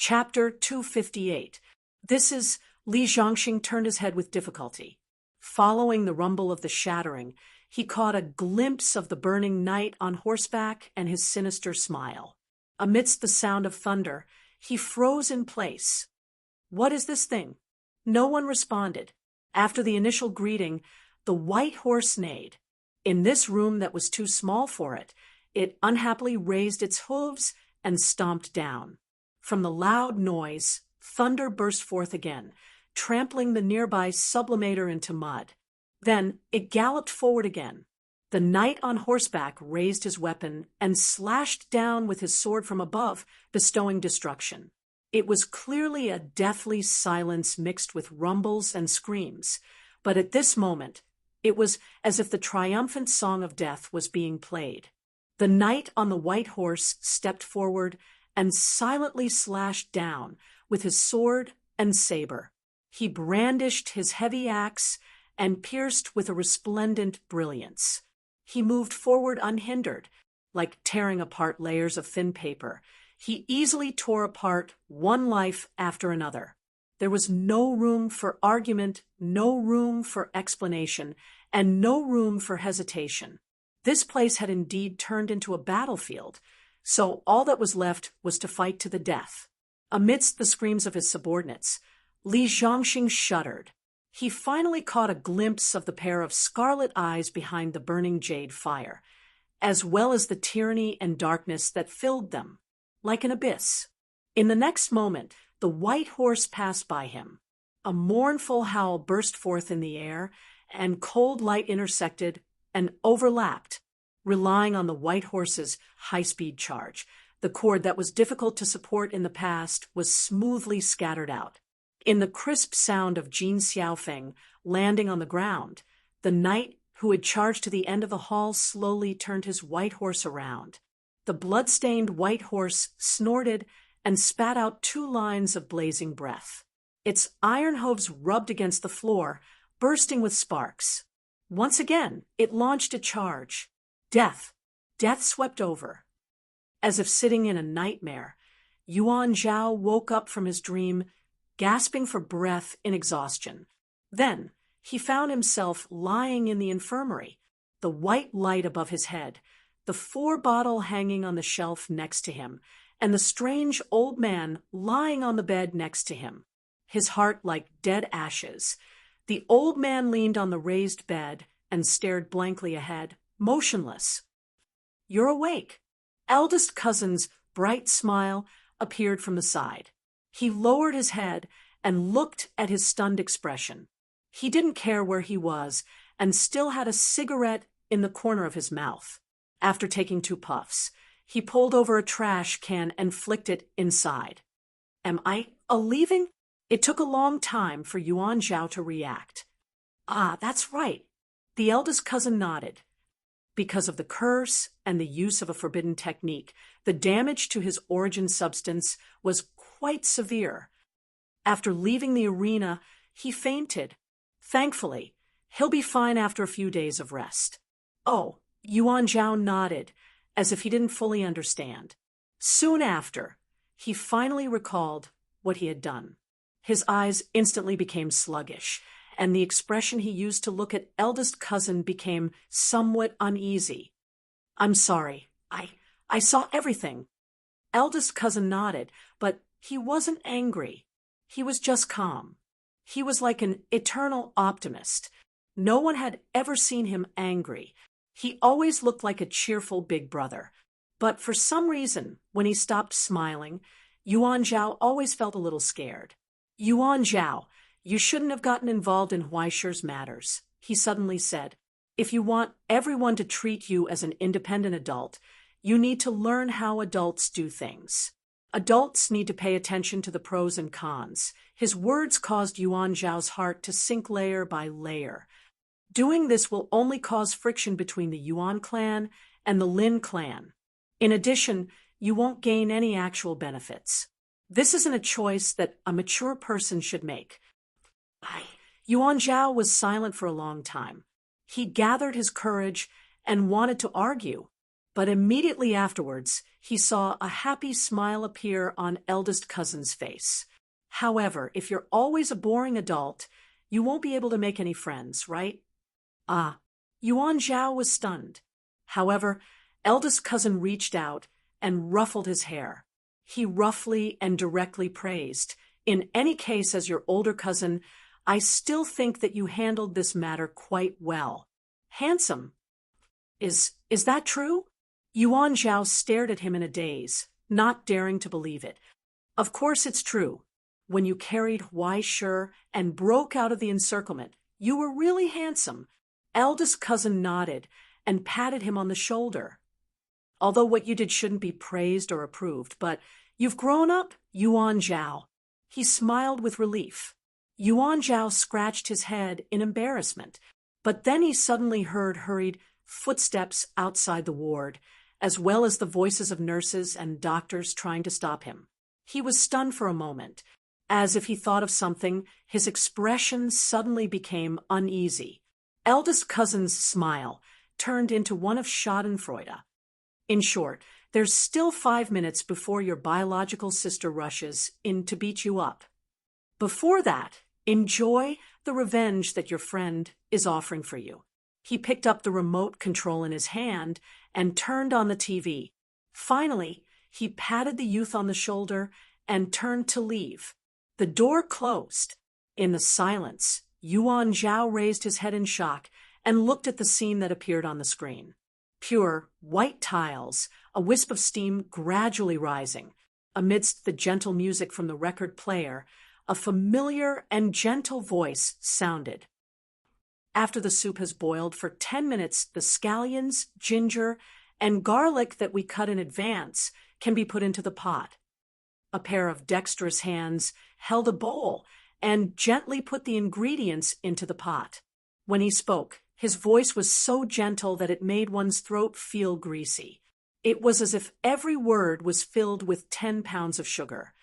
Chapter 258. Li Zhongxing turned his head with difficulty. Following the rumble of the shattering, he caught a glimpse of the burning knight on horseback and his sinister smile. Amidst the sound of thunder, he froze in place. "What is this thing?" No one responded. After the initial greeting, the white horse neighed. In this room that was too small for it, it unhappily raised its hooves and stomped down. From the loud noise, thunder burst forth again, trampling the nearby sublimator into mud. Then it galloped forward again. The knight on horseback raised his weapon and slashed down with his sword from above, bestowing destruction. It was clearly a deathly silence mixed with rumbles and screams, but at this moment, it was as if the triumphant song of death was being played. The knight on the white horse stepped forward and silently slashed down with his sword and saber. He brandished his heavy axe and pierced with a resplendent brilliance. He moved forward unhindered, like tearing apart layers of thin paper. He easily tore apart one life after another. There was no room for argument, no room for explanation, and no room for hesitation. This place had indeed turned into a battlefield, so all that was left was to fight to the death. Amidst the screams of his subordinates, Li Zhongxing shuddered. He finally caught a glimpse of the pair of scarlet eyes behind the burning jade fire, as well as the tyranny and darkness that filled them, like an abyss. In the next moment, the white horse passed by him. A mournful howl burst forth in the air, and cold light intersected and overlapped, relying on the white horse's high-speed charge. The cord that was difficult to support in the past was smoothly scattered out. In the crisp sound of Jin Xiaofeng landing on the ground, the knight who had charged to the end of the hall slowly turned his white horse around. The blood-stained white horse snorted and spat out 2 lines of blazing breath. Its iron hooves rubbed against the floor, bursting with sparks. Once again, it launched a charge. Death swept over. As if sitting in a nightmare, Yuan Zhao woke up from his dream, gasping for breath in exhaustion. Then he found himself lying in the infirmary, the white light above his head, the 4-bottle hanging on the shelf next to him, and the strange old man lying on the bed next to him, his heart like dead ashes. The old man leaned on the raised bed and stared blankly ahead, motionless. "You're awake." Eldest cousin's bright smile appeared from the side. He lowered his head and looked at his stunned expression. He didn't care where he was and still had a cigarette in the corner of his mouth. After taking 2 puffs, he pulled over a trash can and flicked it inside. "Am I leaving?" It took a long time for Yuan Zhao to react. "Ah, that's right." The eldest cousin nodded. Because of the curse and the use of a forbidden technique, the damage to his origin substance was quite severe. After leaving the arena, he fainted. Thankfully, he'll be fine after a few days of rest. "Oh," Yuan Zhao nodded, as if he didn't fully understand. Soon after, he finally recalled what he had done. His eyes instantly became sluggish, and the expression he used to look at eldest cousin became somewhat uneasy. "I'm sorry. I saw everything." Eldest cousin nodded, but he wasn't angry. He was just calm. He was like an eternal optimist. No one had ever seen him angry. He always looked like a cheerful big brother. But for some reason, when he stopped smiling, Yuan Zhao always felt a little scared. "Yuan Zhao, you shouldn't have gotten involved in Huaishir's matters," he suddenly said. "If you want everyone to treat you as an independent adult, you need to learn how adults do things. Adults need to pay attention to the pros and cons." His words caused Yuan Zhao's heart to sink layer by layer. Doing this will only cause friction between the Yuan clan and the Lin clan. In addition, you won't gain any actual benefits. This isn't a choice that a mature person should make. Yuan Zhao was silent for a long time. He gathered his courage and wanted to argue. But immediately afterwards, he saw a happy smile appear on eldest cousin's face. However, if you're always a boring adult, you won't be able to make any friends, right? Ah, Yuan Zhao was stunned. However, eldest cousin reached out and ruffled his hair. He roughly and directly praised, "In any case, as your older cousin, I still think that you handled this matter quite well. Handsome. Is that true?" Yuan Zhao stared at him in a daze, not daring to believe it. "Of course it's true. When you carried Huai Shi and broke out of the encirclement, you were really handsome." Eldest cousin nodded and patted him on the shoulder. "Although what you did shouldn't be praised or approved, but you've grown up, Yuan Zhao." He smiled with relief. Yuan Zhao scratched his head in embarrassment, but then he suddenly heard hurried footsteps outside the ward, as well as the voices of nurses and doctors trying to stop him. He was stunned for a moment. As if he thought of something, his expression suddenly became uneasy. Eldest cousin's smile turned into one of schadenfreude. "In short, there's still 5 minutes before your biological sister rushes in to beat you up. Before that, enjoy the revenge that your friend is offering for you." He picked up the remote control in his hand and turned on the TV. Finally, he patted the youth on the shoulder and turned to leave. The door closed. In the silence, Yuan Zhao raised his head in shock and looked at the scene that appeared on the screen. Pure, white tiles, a wisp of steam gradually rising. Amidst the gentle music from the record player, a familiar and gentle voice sounded. "After the soup has boiled for 10 minutes, the scallions, ginger, and garlic that we cut in advance can be put into the pot." A pair of dexterous hands held a bowl and gently put the ingredients into the pot. When he spoke, his voice was so gentle that it made one's throat feel greasy. It was as if every word was filled with 10 pounds of sugar.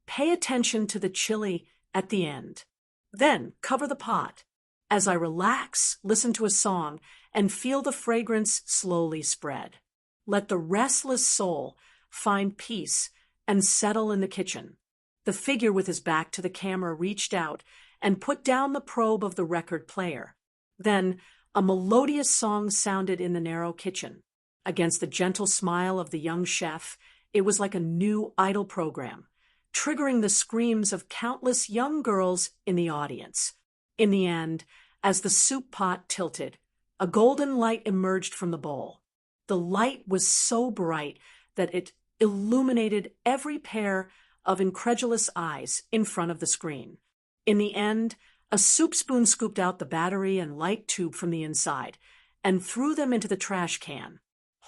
"Pay attention to the chili at the end. Then cover the pot. As I relax, listen to a song and feel the fragrance slowly spread. Let the restless soul find peace and settle in the kitchen." The figure with his back to the camera reached out and put down the probe of the record player. Then a melodious song sounded in the narrow kitchen. Against the gentle smile of the young chef, it was like a new idol program, triggering the screams of countless young girls in the audience. In the end, as the soup pot tilted, a golden light emerged from the bowl. The light was so bright that it illuminated every pair of incredulous eyes in front of the screen. In the end, a soup spoon scooped out the battery and light tube from the inside and threw them into the trash can.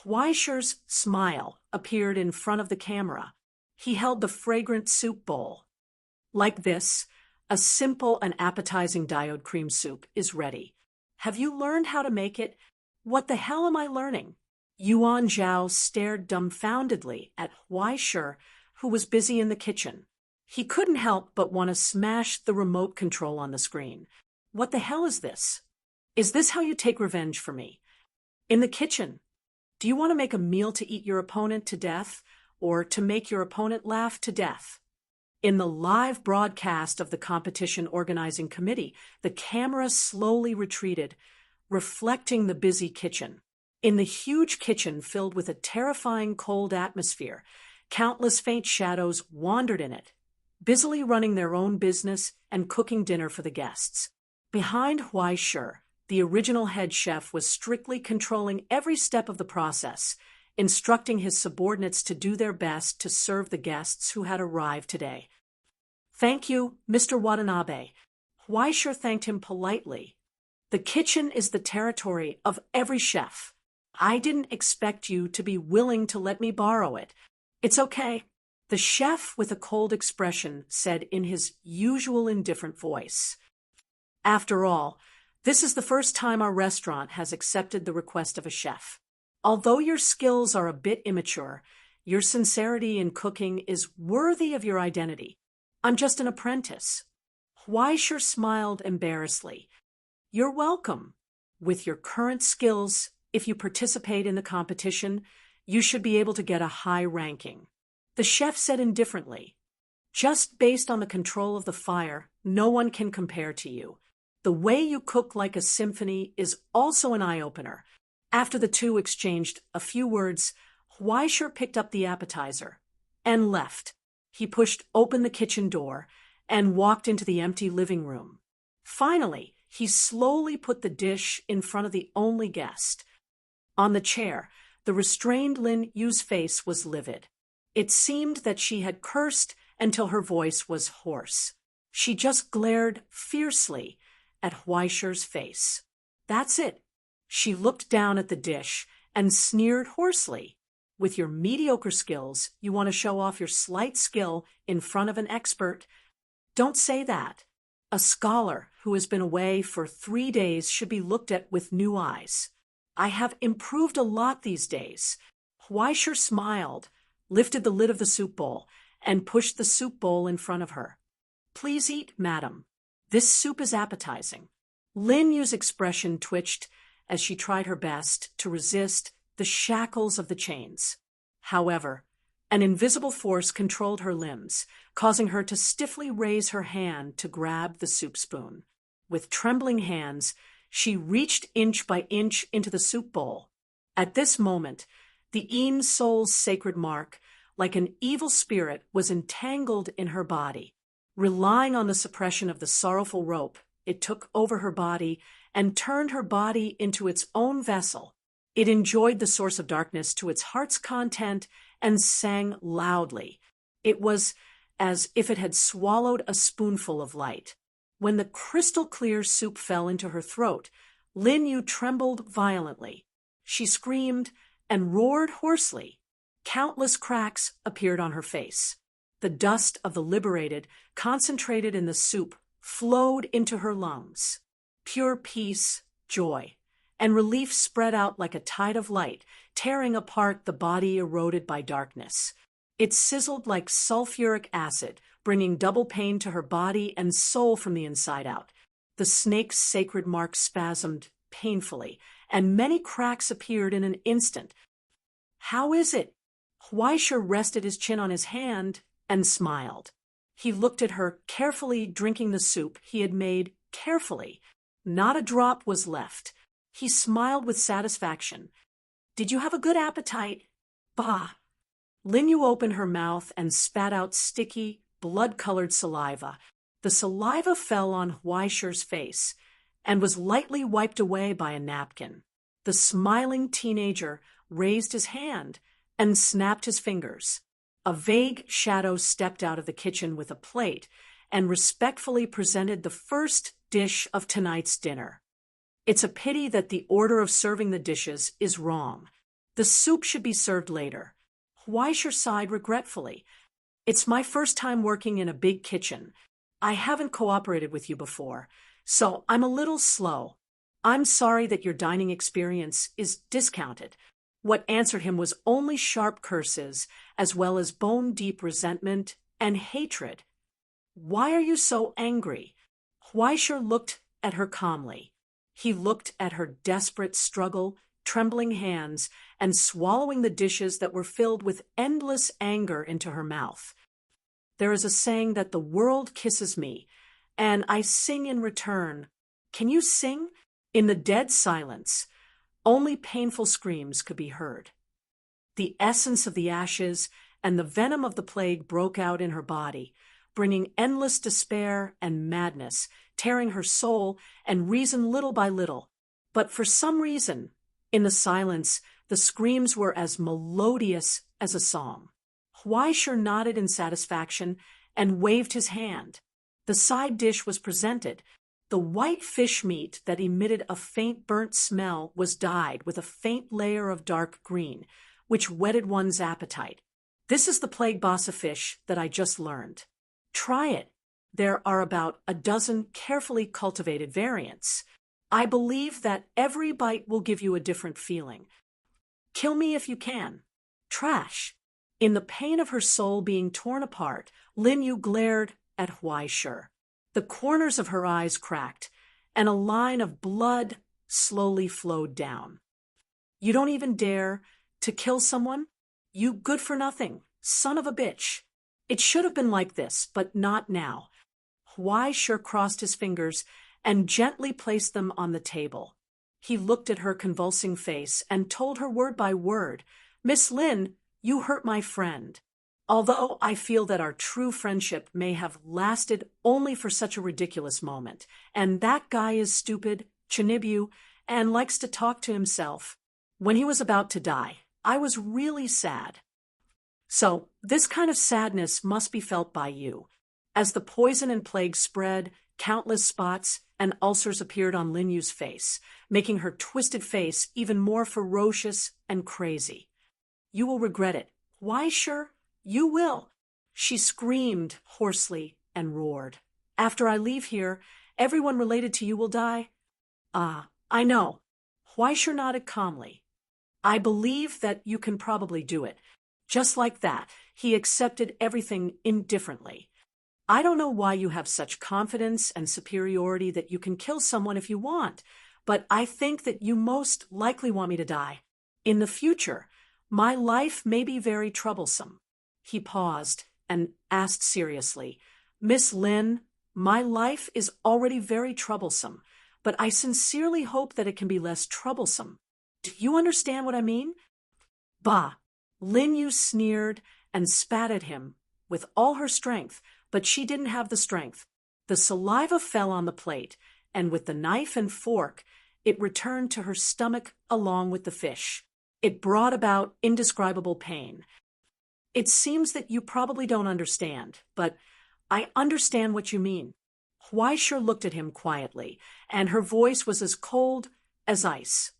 Huai Shi's smile appeared in front of the camera. He held the fragrant soup bowl. "Like this, a simple and appetizing diode cream soup is ready. Have you learned how to make it?" "What the hell am I learning?" Yuan Zhao stared dumbfoundedly at Huai Shi, who was busy in the kitchen. He couldn't help but want to smash the remote control on the screen. "What the hell is this? Is this how you take revenge for me?" "In the kitchen. Do you want to make a meal to eat your opponent to death, or to make your opponent laugh to death?" In the live broadcast of the competition organizing committee, the camera slowly retreated, reflecting the busy kitchen. In the huge kitchen filled with a terrifying cold atmosphere, countless faint shadows wandered in it, busily running their own business and cooking dinner for the guests. Behind Huai Shi, the original head chef was strictly controlling every step of the process, instructing his subordinates to do their best to serve the guests who had arrived today. "Thank you, Mr. Watanabe." Huai Shi thanked him politely. "The kitchen is the territory of every chef. I didn't expect you to be willing to let me borrow it." "It's okay," the chef with a cold expression said in his usual indifferent voice. "After all, this is the first time our restaurant has accepted the request of a chef. Although your skills are a bit immature, your sincerity in cooking is worthy of your identity. I'm just an apprentice." Huai Shi smiled embarrassedly. "You're welcome. With your current skills, If you participate in the competition, you should be able to get a high ranking. The chef said indifferently, just based on the control of the fire, no one can compare to you. The way you cook like a symphony is also an eye-opener. After the two exchanged a few words, Weischer picked up the appetizer and left. He pushed open the kitchen door and walked into the empty living room. Finally, he slowly put the dish in front of the only guest. On the chair, the restrained Lin Yu's face was livid. It seemed that she had cursed until her voice was hoarse. She just glared fiercely at Weischer's face. That's it. She looked down at the dish and sneered hoarsely. With your mediocre skills, you want to show off your slight skill in front of an expert. Don't say that. A scholar who has been away for 3 days should be looked at with new eyes. I have improved a lot these days. Weischer smiled, lifted the lid of the soup bowl, and pushed the soup bowl in front of her. Please eat, madam. This soup is appetizing. Lin Yu's expression twitched as she tried her best to resist the shackles of the chains. However, an invisible force controlled her limbs, causing her to stiffly raise her hand to grab the soup spoon. With trembling hands, she reached inch by inch into the soup bowl. At this moment, the Een soul's sacred mark, like an evil spirit, was entangled in her body. Relying on the suppression of the sorrowful rope, it took over her body and turned her body into its own vessel. It enjoyed the source of darkness to its heart's content and sang loudly. It was as if it had swallowed a spoonful of light. When the crystal-clear soup fell into her throat, Lin Yu trembled violently. She screamed and roared hoarsely. Countless cracks appeared on her face. The dust of the liberated, concentrated in the soup, flowed into her lungs. Pure peace, joy, and relief spread out like a tide of light, tearing apart the body eroded by darkness. It sizzled like sulfuric acid, bringing double pain to her body and soul from the inside out. The snake's sacred mark spasmed painfully, and many cracks appeared in an instant. How is it? Weischer rested his chin on his hand and smiled. He looked at her, carefully drinking the soup he had made carefully. Not a drop was left. He smiled with satisfaction. Did you have a good appetite? Bah! Lin Yu opened her mouth and spat out sticky, blood-colored saliva. The saliva fell on Weischer's face and was lightly wiped away by a napkin. The smiling teenager raised his hand and snapped his fingers. A vague shadow stepped out of the kitchen with a plate and respectfully presented the first dish of tonight's dinner. It's a pity that the order of serving the dishes is wrong. The soup should be served later. Weischer sighed regretfully. It's my first time working in a big kitchen. I haven't cooperated with you before, so I'm a little slow. I'm sorry that your dining experience is discounted. What answered him was only sharp curses, as well as bone-deep resentment and hatred. Why are you so angry? Weischer looked at her calmly. He looked at her desperate struggle, trembling hands, and swallowing the dishes that were filled with endless anger into her mouth. There is a saying that the world kisses me, and I sing in return. Can you sing? In the dead silence, only painful screams could be heard. The essence of the ashes and the venom of the plague broke out in her body, bringing endless despair and madness, tearing her soul and reason little by little. But for some reason, in the silence, the screams were as melodious as a song. Weischer nodded in satisfaction and waved his hand. The side dish was presented. The white fish meat that emitted a faint burnt smell was dyed with a faint layer of dark green, which whetted one's appetite. This is the plague bassa fish that I just learned. Try it. There are about a dozen carefully cultivated variants. I believe that every bite will give you a different feeling. Kill me if you can. Trash. In the pain of her soul being torn apart, Lin Yu glared at Weischer. The corners of her eyes cracked, and a line of blood slowly flowed down. You don't even dare to kill someone? You good-for-nothing, son of a bitch. It should have been like this, but not now. Sure crossed his fingers and gently placed them on the table. He looked at her convulsing face and told her word by word, "Miss Lin, you hurt my friend. Although I feel that our true friendship may have lasted only for such a ridiculous moment, and that guy is stupid, Chinibu, and likes to talk to himself. When he was about to die, I was really sad." So, this kind of sadness must be felt by you. As the poison and plague spread, countless spots and ulcers appeared on Lin Yu's face, making her twisted face even more ferocious and crazy. "You will regret it. Why, sure? You will." She screamed hoarsely and roared. "After I leave here, everyone related to you will die." "Ah, I know." Sure nodded calmly. "I believe that you can probably do it." Just like that, he accepted everything indifferently. "I don't know why you have such confidence and superiority that you can kill someone if you want, but I think that you most likely want me to die. In the future, my life may be very troublesome." He paused and asked seriously, "Miss Lin, my life is already very troublesome, but I sincerely hope that it can be less troublesome. Do you understand what I mean?" "Bah!" Lin Yu sneered and spat at him with all her strength, but she didn't have the strength. The saliva fell on the plate, and with the knife and fork, it returned to her stomach along with the fish. It brought about indescribable pain. "It seems that you probably don't understand, but I understand what you mean." Sure looked at him quietly, and her voice was as cold as ice.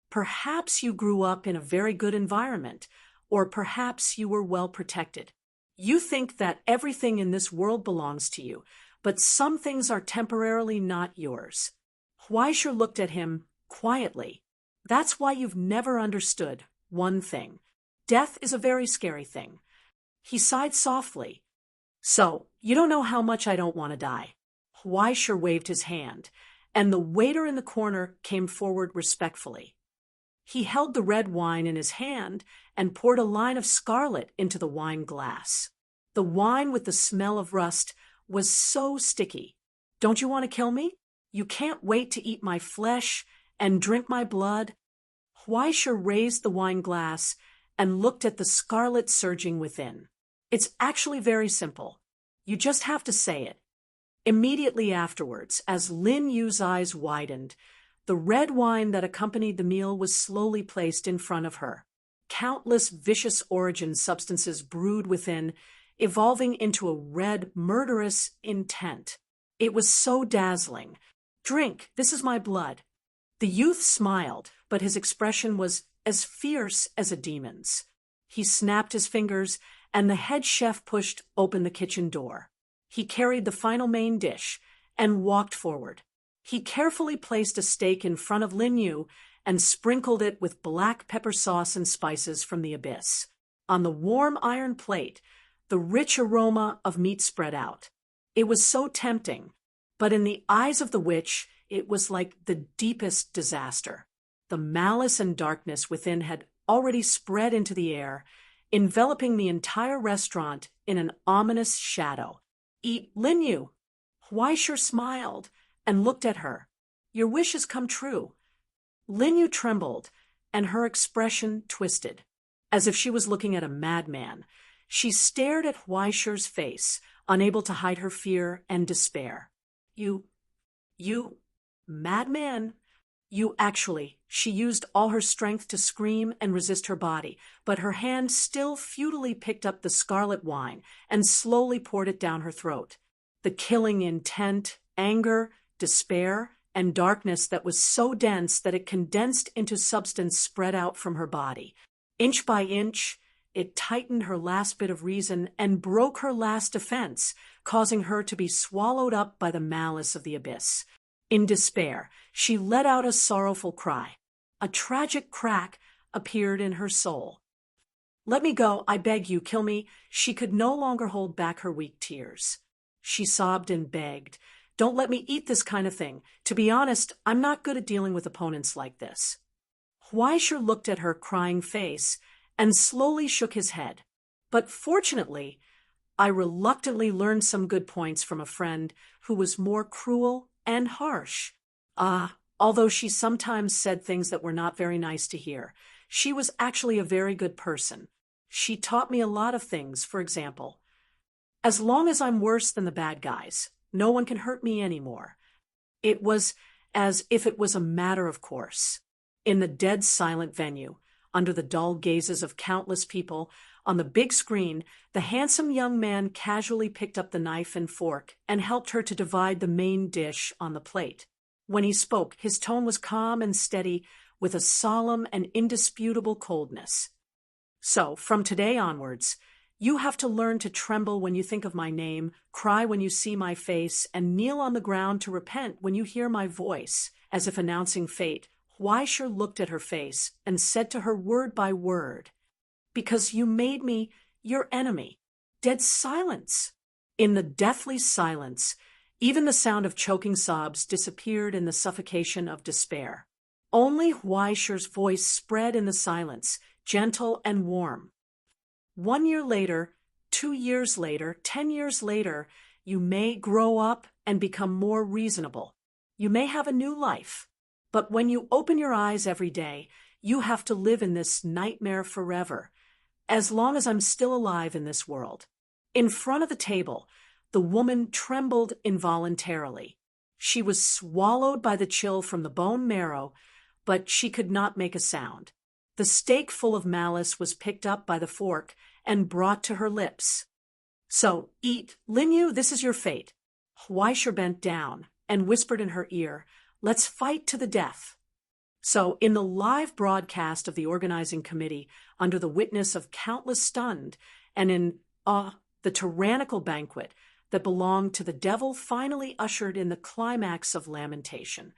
"Perhaps you grew up in a very good environment, or perhaps you were well protected. You think that everything in this world belongs to you, but some things are temporarily not yours." Sure looked at him quietly. "That's why you've never understood one thing. Death is a very scary thing." He sighed softly. "So, you don't know how much I don't want to die." Sure waved his hand, and the waiter in the corner came forward respectfully. He held the red wine in his hand and poured a line of scarlet into the wine glass. The wine with the smell of rust was so sticky. "Don't you want to kill me? You can't wait to eat my flesh and drink my blood?" Sure raised the wine glass and looked at the scarlet surging within. "It's actually very simple. You just have to say it." Immediately afterwards, as Lin Yu's eyes widened, the red wine that accompanied the meal was slowly placed in front of her. Countless vicious origin substances brewed within, evolving into a red, murderous intent. It was so dazzling. "Drink, this is my blood." The youth smiled, but his expression was as fierce as a demon's. He snapped his fingers, and the head chef pushed open the kitchen door. He carried the final main dish and walked forward. He carefully placed a steak in front of Lin Yu and sprinkled it with black pepper sauce and spices from the abyss. On the warm iron plate, the rich aroma of meat spread out. It was so tempting, but in the eyes of the witch, it was like the deepest disaster. The malice and darkness within had already spread into the air, enveloping the entire restaurant in an ominous shadow. "Eat Lin Yu." Sure smiled and looked at her. "Your wish has come true." Lin Yu trembled, and her expression twisted, as if she was looking at a madman. She stared at Sure's face, unable to hide her fear and despair. You, madman? You actually." She used all her strength to scream and resist her body, but her hand still futilely picked up the scarlet wine and slowly poured it down her throat. The killing intent, anger, despair, and darkness that was so dense that it condensed into substance spread out from her body. Inch by inch, it tightened her last bit of reason and broke her last defense, causing her to be swallowed up by the malice of the abyss. In despair, she let out a sorrowful cry. A tragic crack appeared in her soul. "Let me go, I beg you, kill me." She could no longer hold back her weak tears. She sobbed and begged, "Don't let me eat this kind of thing. To be honest, I'm not good at dealing with opponents like this." Huaisher looked at her crying face and slowly shook his head. But fortunately, I reluctantly learned some good points from a friend who was more cruel and harsh. Although she sometimes said things that were not very nice to hear, she was actually a very good person. She taught me a lot of things. For example, as long as I'm worse than the bad guys, no one can hurt me anymore. It was as if it was a matter of course. In the dead silent venue, under the dull gazes of countless people, on the big screen, the handsome young man casually picked up the knife and fork and helped her to divide the main dish on the plate. When he spoke, his tone was calm and steady, with a solemn and indisputable coldness. So, from today onwards, you have to learn to tremble when you think of my name, cry when you see my face, and kneel on the ground to repent when you hear my voice. As if announcing fate, Huaisher looked at her face and said to her word by word, "Because you made me your enemy." Dead silence. In the deathly silence, even the sound of choking sobs disappeared in the suffocation of despair. Only Huaisher's voice spread in the silence, gentle and warm. 1 year later, 2 years later, 10 years later, you may grow up and become more reasonable. You may have a new life. But when you open your eyes every day, you have to live in this nightmare forever, as long as I'm still alive in this world. In front of the table, the woman trembled involuntarily. She was swallowed by the chill from the bone marrow, but she could not make a sound. The steak full of malice was picked up by the fork and brought to her lips. "So, eat, Linyu, this is your fate." Huaisher bent down and whispered in her ear, "Let's fight to the death." So, in the live broadcast of the organizing committee, under the witness of countless stunned, and in the tyrannical banquet that belonged to the devil finally ushered in the climax of lamentation.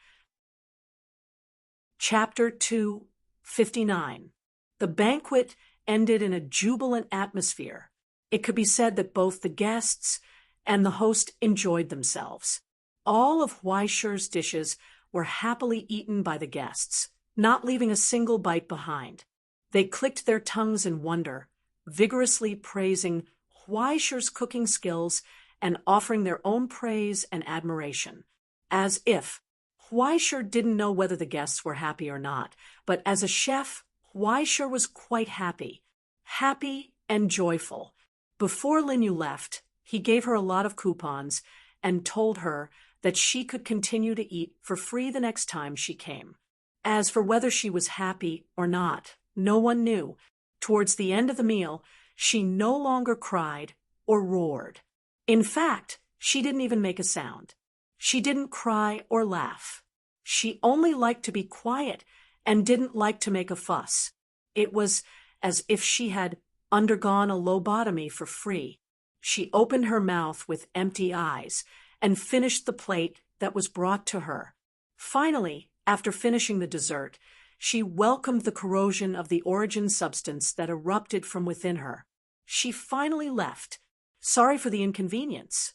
Chapter 2:59. The banquet ended in a jubilant atmosphere. It could be said that both the guests and the host enjoyed themselves. All of Huaisher's dishes were happily eaten by the guests, not leaving a single bite behind. They clicked their tongues in wonder, vigorously praising Huaisher's cooking skills and offering their own praise and admiration, as if Huaisher didn't know whether the guests were happy or not, but as a chef, Huaisher was quite happy and joyful. Before Linyu left, he gave her a lot of coupons and told her that she could continue to eat for free the next time she came. As for whether she was happy or not, no one knew. Towards the end of the meal, she no longer cried or roared. In fact, she didn't even make a sound. She didn't cry or laugh. She only liked to be quiet and didn't like to make a fuss. It was as if she had undergone a lobotomy for free. She opened her mouth with empty eyes and finished the plate that was brought to her. Finally, after finishing the dessert, she welcomed the corrosion of the origin substance that erupted from within her. She finally left, sorry for the inconvenience.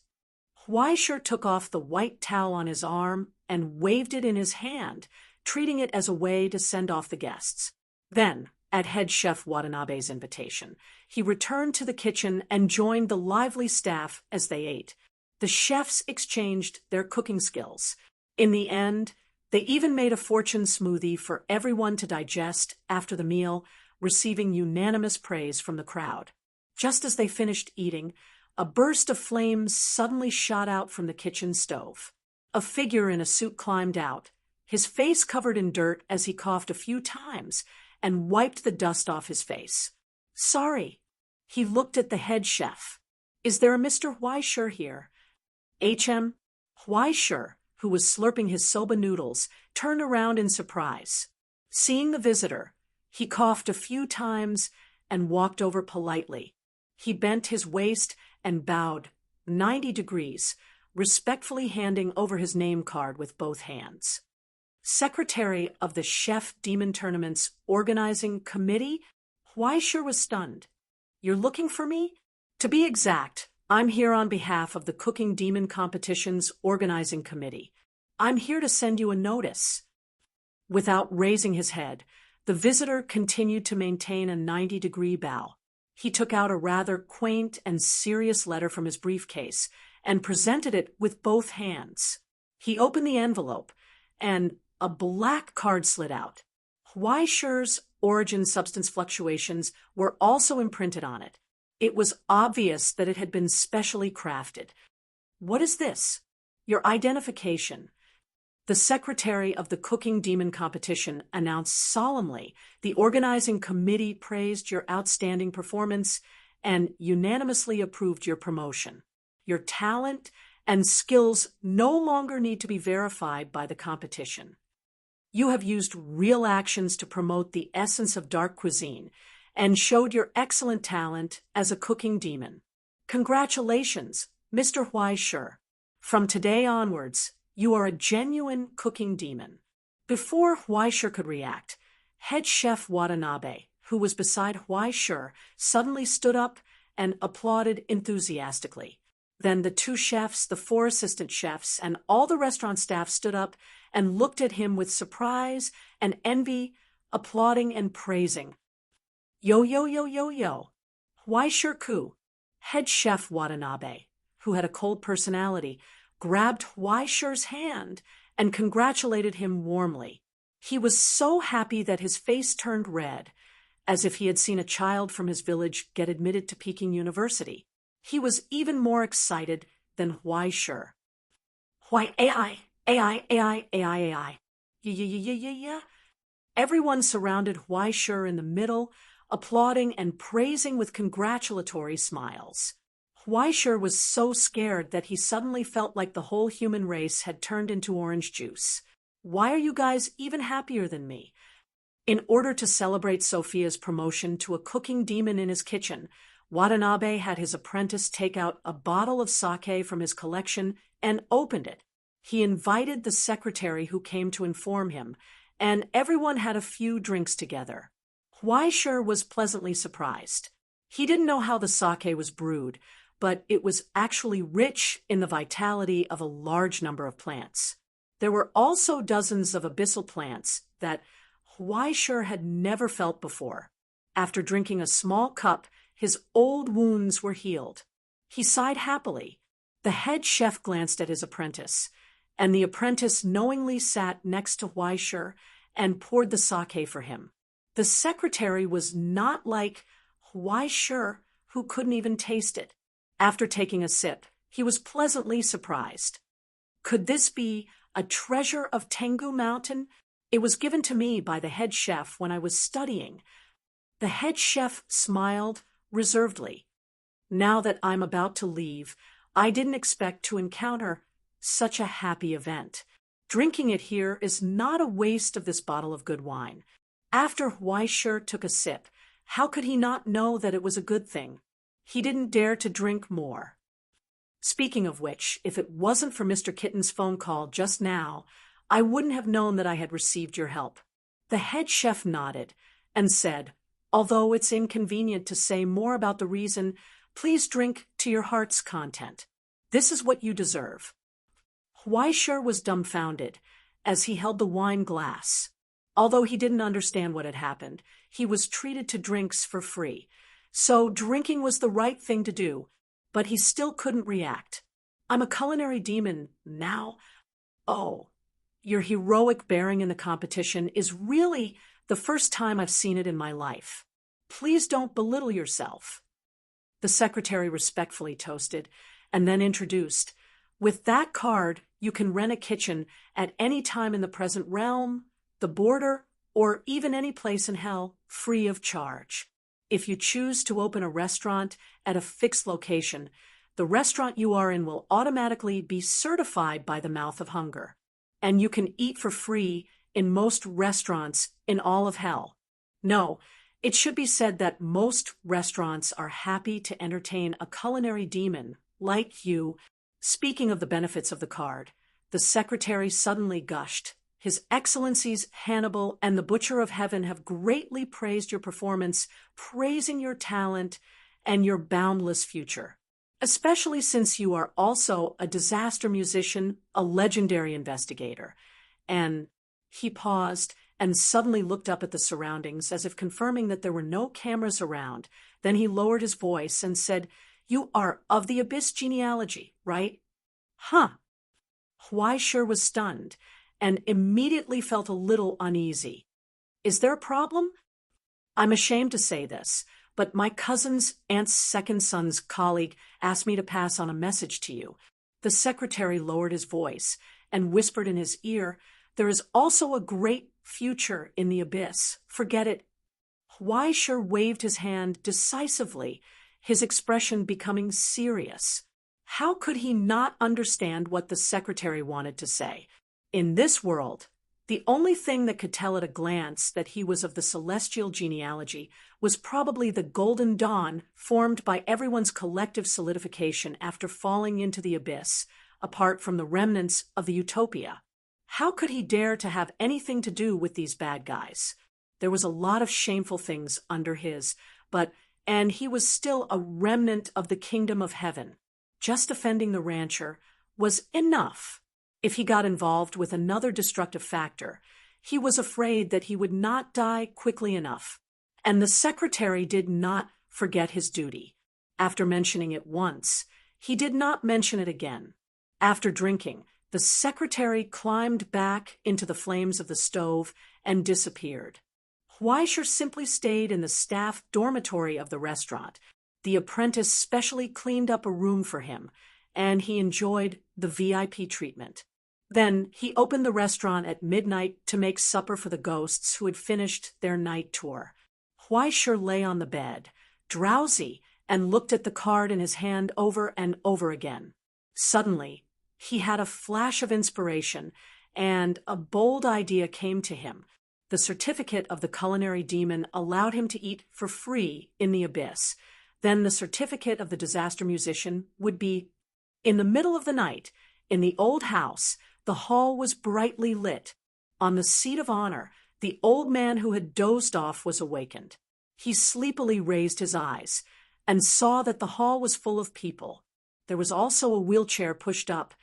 Huaisher took off the white towel on his arm and waved it in his hand, treating it as a way to send off the guests. Then, at head chef Watanabe's invitation, he returned to the kitchen and joined the lively staff as they ate. The chefs exchanged their cooking skills. In the end, they even made a fortune smoothie for everyone to digest after the meal, receiving unanimous praise from the crowd. Just as they finished eating, a burst of flames suddenly shot out from the kitchen stove. A figure in a suit climbed out, his face covered in dirt as he coughed a few times and wiped the dust off his face. "Sorry." He looked at the head chef. "Is there a Mr. Huaisher here?" H.M. Huaisher, who was slurping his soba noodles, turned around in surprise. Seeing the visitor, he coughed a few times and walked over politely. He bent his waist and bowed 90 degrees, respectfully handing over his name card with both hands. Secretary of the Chef Demon Tournament's organizing committee? Huaisher was stunned. "You're looking for me?" "To be exact, I'm here on behalf of the Cooking Demon Competition's organizing committee. I'm here to send you a notice." Without raising his head, The visitor continued to maintain a 90-degree bow. He took out a rather quaint and serious letter from his briefcase and presented it with both hands. He opened the envelope, and a black card slid out. Huaishi's origin substance fluctuations were also imprinted on it. It was obvious that it had been specially crafted. "What is this?" "Your identification." The secretary of the Cooking Demon competition announced solemnly the organizing committee praised your outstanding performance and unanimously approved your promotion. Your talent and skills no longer need to be verified by the competition. You have used real actions to promote the essence of dark cuisine and showed your excellent talent as a cooking demon. Congratulations, Mr. Huaishi. From today onwards, you are a genuine cooking demon. Before Huaishi could react, head chef Watanabe, who was beside Huaishi, suddenly stood up and applauded enthusiastically. Then the two chefs, the four assistant chefs, and all the restaurant staff stood up and looked at him with surprise and envy, applauding and praising. Yo, yo, yo, yo, yo. Huaishi-ku, head chef Watanabe, who had a cold personality, grabbed Huaishi's hand and congratulated him warmly. He was so happy that his face turned red, as if he had seen a child from his village get admitted to Peking University. He was even more excited than Huaishi. Why, AI, AI, AI, AI, AI. Yeah. Everyone surrounded Huaishi in the middle, applauding and praising with congratulatory smiles. Huaishi was so scared that he suddenly felt like the whole human race had turned into orange juice. Why are you guys even happier than me? In order to celebrate Sophia's promotion to a cooking demon in his kitchen, Watanabe had his apprentice take out a bottle of sake from his collection and opened it. He invited the secretary who came to inform him, and everyone had a few drinks together. Huaishi was pleasantly surprised. He didn't know how the sake was brewed, but it was actually rich in the vitality of a large number of plants. There were also dozens of abyssal plants that Huaishi had never felt before. After drinking a small cup, his old wounds were healed. He sighed happily. The head chef glanced at his apprentice, and the apprentice knowingly sat next to Huaishi and poured the sake for him. The secretary was not like Huaishi, who couldn't even taste it. After taking a sip, he was pleasantly surprised. Could this be a treasure of Tengu Mountain? It was given to me by the head chef when I was studying. The head chef smiled reservedly. Now that I'm about to leave, I didn't expect to encounter such a happy event. Drinking it here is not a waste of this bottle of good wine. After Huaishi took a sip, how could he not know that it was a good thing? He didn't dare to drink more. Speaking of which, if it wasn't for Mr. Kitten's phone call just now, I wouldn't have known that I had received your help. The head chef nodded and said, although it's inconvenient to say more about the reason, please drink to your heart's content. This is what you deserve. Huaishi was dumbfounded as he held the wine glass. Although he didn't understand what had happened, he was treated to drinks for free. So drinking was the right thing to do, but he still couldn't react. I'm a culinary demon now. Oh, your heroic bearing in the competition is really the first time I've seen it in my life. Please don't belittle yourself. The secretary respectfully toasted and then introduced, with that card, you can rent a kitchen at any time in the present realm, the border, or even any place in hell, free of charge. If you choose to open a restaurant at a fixed location, the restaurant you are in will automatically be certified by the Mouth of Hunger, and you can eat for free in most restaurants in all of hell. No, it should be said that most restaurants are happy to entertain a culinary demon like you. Speaking of the benefits of the card, the secretary suddenly gushed. His Excellencies Hannibal and the Butcher of Heaven have greatly praised your performance, praising your talent and your boundless future, especially since you are also a disaster musician, a legendary investigator. And he paused and suddenly looked up at the surroundings as if confirming that there were no cameras around. Then he lowered his voice and said, "You are of the Abyss genealogy, right?" "Huh." Huai sure was stunned and immediately felt a little uneasy. "Is there a problem?" "I'm ashamed to say this, but my cousin's aunt's second son's colleague asked me to pass on a message to you." The secretary lowered his voice and whispered in his ear, "There is also a great future in the Abyss. Forget it." Huai sure waved his hand decisively, his expression becoming serious. How could he not understand what the secretary wanted to say? In this world, the only thing that could tell at a glance that he was of the celestial genealogy was probably the golden dawn formed by everyone's collective solidification after falling into the abyss, apart from the remnants of the utopia. How could he dare to have anything to do with these bad guys? There was a lot of shameful things under his, and he was still a remnant of the kingdom of heaven. Just offending the rancher was enough. If he got involved with another destructive factor, he was afraid that he would not die quickly enough. And the secretary did not forget his duty. After mentioning it once, he did not mention it again. After drinking, the secretary climbed back into the flames of the stove and disappeared. Huaisher simply stayed in the staff dormitory of the restaurant. The apprentice specially cleaned up a room for him, and he enjoyed the VIP treatment. Then he opened the restaurant at midnight to make supper for the ghosts who had finished their night tour. Huaisher lay on the bed, drowsy, and looked at the card in his hand over and over again. Suddenly, he had a flash of inspiration, and a bold idea came to him. The certificate of the culinary demon allowed him to eat for free in the abyss. Then the certificate of the disaster musician would be. In the middle of the night, in the old house, the hall was brightly lit. On the seat of honor, the old man who had dozed off was awakened. He sleepily raised his eyes and saw that the hall was full of people. There was also a wheelchair pushed up,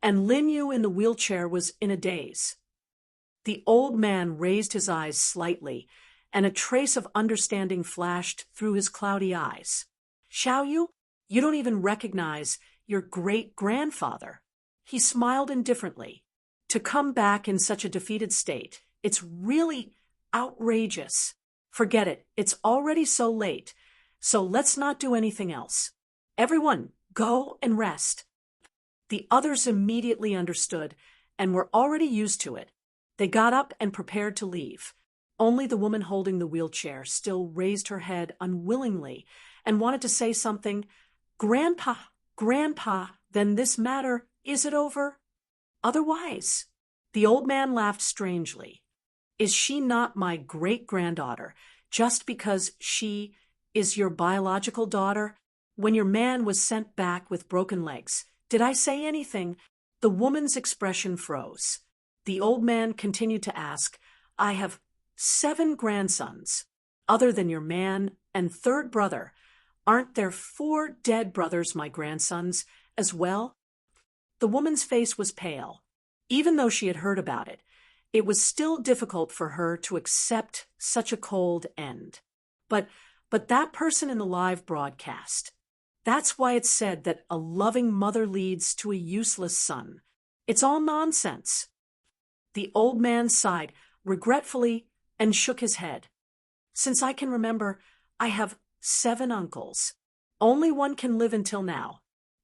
and Lin Yu in the wheelchair was in a daze. The old man raised his eyes slightly, and a trace of understanding flashed through his cloudy eyes. "Xiao Yu, you don't even recognize your great-grandfather." He smiled indifferently. "To come back in such a defeated state, it's really outrageous. Forget it, it's already so late, so let's not do anything else. Everyone, go and rest." The others immediately understood and were already used to it. They got up and prepared to leave. Only the woman holding the wheelchair still raised her head unwillingly and wanted to say something. Grandpa, then this matter, is it over? Otherwise." The old man laughed strangely. "Is she not my great-granddaughter just because she is your biological daughter? When your man was sent back with broken legs, did I say anything?" The woman's expression froze. The old man continued to ask, "I have 7 grandsons. Other than your man and third brother, aren't there 4 dead brothers my grandsons as well?" The woman's face was pale. Even though she had heard about it, it was still difficult for her to accept such a cold end. But that person in the live broadcast, that's why it's said that a loving mother leads to a useless son. It's all nonsense. The old man sighed regretfully and shook his head. "Since I can remember, I have 7 uncles. Only one can live until now.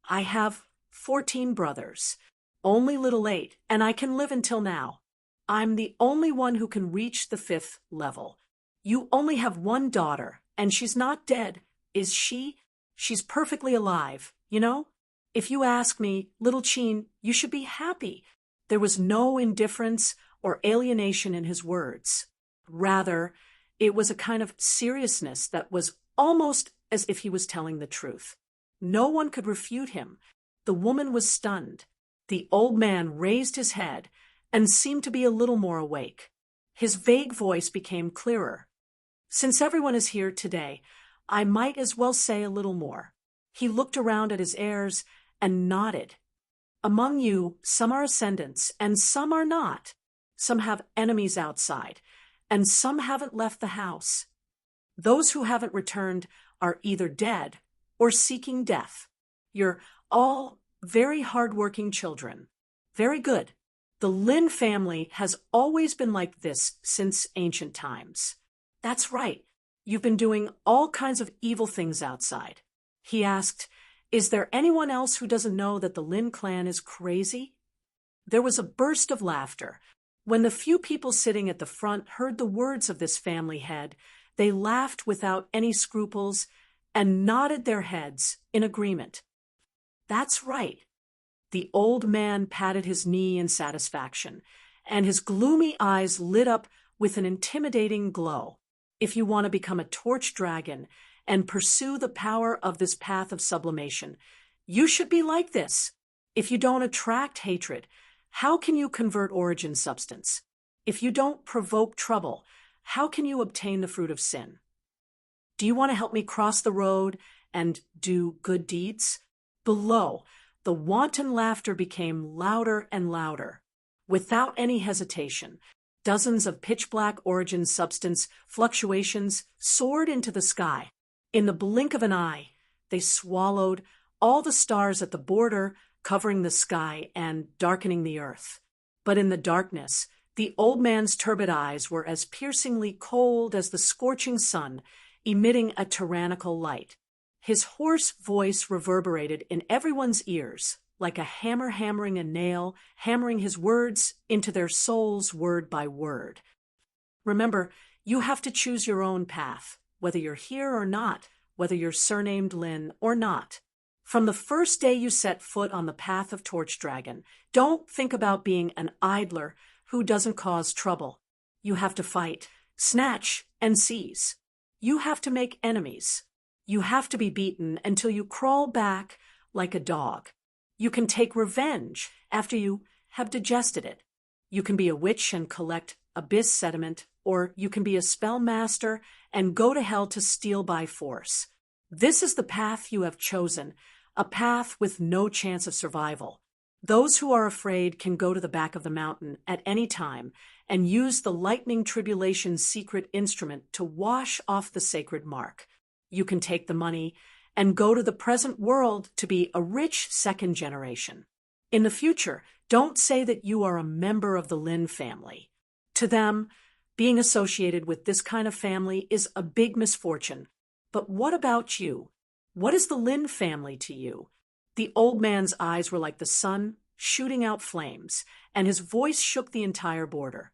I have 14 brothers. Only little 8, and I can live until now. I'm the only one who can reach the 5th level. You only have 1 daughter, and she's not dead, is she? She's perfectly alive, you know? If you ask me, little Chin, you should be happy." There was no indifference or alienation in his words. Rather, it was a kind of seriousness that was almost as if he was telling the truth. No one could refute him. The woman was stunned. The old man raised his head and seemed to be a little more awake. His vague voice became clearer. "Since everyone is here today, I might as well say a little more." He looked around at his heirs and nodded. "Among you, some are ascendants and some are not. some have enemies outside, and some haven't left the house. Those who haven't returned are either dead or seeking death. You're all very hardworking children. Very good. The Lin family has always been like this since ancient times. That's right. You've been doing all kinds of evil things outside. He asked, "Is there anyone else who doesn't know that the Lin clan is crazy?" There was a burst of laughter. When the few people sitting at the front heard the words of this family head, they laughed without any scruples and nodded their heads in agreement. That's right. The old man patted his knee in satisfaction, and his gloomy eyes lit up with an intimidating glow. If you want to become a torch dragon and pursue the power of this path of sublimation, you should be like this. If you don't attract hatred, how can you convert origin substance? If you don't provoke trouble, how can you obtain the fruit of sin? Do you want to help me cross the road and do good deeds? Below, the wanton laughter became louder and louder. Without any hesitation, dozens of pitch-black origin substance fluctuations soared into the sky. In the blink of an eye, they swallowed all the stars at the border, covering the sky and darkening the earth. But in the darkness, the old man's turbid eyes were as piercingly cold as the scorching sun, emitting a tyrannical light. His hoarse voice reverberated in everyone's ears, like a hammer hammering a nail, hammering his words into their souls word by word. Remember, you have to choose your own path, whether you're here or not, whether you're surnamed Lin or not. From the first day you set foot on the path of Torch Dragon, don't think about being an idler who doesn't cause trouble. You have to fight, snatch, and seize. You have to make enemies. You have to be beaten until you crawl back like a dog. You can take revenge after you have digested it. You can be a witch and collect abyss sediment, or you can be a spell master and go to hell to steal by force. This is the path you have chosen, a path with no chance of survival. Those who are afraid can go to the back of the mountain at any time and use the lightning tribulation's secret instrument to wash off the sacred mark. You can take the money and go to the present world to be a rich second generation. In the future, don't say that you are a member of the Lin family. To them, being associated with this kind of family is a big misfortune. But what about you? What is the Lin family to you? The old man's eyes were like the sun shooting out flames, and his voice shook the entire border.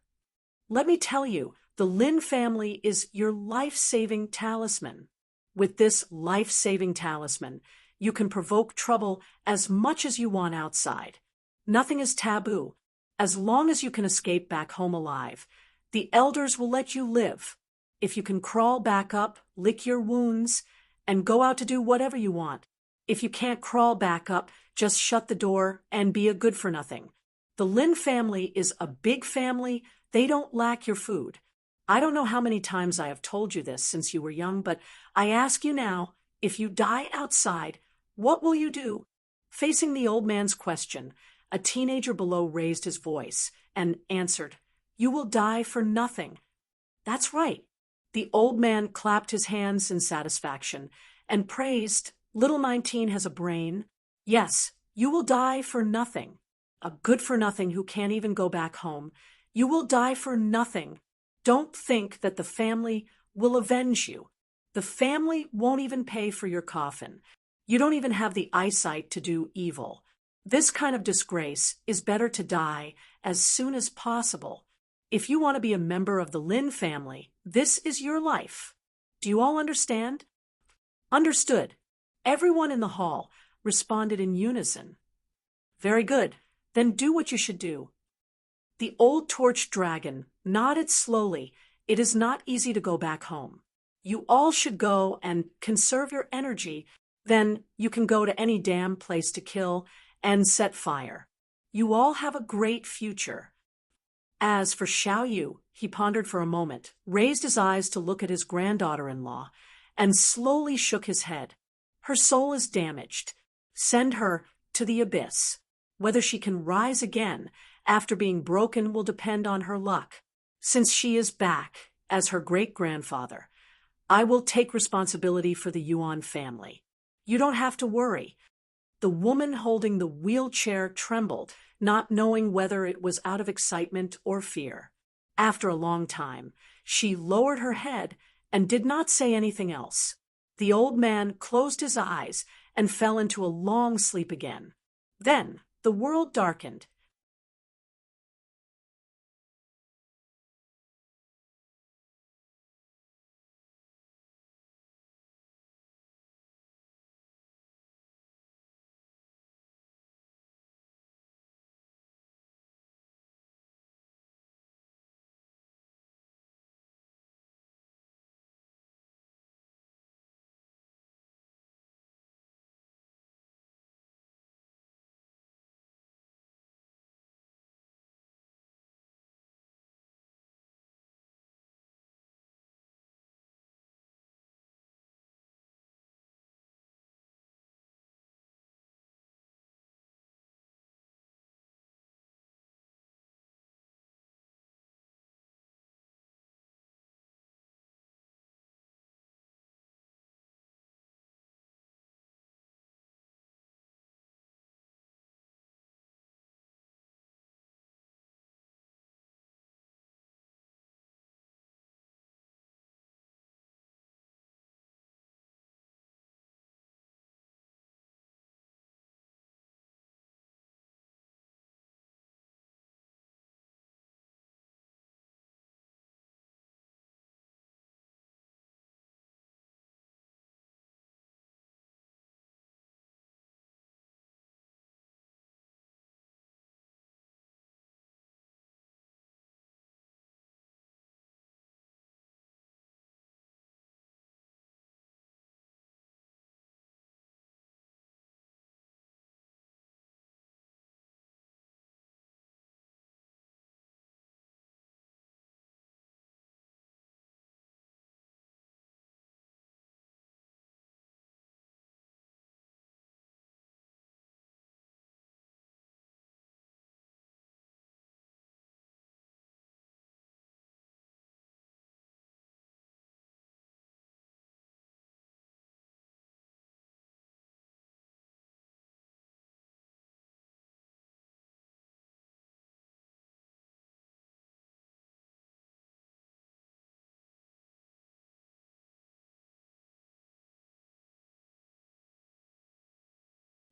Let me tell you, the Lin family is your life-saving talisman. With this life-saving talisman, you can provoke trouble as much as you want outside. Nothing is taboo. As long as you can escape back home alive, the elders will let you live. If you can crawl back up, lick your wounds, and go out to do whatever you want. If you can't crawl back up, just shut the door and be a good-for-nothing. The Lin family is a big family. They don't lack your food. I don't know how many times I have told you this since you were young, but I ask you now, if you die outside, what will you do? Facing the old man's question, a teenager below raised his voice and answered, "You will die for nothing." That's right. The old man clapped his hands in satisfaction and praised, "Little 19 has a brain. Yes, you will die for nothing. A good-for-nothing who can't even go back home. You will die for nothing. Don't think that the family will avenge you. The family won't even pay for your coffin. You don't even have the eyesight to do evil. This kind of disgrace is better to die as soon as possible. If you want to be a member of the Lin family, this is your life. Do you all understand?" Understood. Everyone in the hall responded in unison. Very good. Then do what you should do. The old torch dragon nodded slowly. It is not easy to go back home. You all should go and conserve your energy. Then you can go to any damn place to kill and set fire. You all have a great future. As for Xiao Yu, he pondered for a moment, raised his eyes to look at his granddaughter-in-law, and slowly shook his head. Her soul is damaged. Send her to the abyss. Whether she can rise again after being broken will depend on her luck. Since she is back as her great-grandfather, I will take responsibility for the Yuan family. You don't have to worry. The woman holding the wheelchair trembled, not knowing whether it was out of excitement or fear. After a long time, she lowered her head and did not say anything else. The old man closed his eyes and fell into a long sleep again. Then the world darkened.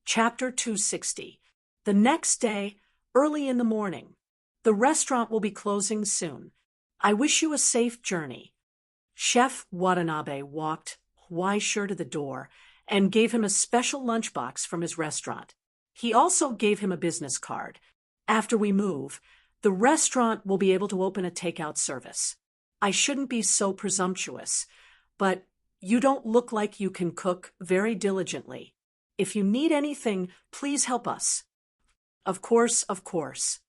Chapter 260. The next day, early in the morning. The restaurant will be closing soon. I wish you a safe journey. Chef Watanabe walked Huaisher to the door and gave him a special lunchbox from his restaurant. He also gave him a business card. After we move, the restaurant will be able to open a takeout service. I shouldn't be so presumptuous, but you don't look like you can cook very diligently. If you need anything, please help us. Of course, of course.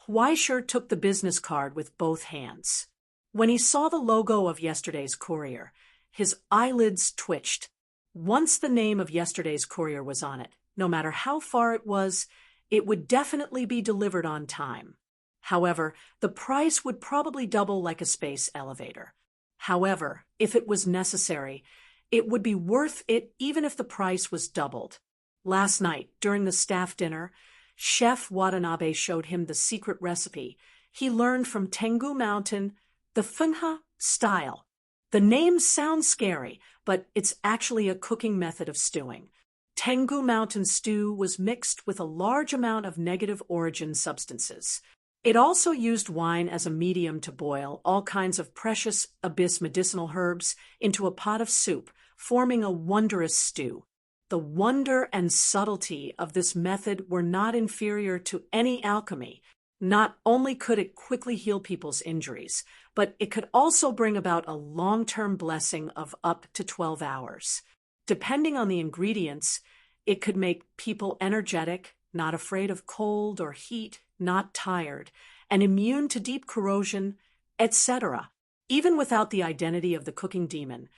Huaisher took the business card with both hands. When he saw the logo of yesterday's courier, his eyelids twitched. Once the name of yesterday's courier was on it, no matter how far it would definitely be delivered on time. However, the price would probably double like a space elevator. However, if it was necessary, it would be worth it even if the price was doubled. Last night, during the staff dinner, Chef Watanabe showed him the secret recipe he learned from Tengu Mountain, the Fenghe style. The name sounds scary, but it's actually a cooking method of stewing. Tengu Mountain stew was mixed with a large amount of negative origin substances. It also used wine as a medium to boil all kinds of precious abyss medicinal herbs into a pot of soup, forming a wondrous stew. The wonder and subtlety of this method were not inferior to any alchemy. Not only could it quickly heal people's injuries, but it could also bring about a long-term blessing of up to 12 hours. Depending on the ingredients, it could make people energetic, not afraid of cold or heat, not tired, and immune to deep corrosion, etc. Even without the identity of the cooking demon,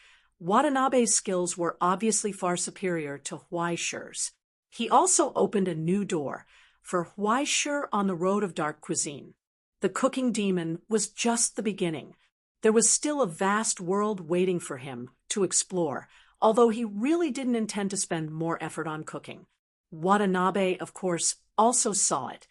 Watanabe's skills were obviously far superior to Huaisher's. He also opened a new door, for Huaishir on the road of dark cuisine. The cooking demon was just the beginning. There was still a vast world waiting for him to explore, although he really didn't intend to spend more effort on cooking. Watanabe, of course, also saw it.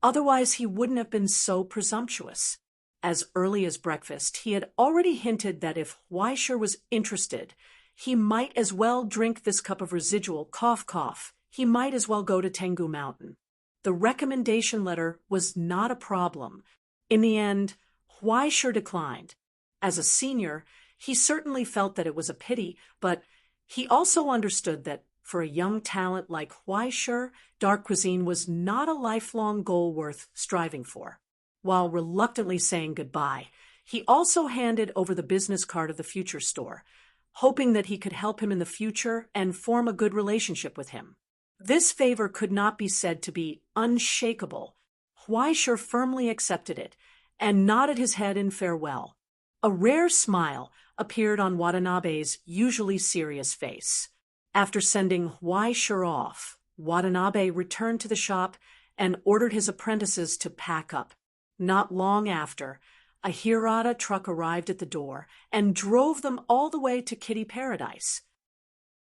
Otherwise, he wouldn't have been so presumptuous. As early as breakfast, he had already hinted that if Huaishir was interested, he might as well drink this cup of residual cough. He might as well go to Tengu Mountain. The recommendation letter was not a problem. In the end, Huaishir declined. As a senior, he certainly felt that it was a pity, but he also understood that for a young talent like Huaishir, dark cuisine was not a lifelong goal worth striving for. While reluctantly saying goodbye, he also handed over the business card of the future store, hoping that he could help him in the future and form a good relationship with him. This favor could not be said to be unshakable. Huaishir firmly accepted it and nodded his head in farewell. A rare smile appeared on Watanabe's usually serious face. After sending Huaishir off, Watanabe returned to the shop and ordered his apprentices to pack up. Not long after, a Hirata truck arrived at the door and drove them all the way to Kitty Paradise.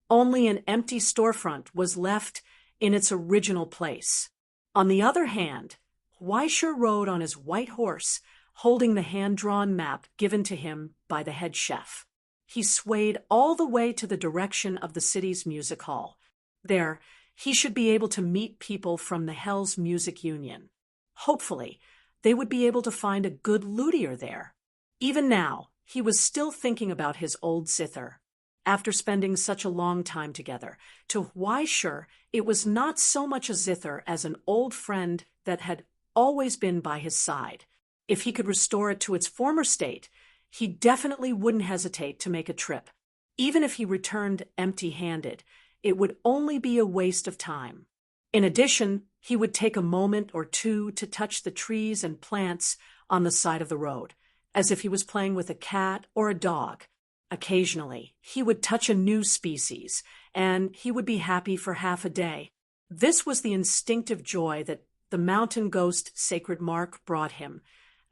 Only an empty storefront was left in its original place. On the other hand, Huaishir rode on his white horse, holding the hand-drawn map given to him by the head chef. He swayed all the way to the direction of the city's music hall. There, he should be able to meet people from the Hell's Music Union. Hopefully, they would be able to find a good luthier there. Even now, he was still thinking about his old zither. After spending such a long time together, to Huaishir, it was not so much a zither as an old friend that had always been by his side. If he could restore it to its former state, he definitely wouldn't hesitate to make a trip. Even if he returned empty-handed, it would only be a waste of time. In addition, he would take a moment or two to touch the trees and plants on the side of the road, as if he was playing with a cat or a dog. Occasionally, he would touch a new species, and he would be happy for half a day. This was the instinctive joy that the mountain ghost sacred mark brought him,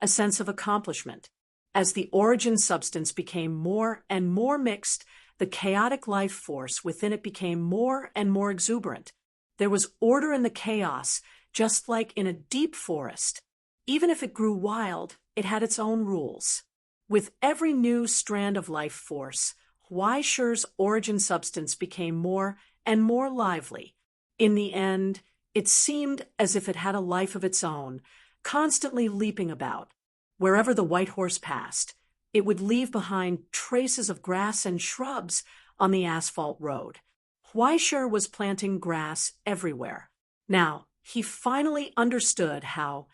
a sense of accomplishment. As the origin substance became more and more mixed, the chaotic life force within it became more and more exuberant. There was order in the chaos, just like in a deep forest. Even if it grew wild, it had its own rules. With every new strand of life force, Huaishir's origin substance became more and more lively. In the end, it seemed as if it had a life of its own, constantly leaping about. Wherever the white horse passed, it would leave behind traces of grass and shrubs on the asphalt road. Huaishir was planting grass everywhere. Now, he finally understood how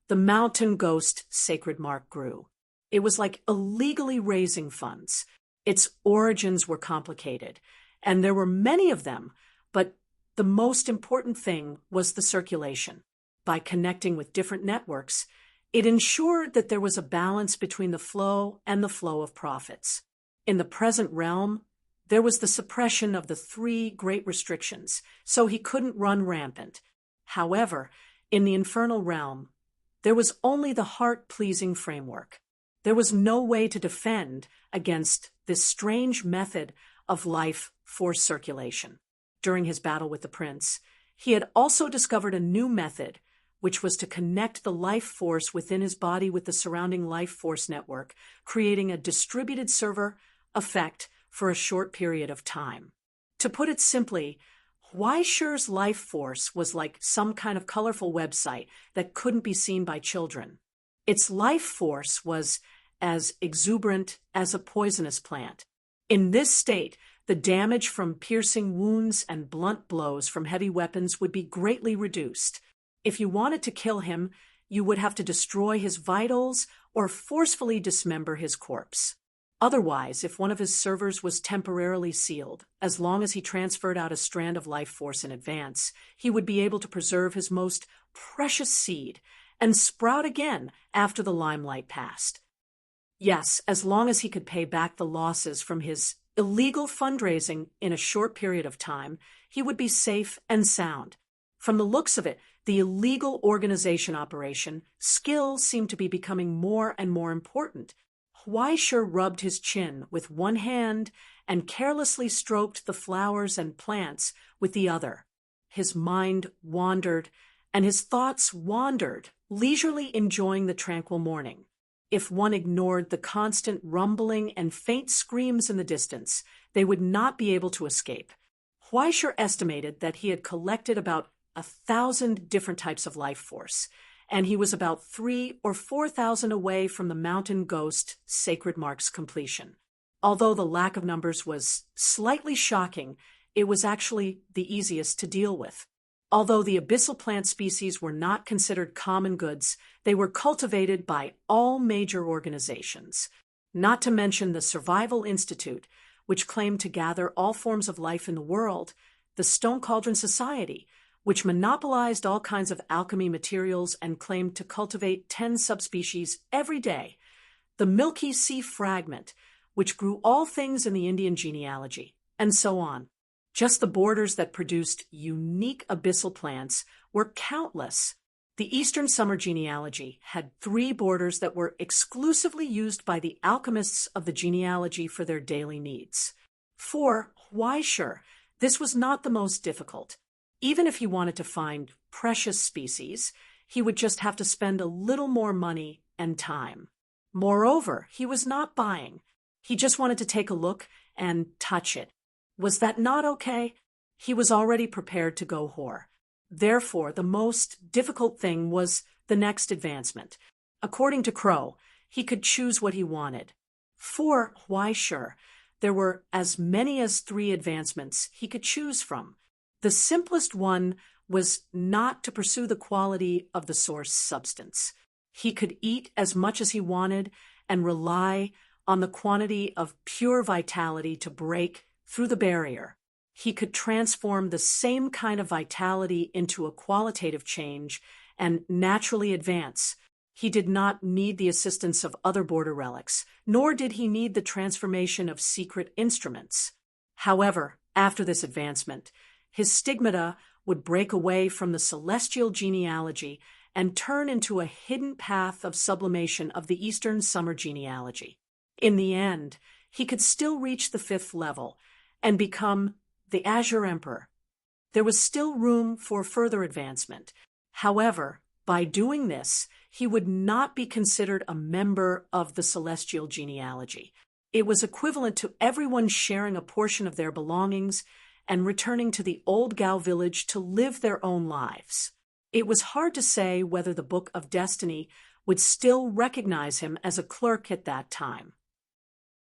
the mountain ghost sacred mark grew. It was like illegally raising funds. Its origins were complicated, and there were many of them, but the most important thing was the circulation. By connecting with different networks, it ensured that there was a balance between the flow and the flow of profits. In the present realm, there was the suppression of the 3 great restrictions, so he couldn't run rampant. However, in the infernal realm, there was only the heart-pleasing framework. There was no way to defend against this strange method of life force circulation. During his battle with the prince, he had also discovered a new method, which was to connect the life force within his body with the surrounding life force network, creating a distributed server effect for a short period of time. To put it simply, Huaishir's life force was like some kind of colorful website that couldn't be seen by children. Its life force was as exuberant as a poisonous plant. In this state, the damage from piercing wounds and blunt blows from heavy weapons would be greatly reduced. If you wanted to kill him, you would have to destroy his vitals or forcefully dismember his corpse. Otherwise, if one of his servers was temporarily sealed, as long as he transferred out a strand of life force in advance, he would be able to preserve his most precious seed and sprout again after the limelight passed. Yes, as long as he could pay back the losses from his illegal fundraising in a short period of time, he would be safe and sound. From the looks of it, the illegal organization operation, skill seemed to be becoming more and more important. Huaisher rubbed his chin with one hand and carelessly stroked the flowers and plants with the other. His mind wandered, and his thoughts wandered, leisurely enjoying the tranquil morning. If one ignored the constant rumbling and faint screams in the distance, they would not be able to escape. Huaisher estimated that he had collected about 1,000 different types of life force, and he was about 3,000 or 4,000 away from the mountain ghost sacred mark's completion. Although the lack of numbers was slightly shocking, it was actually the easiest to deal with. Although the abyssal plant species were not considered common goods, they were cultivated by all major organizations, not to mention the Survival Institute, which claimed to gather all forms of life in the world, the Stone Cauldron Society, which monopolized all kinds of alchemy materials and claimed to cultivate 10 subspecies every day, the Milky Sea Fragment, which grew all things in the Indian genealogy, and so on. Just the borders that produced unique abyssal plants were countless. The Eastern Summer genealogy had 3 borders that were exclusively used by the alchemists of the genealogy for their daily needs. For Huaisher, this was not the most difficult. Even if he wanted to find precious species, he would just have to spend a little more money and time. Moreover, he was not buying. He just wanted to take a look and touch it. Was that not okay? He was already prepared to go whore. Therefore, the most difficult thing was the next advancement. According to Crow, he could choose what he wanted. For Huaisher, there were as many as 3 advancements he could choose from. The simplest one was not to pursue the quality of the source substance. He could eat as much as he wanted and rely on the quantity of pure vitality to break through the barrier. He could transform the same kind of vitality into a qualitative change and naturally advance. He did not need the assistance of other border relics, nor did he need the transformation of secret instruments. However, after this advancement, his stigmata would break away from the celestial genealogy and turn into a hidden path of sublimation of the Eastern Summer genealogy. In the end, he could still reach the 5th level and become the Azure Emperor. There was still room for further advancement. However, by doing this, he would not be considered a member of the celestial genealogy. It was equivalent to everyone sharing a portion of their belongings and returning to the old Gao village to live their own lives. It was hard to say whether the Book of Destiny would still recognize him as a clerk at that time.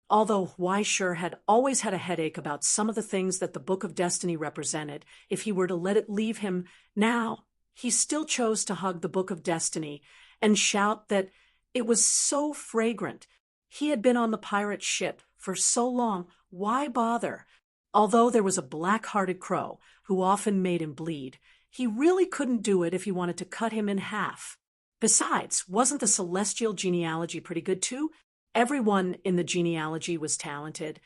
Although Huaisher had always had a headache about some of the things that the Book of Destiny represented, if he were to let it leave him now, he still chose to hug the Book of Destiny and shout that it was so fragrant. He had been on the pirate ship for so long, why bother? Although there was a black-hearted crow who often made him bleed, he really couldn't do it if he wanted to cut him in half. Besides, wasn't the celestial genealogy pretty good too? Everyone in the genealogy was talented,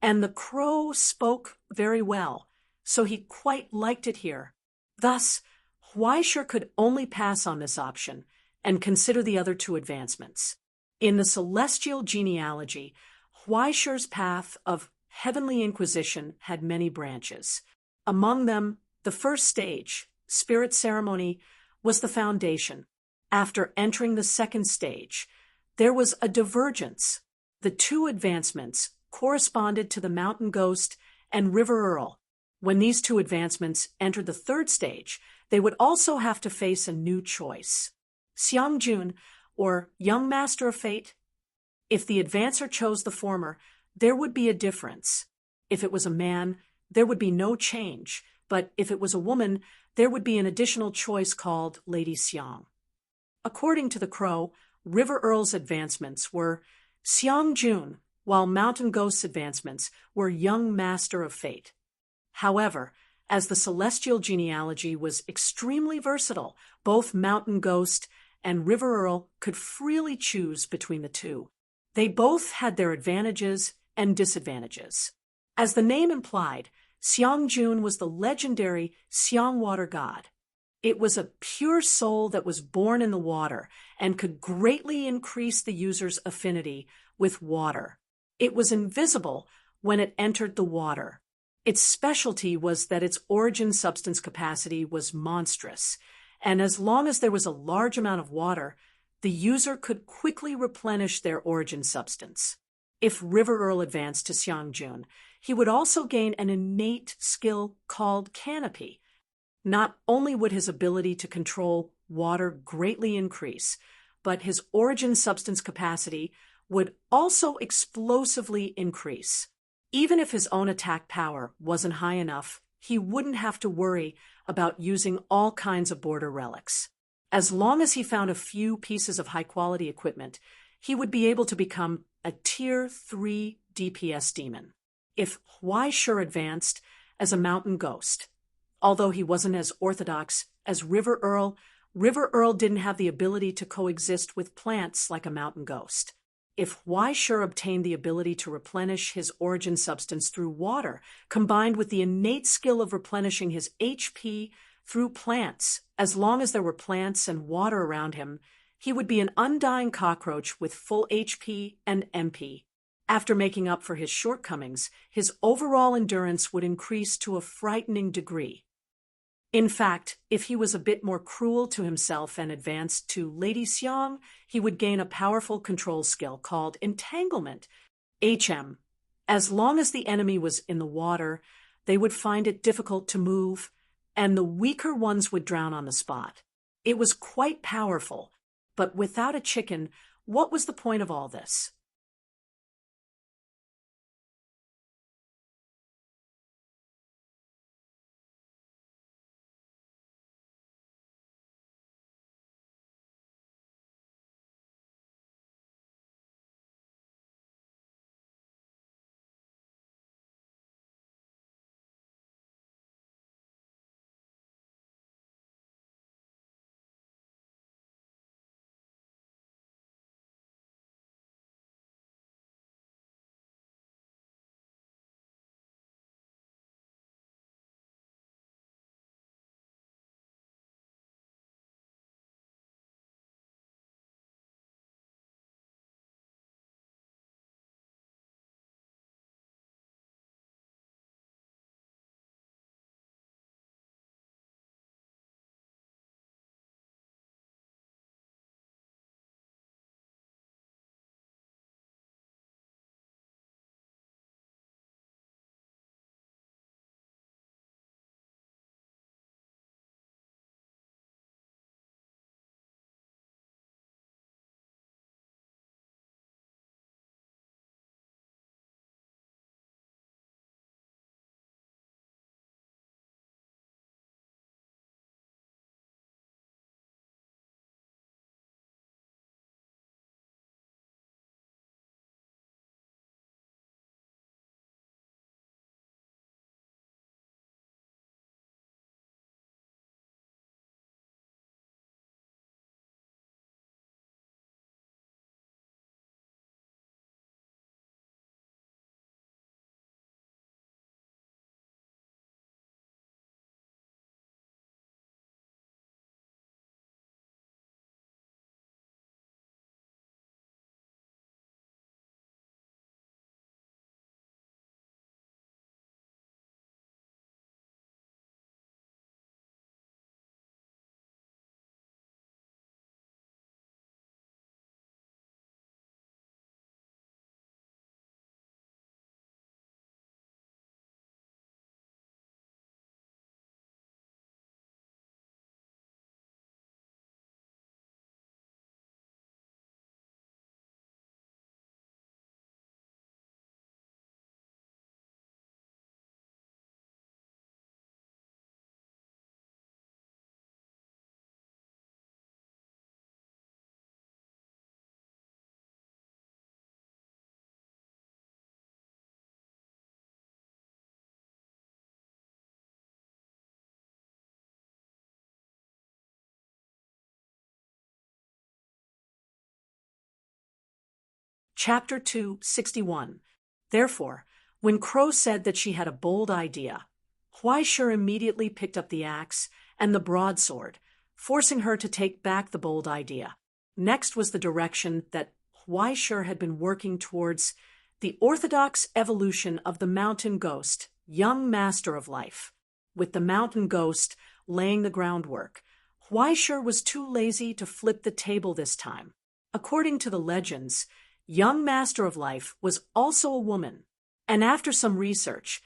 and the crow spoke very well, so he quite liked it here. Thus, Huaisher could only pass on this option and consider the other 2 advancements. In the celestial genealogy, Huaisher's path of heavenly inquisition had many branches. Among them, the first stage, spirit ceremony, was the foundation. After entering the 2nd stage, there was a divergence. The 2 advancements corresponded to the Mountain Ghost and River Earl. When these 2 advancements entered the 3rd stage, they would also have to face a new choice. Xiang Jun, or Young Master of Fate? If the advancer chose the former, there would be a difference. If it was a man, there would be no change, but if it was a woman, there would be an additional choice called Lady Xiang. According to the Crow, River Earl's advancements were Xiang Jun, while Mountain Ghost's advancements were Young Master of Fate. However, as the celestial genealogy was extremely versatile, both Mountain Ghost and River Earl could freely choose between the 2. They both had their advantages and disadvantages. As the name implied, Xiang Jun was the legendary Xiang Water God. It was a pure soul that was born in the water and could greatly increase the user's affinity with water. It was invisible when it entered the water. Its specialty was that its origin substance capacity was monstrous, and as long as there was a large amount of water, the user could quickly replenish their origin substance. If River Earl advanced to Xiangjun, he would also gain an innate skill called canopy. Not only would his ability to control water greatly increase, but his origin substance capacity would also explosively increase. Even if his own attack power wasn't high enough, he wouldn't have to worry about using all kinds of border relics. As long as he found a few pieces of high-quality equipment, he would be able to become a Tier 3 DPS demon. If Huaishur advanced as a mountain ghost, although he wasn't as orthodox as River Earl didn't have the ability to coexist with plants like a mountain ghost. If Huaishur obtained the ability to replenish his origin substance through water, combined with the innate skill of replenishing his HP through plants, as long as there were plants and water around him, he would be an undying cockroach with full HP and MP. After making up for his shortcomings, his overall endurance would increase to a frightening degree. In fact, if he was a bit more cruel to himself and advanced to Lady Xiang, he would gain a powerful control skill called Entanglement, HM. As long as the enemy was in the water, they would find it difficult to move, and the weaker ones would drown on the spot. It was quite powerful, but without a chicken, what was the point of all this? Chapter 261. Therefore, when Crow said that she had a bold idea, Huaishur immediately picked up the axe and the broadsword, forcing her to take back the bold idea. Next was the direction that Huaishur had been working towards, the orthodox evolution of the mountain ghost, young master of life. With the mountain ghost laying the groundwork, Huaishur was too lazy to flip the table this time. According to the legends, young master of life was also a woman, and after some research,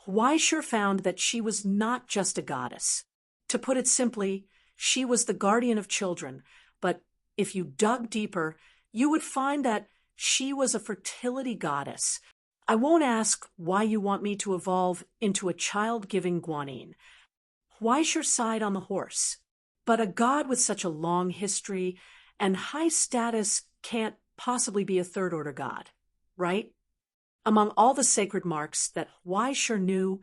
Huaishur found that she was not just a goddess. To put it simply, she was the guardian of children, but if you dug deeper, you would find that she was a fertility goddess. I won't ask why you want me to evolve into a child-giving Guanyin. Huaishur sighed on the horse. But a god with such a long history and high status can't possibly be a third-order god, right? Among all the sacred marks that Huaishur knew,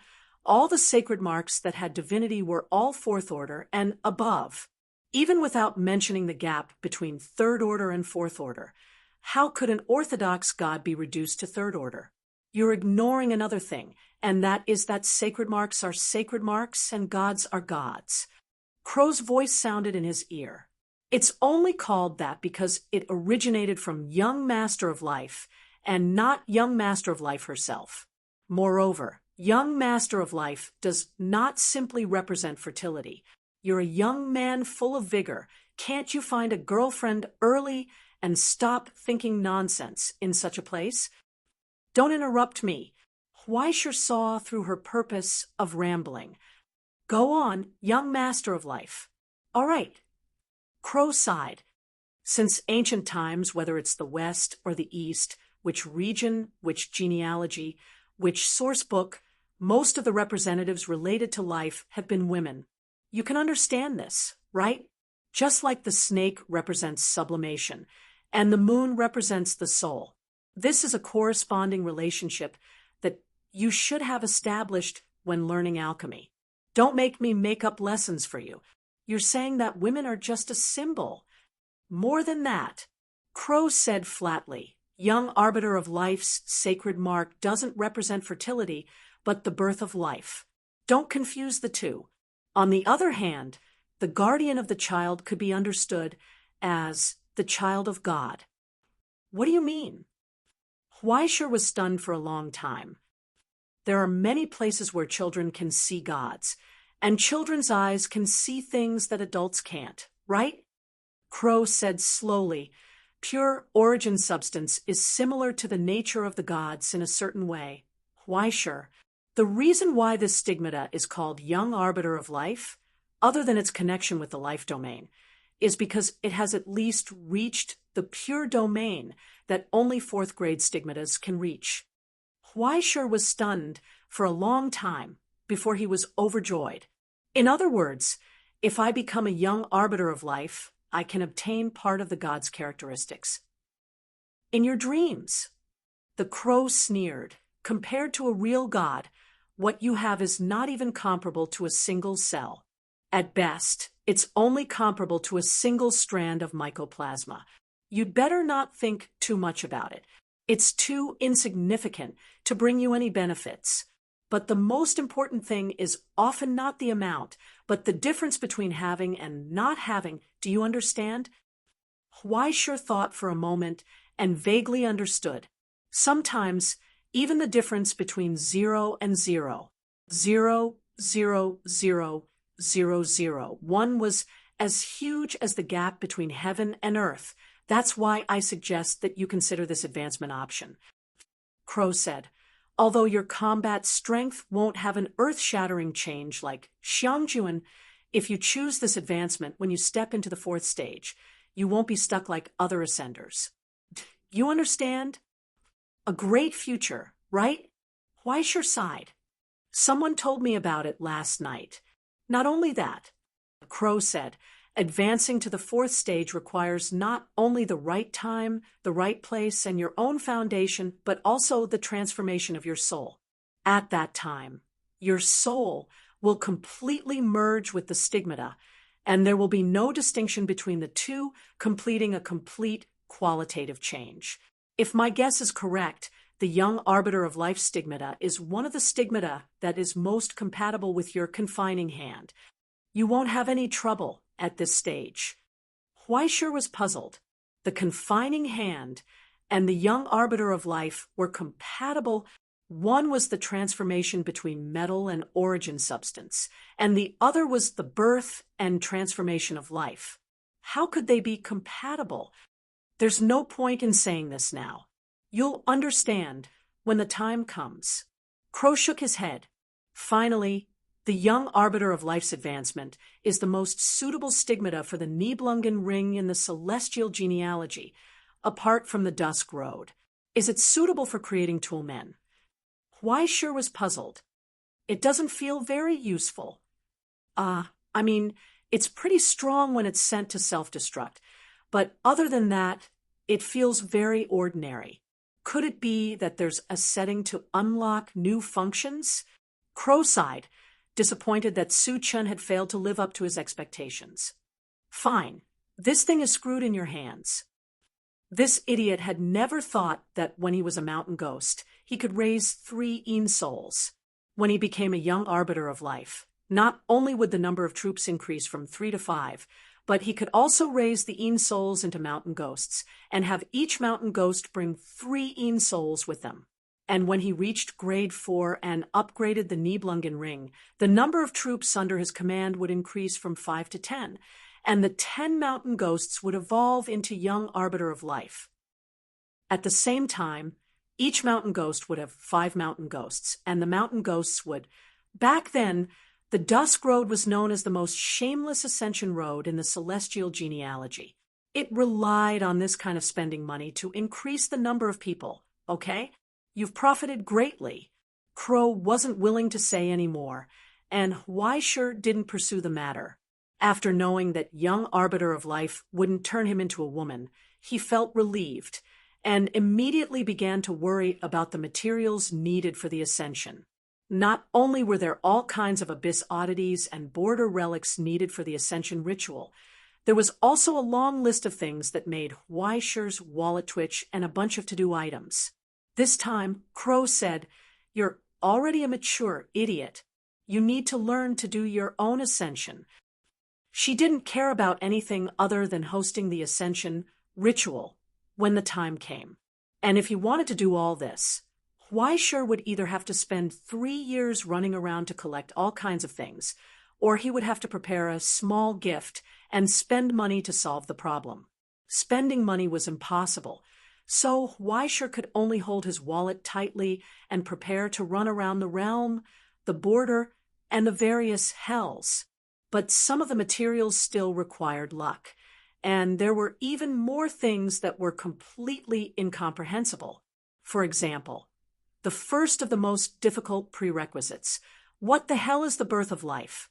all the sacred marks that had divinity were all fourth order and above. Even without mentioning the gap between third order and fourth order, how could an orthodox god be reduced to third order? You're ignoring another thing, and that is that sacred marks are sacred marks and gods are gods. Crow's voice sounded in his ear. It's only called that because it originated from young Master of Life, and not young Master of Life herself. Moreover, young Master of Life does not simply represent fertility. You're a young man full of vigor. Can't you find a girlfriend early and stop thinking nonsense in such a place? Don't interrupt me. Huaishur saw through her purpose of rambling. Go on, young Master of Life. All right. Crow sighed. Since ancient times, whether it's the West or the East, which region, which genealogy, which source book, most of the representatives related to life have been women. You can understand this, right? Just like the snake represents sublimation, and the moon represents the soul. This is a corresponding relationship that you should have established when learning alchemy. Don't make me make up lessons for you. You're saying that women are just a symbol. More than that, Crow said flatly, young arbiter of life's sacred mark doesn't represent fertility, but the birth of life. Don't confuse the two. On the other hand, the guardian of the child could be understood as the child of God. What do you mean? Huaishur was stunned for a long time. There are many places where children can see gods, and children's eyes can see things that adults can't, right? Crow said slowly, pure origin substance is similar to the nature of the gods in a certain way. Huaishur, the reason why this stigmata is called young arbiter of life, other than its connection with the life domain, is because it has at least reached the pure domain that only fourth grade stigmatas can reach. Huaishur was stunned for a long time before he was overjoyed. In other words, if I become a young arbiter of life, I can obtain part of the god's characteristics. In your dreams, the crow sneered. Compared to a real god, what you have is not even comparable to a single cell. At best, it's only comparable to a single strand of mycoplasma. You'd better not think too much about it. It's too insignificant to bring you any benefits. But the most important thing is often not the amount, but the difference between having and not having. Do you understand? Huaishur thought for a moment and vaguely understood. Sometimes, even the difference between 0 and 0, 0, 0, 0, 0, 0, 1 was as huge as the gap between heaven and earth. That's why I suggest that you consider this advancement option. Crow said, although your combat strength won't have an earth-shattering change like Xiangjuan, if you choose this advancement when you step into the fourth stage, you won't be stuck like other ascenders. You understand? A great future, right? Huaishur sighed. Someone told me about it last night. Not only that, Crow said, advancing to the fourth stage requires not only the right time, the right place, and your own foundation, but also the transformation of your soul. At that time, your soul will completely merge with the stigmata, and there will be no distinction between the two, completing a complete qualitative change. If my guess is correct, the young arbiter of life stigmata is one of the stigmata that is most compatible with your confining hand. You won't have any trouble at this stage. Huaishur was puzzled. The confining hand and the young arbiter of life were compatible. One was the transformation between metal and origin substance, and the other was the birth and transformation of life. How could they be compatible? There's no point in saying this now. You'll understand when the time comes. Crow shook his head. Finally, the young arbiter of life's advancement is the most suitable stigmata for the Nibelungen ring in the celestial genealogy, apart from the Dusk Road. Is it suitable for creating toolmen? Huaishur was puzzled. It doesn't feel very useful. It's pretty strong when it's sent to self-destruct, but other than that, it feels very ordinary. Could it be that there's a setting to unlock new functions? Crow sighed, disappointed that Su Chun had failed to live up to his expectations. Fine, this thing is screwed in your hands. This idiot had never thought that when he was a mountain ghost, he could raise 3 Een souls. When he became a young arbiter of life, not only would the number of troops increase from 3 to 5, but he could also raise the Een souls into mountain ghosts, and have each mountain ghost bring 3 Een souls with them. And when he reached grade 4 and upgraded the Nibelungen ring, the number of troops under his command would increase from 5 to 10, and the 10 mountain ghosts would evolve into young arbiter of life. At the same time, each mountain ghost would have 5 mountain ghosts, and the mountain ghosts would... Back then, the Dusk Road was known as the most shameless ascension road in the celestial genealogy. It relied on this kind of spending money to increase the number of people, okay? You've profited greatly. Crow wasn't willing to say any more, and Huaishur didn't pursue the matter. After knowing that young arbiter of life wouldn't turn him into a woman, he felt relieved, and immediately began to worry about the materials needed for the ascension. Not only were there all kinds of abyss oddities and border relics needed for the ascension ritual, there was also a long list of things that made Huaishur's wallet twitch and a bunch of to-do items. This time, Crow said, "You're already a mature idiot. You need to learn to do your own ascension." She didn't care about anything other than hosting the ascension ritual when the time came. And if he wanted to do all this, Huaishur would either have to spend 3 years running around to collect all kinds of things, or he would have to prepare a small gift and spend money to solve the problem. Spending money was impossible, so Huaishur could only hold his wallet tightly and prepare to run around the realm, the border, and the various hells. But some of the materials still required luck, and there were even more things that were completely incomprehensible. For example, the first of the most difficult prerequisites. What the hell is the birth of life?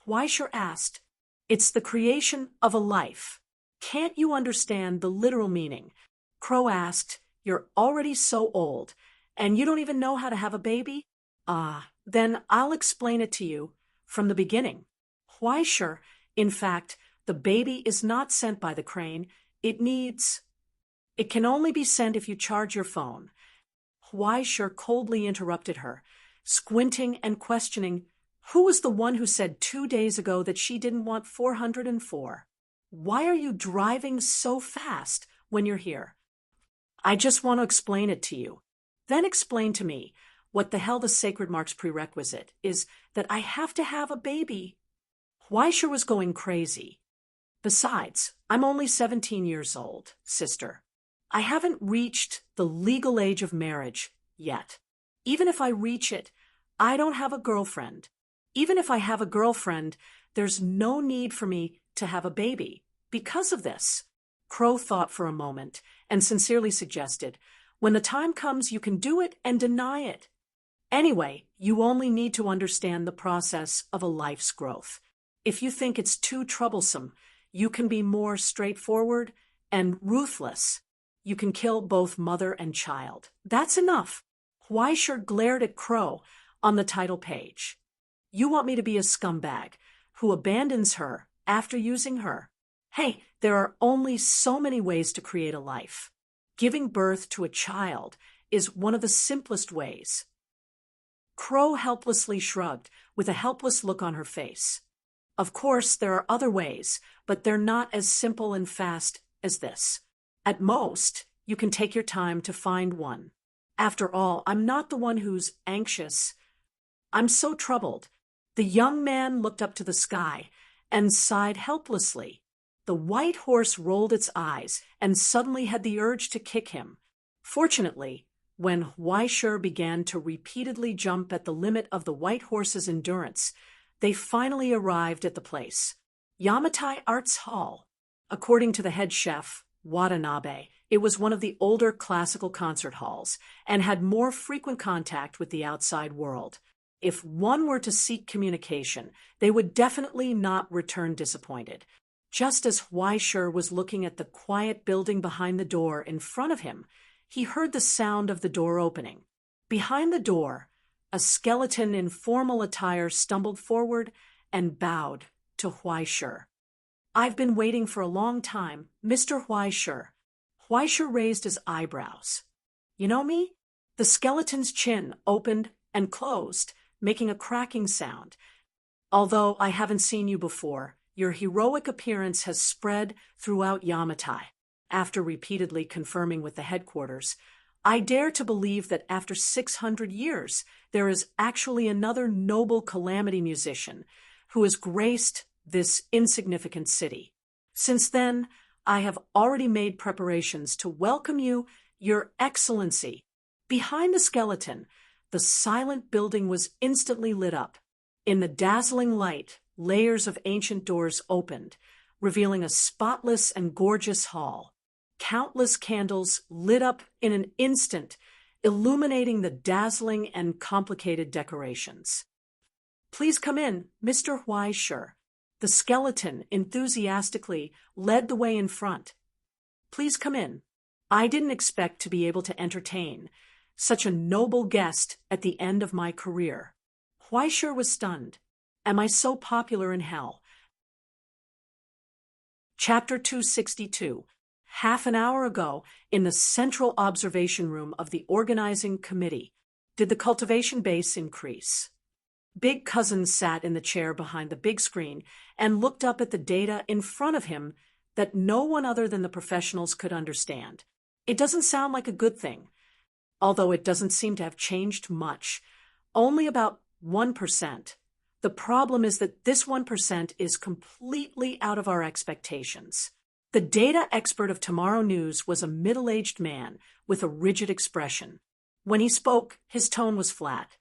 Huaishur asked. It's the creation of a life. Can't you understand the literal meaning? Crow asked. You're already so old, and you don't even know how to have a baby? Then I'll explain it to you from the beginning. Huaishur, in fact, the baby is not sent by the crane. It can only be sent if you charge your phone. Huaishur coldly interrupted her, squinting and questioning, who was the one who said 2 days ago that she didn't want 404? Why are you driving so fast when you're here? I just want to explain it to you. Then explain to me what the hell the Sacred Mark's prerequisite is, that I have to have a baby. Huaishur was going crazy. Besides, I'm only 17 years old, sister. I haven't reached the legal age of marriage yet. Even if I reach it, I don't have a girlfriend. Even if I have a girlfriend, there's no need for me to have a baby because of this. Crow thought for a moment and sincerely suggested, when the time comes, you can do it and deny it. Anyway, you only need to understand the process of a life's growth. If you think it's too troublesome, you can be more straightforward and ruthless. You can kill both mother and child. That's enough. Huaishur glared at Crow on the title page. You want me to be a scumbag who abandons her after using her? Hey, there are only so many ways to create a life. Giving birth to a child is one of the simplest ways. Crow helplessly shrugged, with a helpless look on her face. Of course, there are other ways, but they're not as simple and fast as this. At most, you can take your time to find one. After all, I'm not the one who's anxious. I'm so troubled. The young man looked up to the sky and sighed helplessly. The white horse rolled its eyes and suddenly had the urge to kick him. Fortunately, when Huaishur began to repeatedly jump at the limit of the white horse's endurance, they finally arrived at the place. Yamatai Arts Hall. According to the head chef, Watanabe, it was one of the older classical concert halls and had more frequent contact with the outside world. If one were to seek communication, they would definitely not return disappointed. Just as Huaishur was looking at the quiet building behind the door in front of him, he heard the sound of the door opening. Behind the door, a skeleton in formal attire stumbled forward and bowed to Huaishur. "I've been waiting for a long time, Mr. Huaishur." Huaishur raised his eyebrows. "You know me?" The skeleton's chin opened and closed, making a cracking sound. "Although I haven't seen you before, your heroic appearance has spread throughout Yamatai." After repeatedly confirming with the headquarters, "I dare to believe that after 600 years, there is actually another noble calamity musician who has graced this insignificant city. Since then, I have already made preparations to welcome you, Your Excellency." Behind the skeleton, the silent building was instantly lit up. In the dazzling light, layers of ancient doors opened, revealing a spotless and gorgeous hall. Countless candles lit up in an instant, illuminating the dazzling and complicated decorations. "Please come in, Mr. Huaishur." The skeleton enthusiastically led the way in front. "Please come in. I didn't expect to be able to entertain such a noble guest at the end of my career." Huaishur was stunned. "Am I so popular in hell?" Chapter 262. Half an hour ago, in the central observation room of the organizing committee, did the cultivation base increase? Big Cousin sat in the chair behind the big screen and looked up at the data in front of him that no one other than the professionals could understand. It doesn't sound like a good thing, although it doesn't seem to have changed much. Only about 1%. The problem is that this 1% is completely out of our expectations. The data expert of Tomorrow News was a middle-aged man with a rigid expression. When he spoke, his tone was flat.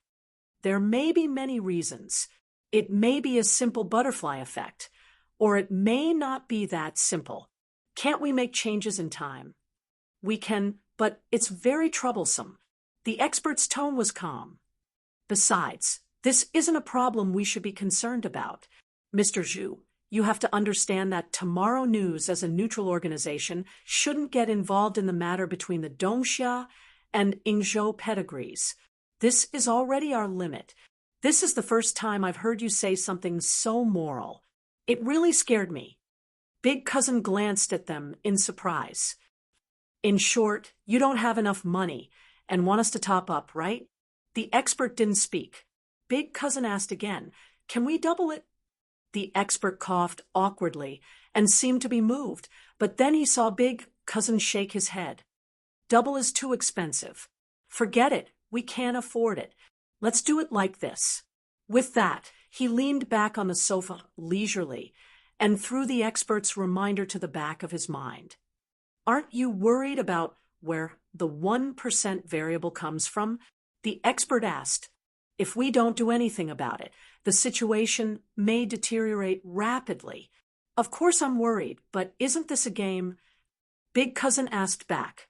"There may be many reasons. It may be a simple butterfly effect, or it may not be that simple. Can't we make changes in time?" "We can, but it's very troublesome." The expert's tone was calm. "Besides, this isn't a problem we should be concerned about. Mr. Zhu, you have to understand that Tomorrow News as a neutral organization shouldn't get involved in the matter between the Dongxia and Yingzhou pedigrees. This is already our limit. This is the first time I've heard you say something so moral. It really scared me." Big Cousin glanced at them in surprise. "In short, you don't have enough money and want us to top up, right?" The expert didn't speak. Big Cousin asked again, "Can we double it?" The expert coughed awkwardly and seemed to be moved, but then he saw Big Cousin shake his head. "Double is too expensive. Forget it. We can't afford it. Let's do it like this." With that, he leaned back on the sofa leisurely and threw the expert's reminder to the back of his mind. "Aren't you worried about where the 1% variable comes from?" The expert asked. "If we don't do anything about it, the situation may deteriorate rapidly." "Of course I'm worried, but isn't this a game?" Big Cousin asked back.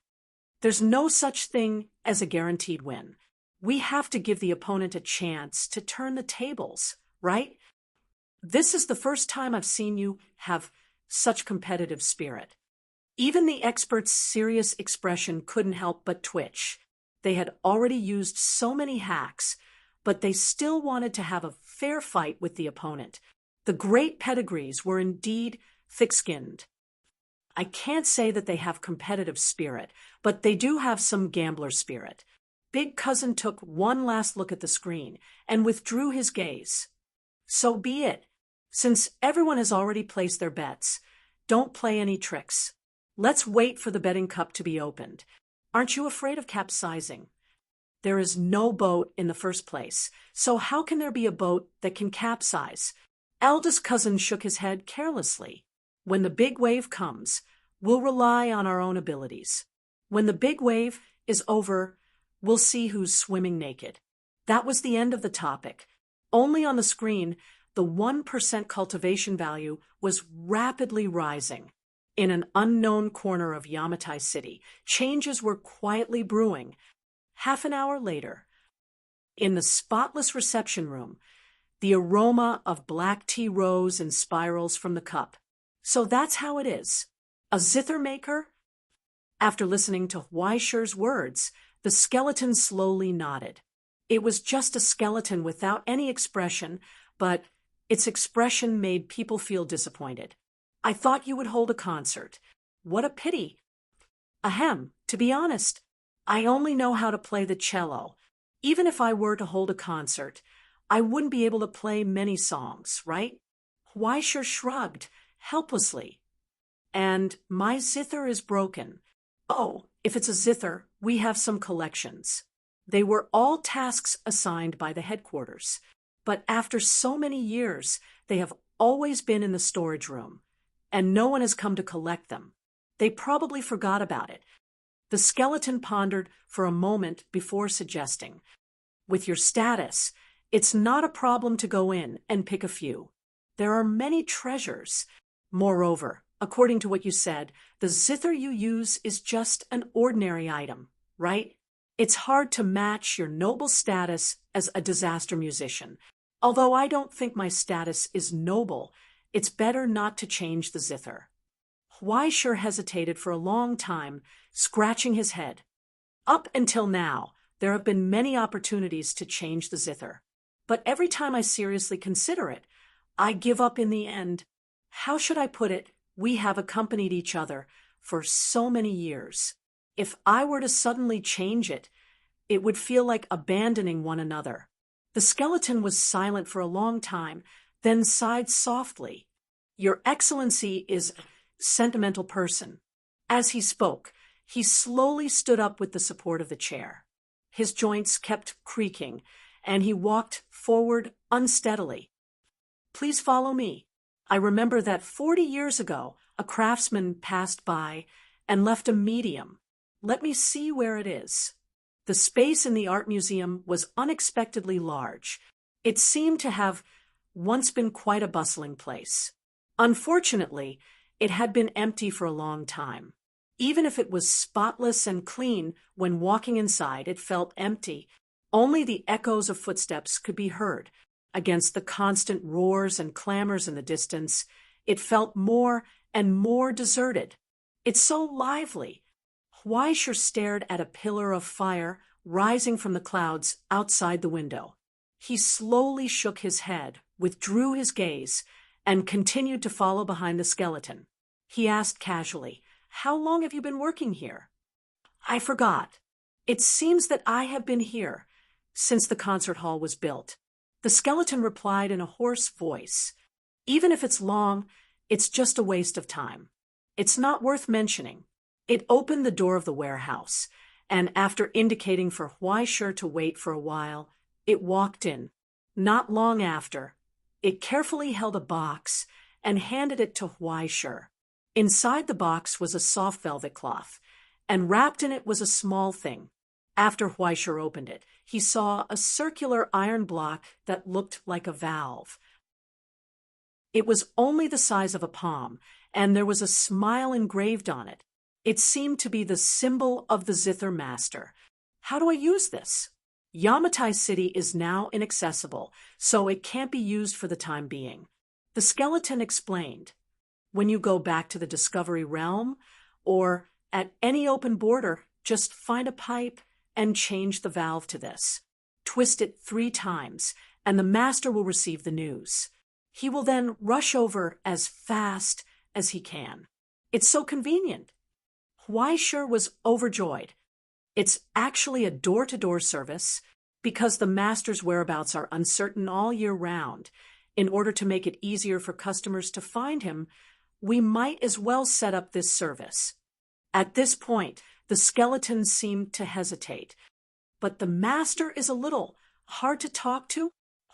"There's no such thing as a guaranteed win. We have to give the opponent a chance to turn the tables, right? This is the first time I've seen you have such competitive spirit." Even the expert's serious expression couldn't help but twitch. They had already used so many hacks, but they still wanted to have a fair fight with the opponent. The great pedigrees were indeed thick-skinned. I can't say that they have competitive spirit, but they do have some gambler spirit. Big Cousin took one last look at the screen and withdrew his gaze. "So be it. Since everyone has already placed their bets, don't play any tricks. Let's wait for the betting cup to be opened. Aren't you afraid of capsizing? There is no boat in the first place, so how can there be a boat that can capsize? Eldest cousin shook his head carelessly. When the big wave comes, we'll rely on our own abilities. When the big wave is over, we'll see who's swimming naked. That was the end of the topic. Only on the screen, the 1% cultivation value was rapidly rising. In an unknown corner of Yamatai City, changes were quietly brewing. Half an hour later, in the spotless reception room, the aroma of black tea rose in spirals from the cup. So that's how it is. A zither maker? After listening to Huaishir's words, the skeleton slowly nodded. It was just a skeleton without any expression, but its expression made people feel disappointed. I thought you would hold a concert. What a pity. Ahem, to be honest, I only know how to play the cello. Even if I were to hold a concert, I wouldn't be able to play many songs, right? Huaishir shrugged, helplessly. And my zither is broken. Oh, if it's a zither, we have some collections. They were all tasks assigned by the headquarters, but after so many years, they have always been in the storage room, and no one has come to collect them. They probably forgot about it. The skeleton pondered for a moment before suggesting, with your status, it's not a problem to go in and pick a few. There are many treasures. Moreover, according to what you said, the zither you use is just an ordinary item, right? It's hard to match your noble status as a disaster musician. Although I don't think my status is noble, it's better not to change the zither. Huaishir hesitated for a long time, scratching his head. Up until now, there have been many opportunities to change the zither. But every time I seriously consider it, I give up in the end. How should I put it? We have accompanied each other for so many years. If I were to suddenly change it, it would feel like abandoning one another. The skeleton was silent for a long time, then sighed softly. Your Excellency is a sentimental person. As he spoke, he slowly stood up with the support of the chair. His joints kept creaking, and he walked forward unsteadily. Please follow me. I remember that 40 years ago, a craftsman passed by and left a medium. Let me see where it is. The space in the art museum was unexpectedly large. It seemed to have once been quite a bustling place. Unfortunately, it had been empty for a long time. Even if it was spotless and clean, when walking inside, it felt empty. Only the echoes of footsteps could be heard. Against the constant roars and clamors in the distance, it felt more and more deserted. It's so lively. Huaishir stared at a pillar of fire rising from the clouds outside the window. He slowly shook his head, withdrew his gaze, and continued to follow behind the skeleton. He asked casually, "How long have you been working here?" "I forgot. It seems that I have been here since the concert hall was built." The skeleton replied in a hoarse voice, "Even if it's long, it's just a waste of time. It's not worth mentioning." It opened the door of the warehouse, and after indicating for Huaishir to wait for a while, it walked in. Not long after, it carefully held a box and handed it to Huaishir. Inside the box was a soft velvet cloth, and wrapped in it was a small thing. After Huaishir opened it, he saw a circular iron block that looked like a valve. It was only the size of a palm, and there was a smile engraved on it. It seemed to be the symbol of the zither master. How do I use this? Yamatai City is now inaccessible, so it can't be used for the time being. The skeleton explained. When you go back to the Discovery Realm, or at any open border, just find a pipe and change the valve to this. Twist it 3 times, and the master will receive the news. He will then rush over as fast as he can. It's so convenient. Huaishir was overjoyed. It's actually a door-to-door service because the master's whereabouts are uncertain all year round. In order to make it easier for customers to find him, we might as well set up this service. At this point, the skeleton seemed to hesitate. But the master is a little hard to talk to?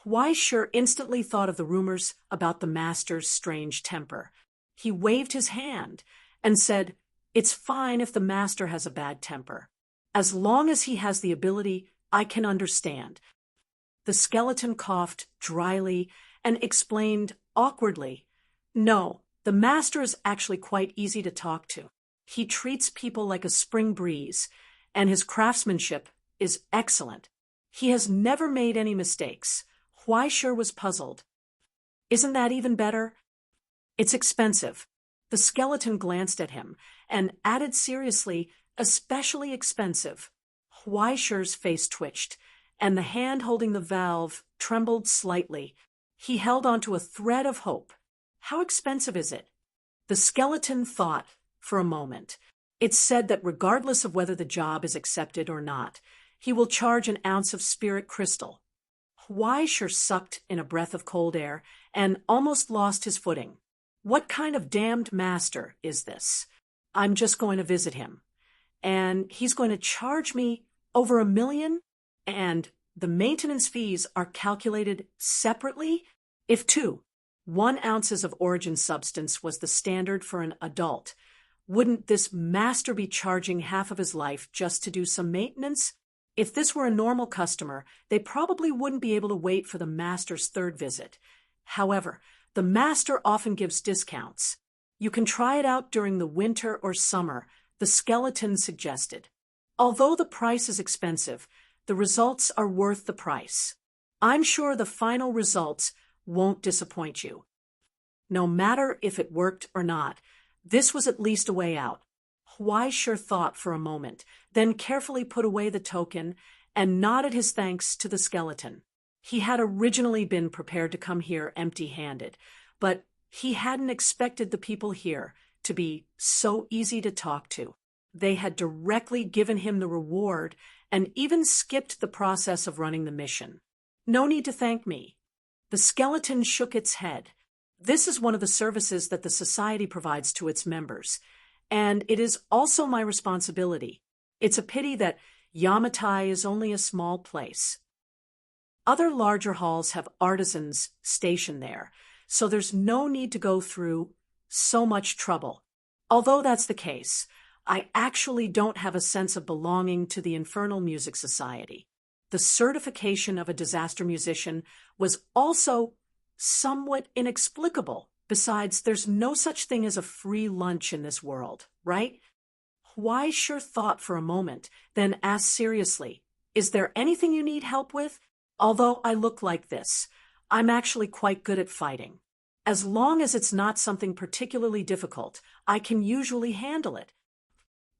Weisher instantly thought of the rumors about the master's strange temper. He waved his hand and said, "It's fine if the master has a bad temper. As long as he has the ability, I can understand." The skeleton coughed dryly and explained awkwardly, "No, the master is actually quite easy to talk to. He treats people like a spring breeze, and his craftsmanship is excellent. He has never made any mistakes." Weisher was puzzled. "Isn't that even better?" "It's expensive." The skeleton glanced at him and added seriously, "Especially expensive." Weisher's face twitched, and the hand holding the valve trembled slightly. He held onto a thread of hope. "How expensive is it?" The skeleton thought for a moment. "It's said that regardless of whether the job is accepted or not, he will charge an ounce of spirit crystal." Weisher sucked in a breath of cold air and almost lost his footing. "What kind of damned master is this? I'm just going to visit him. And he's going to charge me over $1 million? And the maintenance fees are calculated separately? If 1 ounces of origin substance was the standard for an adult, wouldn't this master be charging half of his life just to do some maintenance? If this were a normal customer, they probably wouldn't be able to wait for the master's third visit. However, the master often gives discounts. You can try it out during the winter or summer, the skeleton suggested. Although the price is expensive, the results are worth the price. I'm sure the final results won't disappoint you." No matter if it worked or not, this was at least a way out. Weisher thought for a moment, then carefully put away the token and nodded his thanks to the skeleton. He had originally been prepared to come here empty-handed, but he hadn't expected the people here to be so easy to talk to. They had directly given him the reward and even skipped the process of running the mission. "No need to thank me." The skeleton shook its head. "This is one of the services that the society provides to its members, and it is also my responsibility. It's a pity that Yamatai is only a small place. Other larger halls have artisans stationed there, so there's no need to go through so much trouble. Although that's the case, I actually don't have a sense of belonging to the Infernal Music Society. The certification of a disaster musician was also somewhat inexplicable. Besides, there's no such thing as a free lunch in this world, right?" Weisher thought for a moment, then asked seriously, "Is there anything you need help with? Although I look like this, I'm actually quite good at fighting. As long as it's not something particularly difficult, I can usually handle it."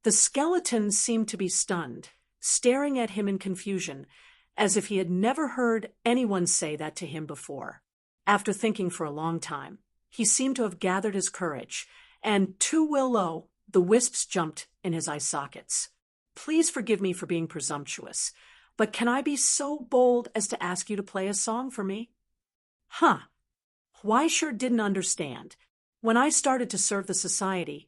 The skeleton seemed to be stunned, staring at him in confusion, as if he had never heard anyone say that to him before. After thinking for a long time, he seemed to have gathered his courage, and to Willow, the wisps jumped in his eye sockets. "Please forgive me for being presumptuous, but can I be so bold as to ask you to play a song for me?" "Huh." Weisher didn't understand. "When I started to serve the society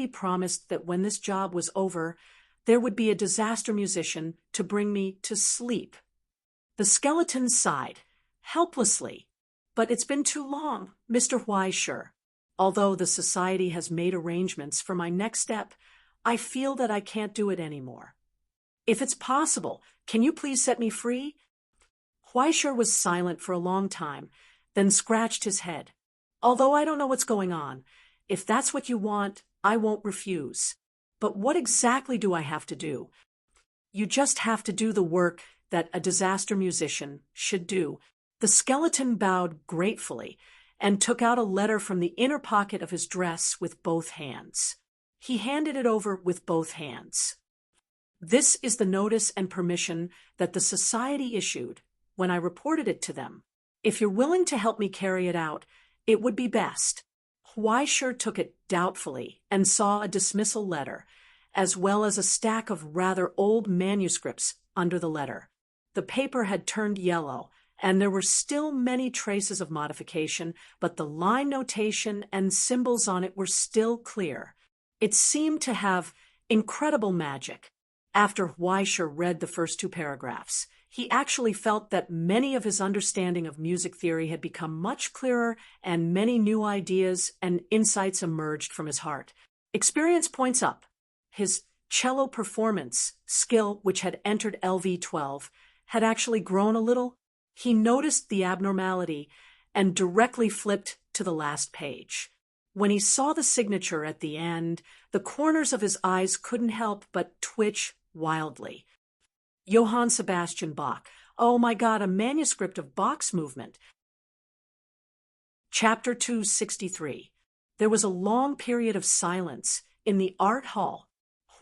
promised that when this job was over, there would be a disaster musician to bring me to sleep." The skeleton sighed, helplessly. "But it's been too long, Mr. Weisher. Although the society has made arrangements for my next step, I feel that I can't do it anymore. If it's possible, can you please set me free?" Weisher was silent for a long time, then scratched his head. "Although I don't know what's going on, if that's what you want, I won't refuse. But what exactly do I have to do?" "You just have to do the work that a disaster musician should do." The skeleton bowed gratefully and took out a letter from the inner pocket of his dress with both hands. He handed it over with both hands. "This is the notice and permission that the society issued when I reported it to them. If you're willing to help me carry it out, it would be best." Weisher took it doubtfully and saw a dismissal letter, as well as a stack of rather old manuscripts under the letter. The paper had turned yellow, and there were still many traces of modification, but the line notation and symbols on it were still clear. It seemed to have incredible magic. After Weischer read the first 2 paragraphs, he actually felt that many of his understanding of music theory had become much clearer, and many new ideas and insights emerged from his heart. Experience points up. His cello performance skill, which had entered LV12, had actually grown a little. He noticed the abnormality and directly flipped to the last page. When he saw the signature at the end, the corners of his eyes couldn't help but twitch wildly. Johann Sebastian Bach. Oh my God, a manuscript of Bach's movement. Chapter 263. There was a long period of silence in the art hall.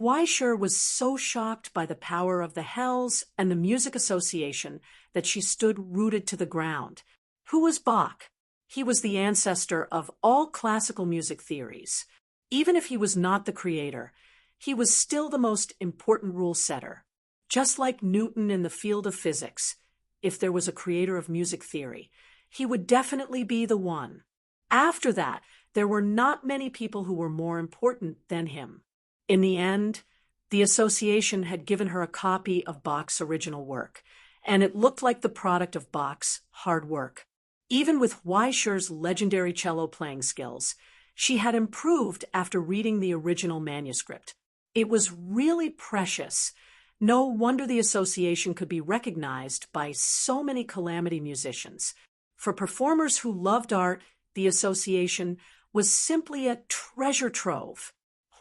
Weischer was so shocked by the power of the Hells and the Music Association that she stood rooted to the ground. Who was Bach? He was the ancestor of all classical music theories. Even if he was not the creator, he was still the most important rule setter. Just like Newton in the field of physics, if there was a creator of music theory, he would definitely be the one. After that, there were not many people who were more important than him. In the end, the association had given her a copy of Bach's original work, and it looked like the product of Bach's hard work. Even with Weischer's legendary cello playing skills, she had improved after reading the original manuscript. It was really precious. No wonder the association could be recognized by so many calamity musicians. For performers who loved art, the association was simply a treasure trove.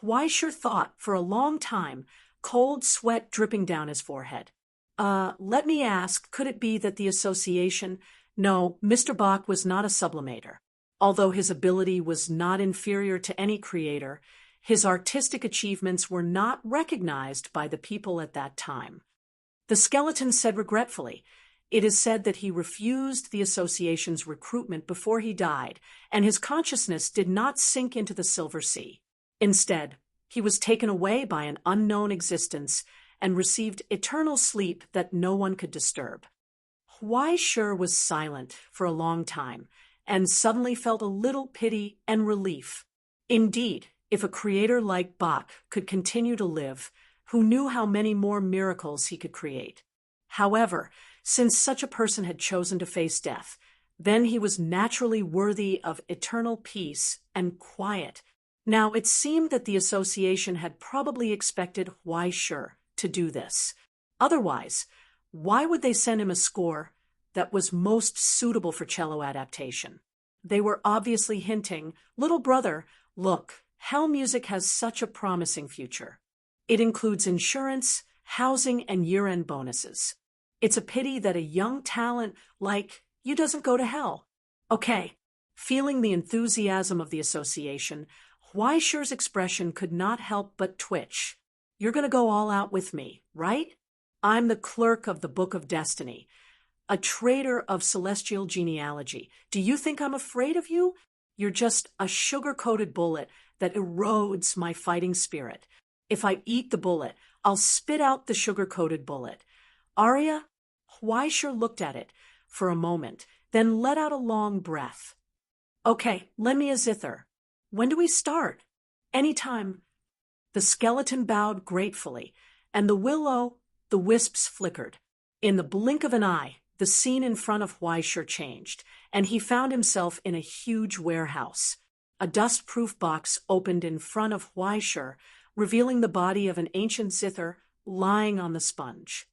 Weischer thought for a long time, cold sweat dripping down his forehead. Let me ask, could it be that the association— No, Mr. Bach was not a sublimator. Although his ability was not inferior to any creator, his artistic achievements were not recognized by the people at that time. The skeleton said regretfully, it is said that he refused the association's recruitment before he died, and his consciousness did not sink into the Silver Sea. Instead, he was taken away by an unknown existence and received eternal sleep that no one could disturb. Weischer was silent for a long time and suddenly felt a little pity and relief. Indeed, if a creator like Bach could continue to live, who knew how many more miracles he could create? However, since such a person had chosen to face death, then he was naturally worthy of eternal peace and quiet. Now, it seemed that the association had probably expected Weischer to do this. Otherwise, why would they send him a score that was most suitable for cello adaptation? They were obviously hinting, little brother, look, Hell music has such a promising future. It includes insurance, housing, and year-end bonuses. It's a pity that a young talent like you doesn't go to hell. Okay, feeling the enthusiasm of the association, Weischer's expression could not help but twitch. You're going to go all out with me, right? I'm the clerk of the Book of Destiny, a traitor of celestial genealogy. Do you think I'm afraid of you? You're just a sugar-coated bullet that erodes my fighting spirit. If I eat the bullet, I'll spit out the sugar-coated bullet. Arya? Weischer looked at it for a moment, then let out a long breath. Okay, lend me a zither. When do we start? Anytime. The skeleton bowed gratefully, and the wisps flickered. In the blink of an eye, the scene in front of Weischer changed, and he found himself in a huge warehouse. A dust-proof box opened in front of Weischer, revealing the body of an ancient zither lying on the sponge.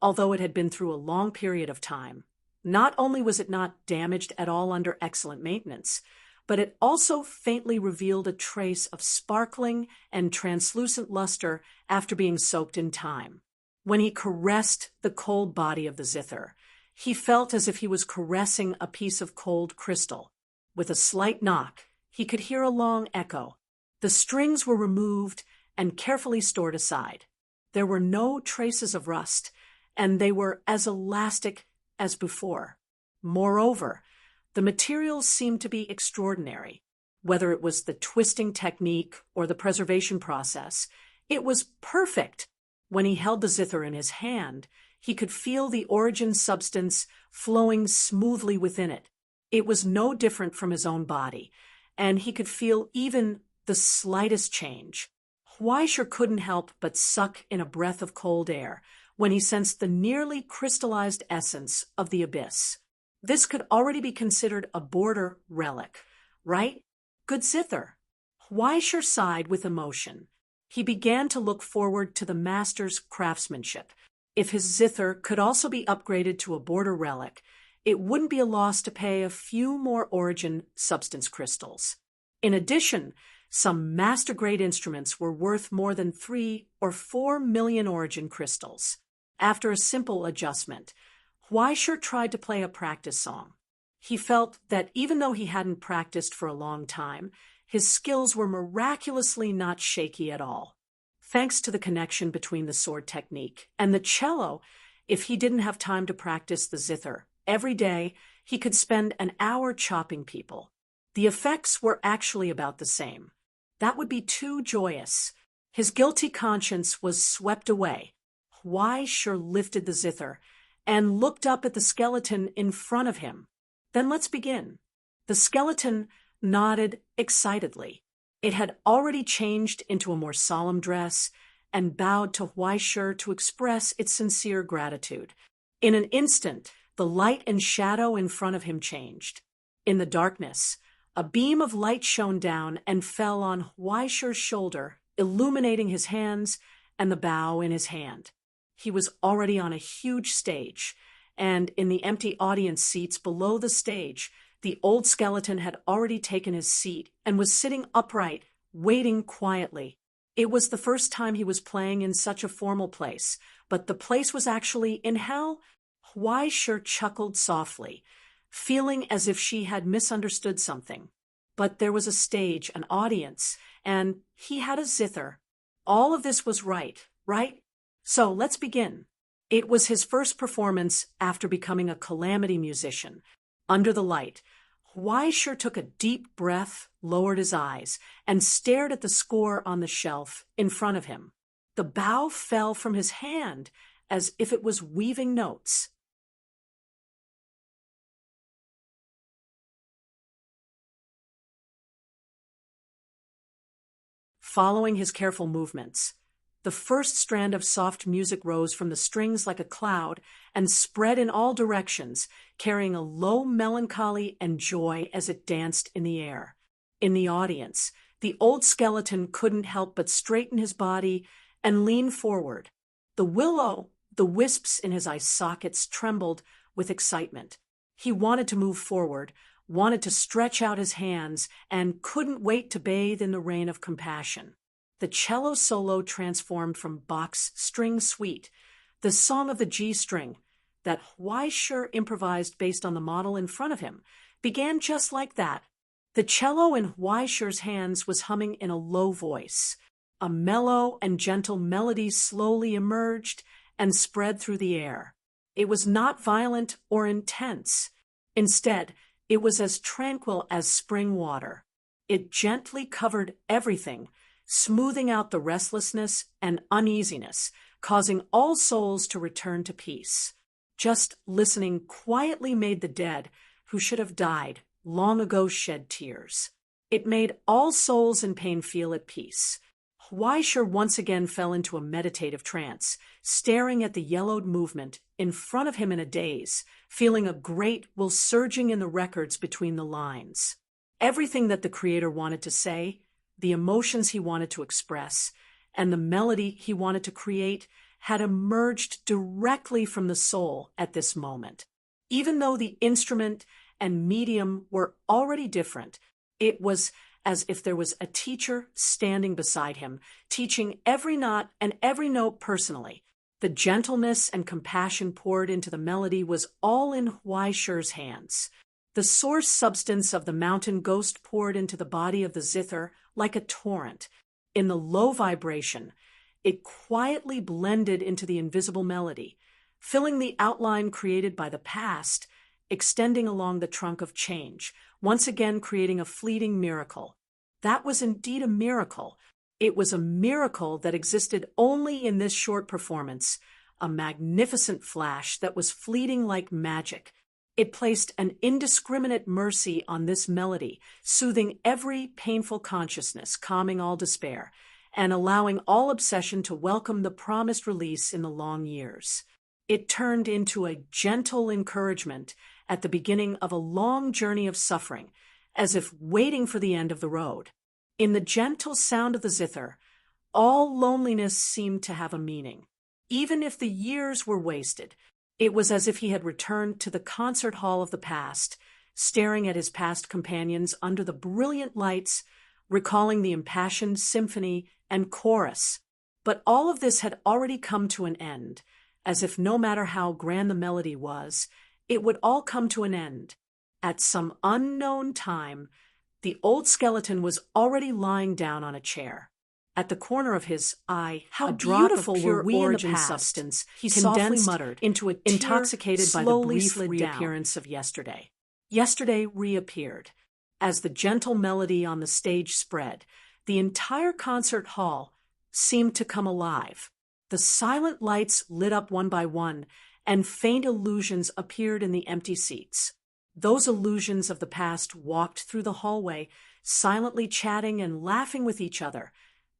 Although it had been through a long period of time, not only was it not damaged at all under excellent maintenance, but it also faintly revealed a trace of sparkling and translucent luster after being soaked in time. When he caressed the cold body of the zither, he felt as if he was caressing a piece of cold crystal. With a slight knock, he could hear a long echo. The strings were removed and carefully stored aside. There were no traces of rust, and they were as elastic as before. Moreover, the materials seemed to be extraordinary. Whether it was the twisting technique or the preservation process, it was perfect. When he held the zither in his hand, He could feel the origin substance flowing smoothly within it. It was no different from his own body, and he could feel even the slightest change. Huaisher couldn't help but suck in a breath of cold air when he sensed the nearly crystallized essence of the abyss. This could already be considered a border relic, right? Good zither. Huaisher sighed with emotion. He began to look forward to the master's craftsmanship. If his zither could also be upgraded to a border relic, it wouldn't be a loss to pay a few more origin substance crystals. In addition, some master-grade instruments were worth more than 3 or 4 million origin crystals. After a simple adjustment, Huaisher tried to play a practice song. He felt that even though he hadn't practiced for a long time, his skills were miraculously not shaky at all. Thanks to the connection between the sword technique and the cello, if he didn't have time to practice the zither every day, he could spend an hour chopping people. The effects were actually about the same. That would be too joyous. His guilty conscience was swept away. Huaisher lifted the zither and looked up at the skeleton in front of him. Then let's begin. The skeleton nodded excitedly. It had already changed into a more solemn dress and bowed to Huaisher to express its sincere gratitude. In an instant, the light and shadow in front of him changed. In the darkness, a beam of light shone down and fell on Huaisher's shoulder, illuminating his hands and the bow in his hand. He was already on a huge stage, and in the empty audience seats below the stage, the old skeleton had already taken his seat and was sitting upright, waiting quietly. It was the first time he was playing in such a formal place, but the place was actually in hell. Huaisher chuckled softly, feeling as if she had misunderstood something. But there was a stage, an audience, and he had a zither. All of this was right? So let's begin. It was his first performance after becoming a calamity musician. Under the light, Huaisher took a deep breath, lowered his eyes, and stared at the score on the shelf in front of him. The bow fell from his hand as if it was weaving notes. Following his careful movements, the first strand of soft music rose from the strings like a cloud and spread in all directions, carrying a low melancholy and joy as it danced in the air. In the audience, the old skeleton couldn't help but straighten his body and lean forward. The wisps in his eye sockets trembled with excitement. He wanted to move forward, wanted to stretch out his hands, and couldn't wait to bathe in the rain of compassion. The cello solo transformed from Bach's String Suite, the Song of the G string, that Huaisher improvised based on the model in front of him, began just like that. The cello in Huaisher's hands was humming in a low voice. A mellow and gentle melody slowly emerged and spread through the air. It was not violent or intense. Instead, it was as tranquil as spring water. It gently covered everything, smoothing out the restlessness and uneasiness, causing all souls to return to peace. Just listening quietly made the dead, who should have died, long ago shed tears. It made all souls in pain feel at peace. Huaisher once again fell into a meditative trance, staring at the yellowed movement in front of him in a daze, feeling a great will surging in the records between the lines. Everything that the creator wanted to say, the emotions he wanted to express, and the melody he wanted to create had emerged directly from the soul at this moment. Even though the instrument and medium were already different, it was as if there was a teacher standing beside him, teaching every knot and every note personally. The gentleness and compassion poured into the melody was all in Huaisher's hands. The source substance of the mountain ghost poured into the body of the zither like a torrent. In the low vibration, it quietly blended into the invisible melody, filling the outline created by the past, extending along the trunk of change, once again creating a fleeting miracle. That was indeed a miracle. It was a miracle that existed only in this short performance, a magnificent flash that was fleeting like magic. It placed an indiscriminate mercy on this melody, soothing every painful consciousness, calming all despair, and allowing all obsession to welcome the promised release in the long years. It turned into a gentle encouragement at the beginning of a long journey of suffering, as if waiting for the end of the road. In the gentle sound of the zither, all loneliness seemed to have a meaning. Even if the years were wasted, it was as if he had returned to the concert hall of the past, staring at his past companions under the brilliant lights, recalling the impassioned symphony and chorus. But all of this had already come to an end, as if no matter how grand the melody was, it would all come to an end. At some unknown time, the old skeleton was already lying down on a chair. At the corner of his eye, how beautiful were we in the past, substance, he softly muttered, into a tear, intoxicated by the brief reappearance of yesterday. Yesterday reappeared. As the gentle melody on the stage spread, the entire concert hall seemed to come alive. The silent lights lit up one by one, and faint illusions appeared in the empty seats. Those illusions of the past walked through the hallway, silently chatting and laughing with each other,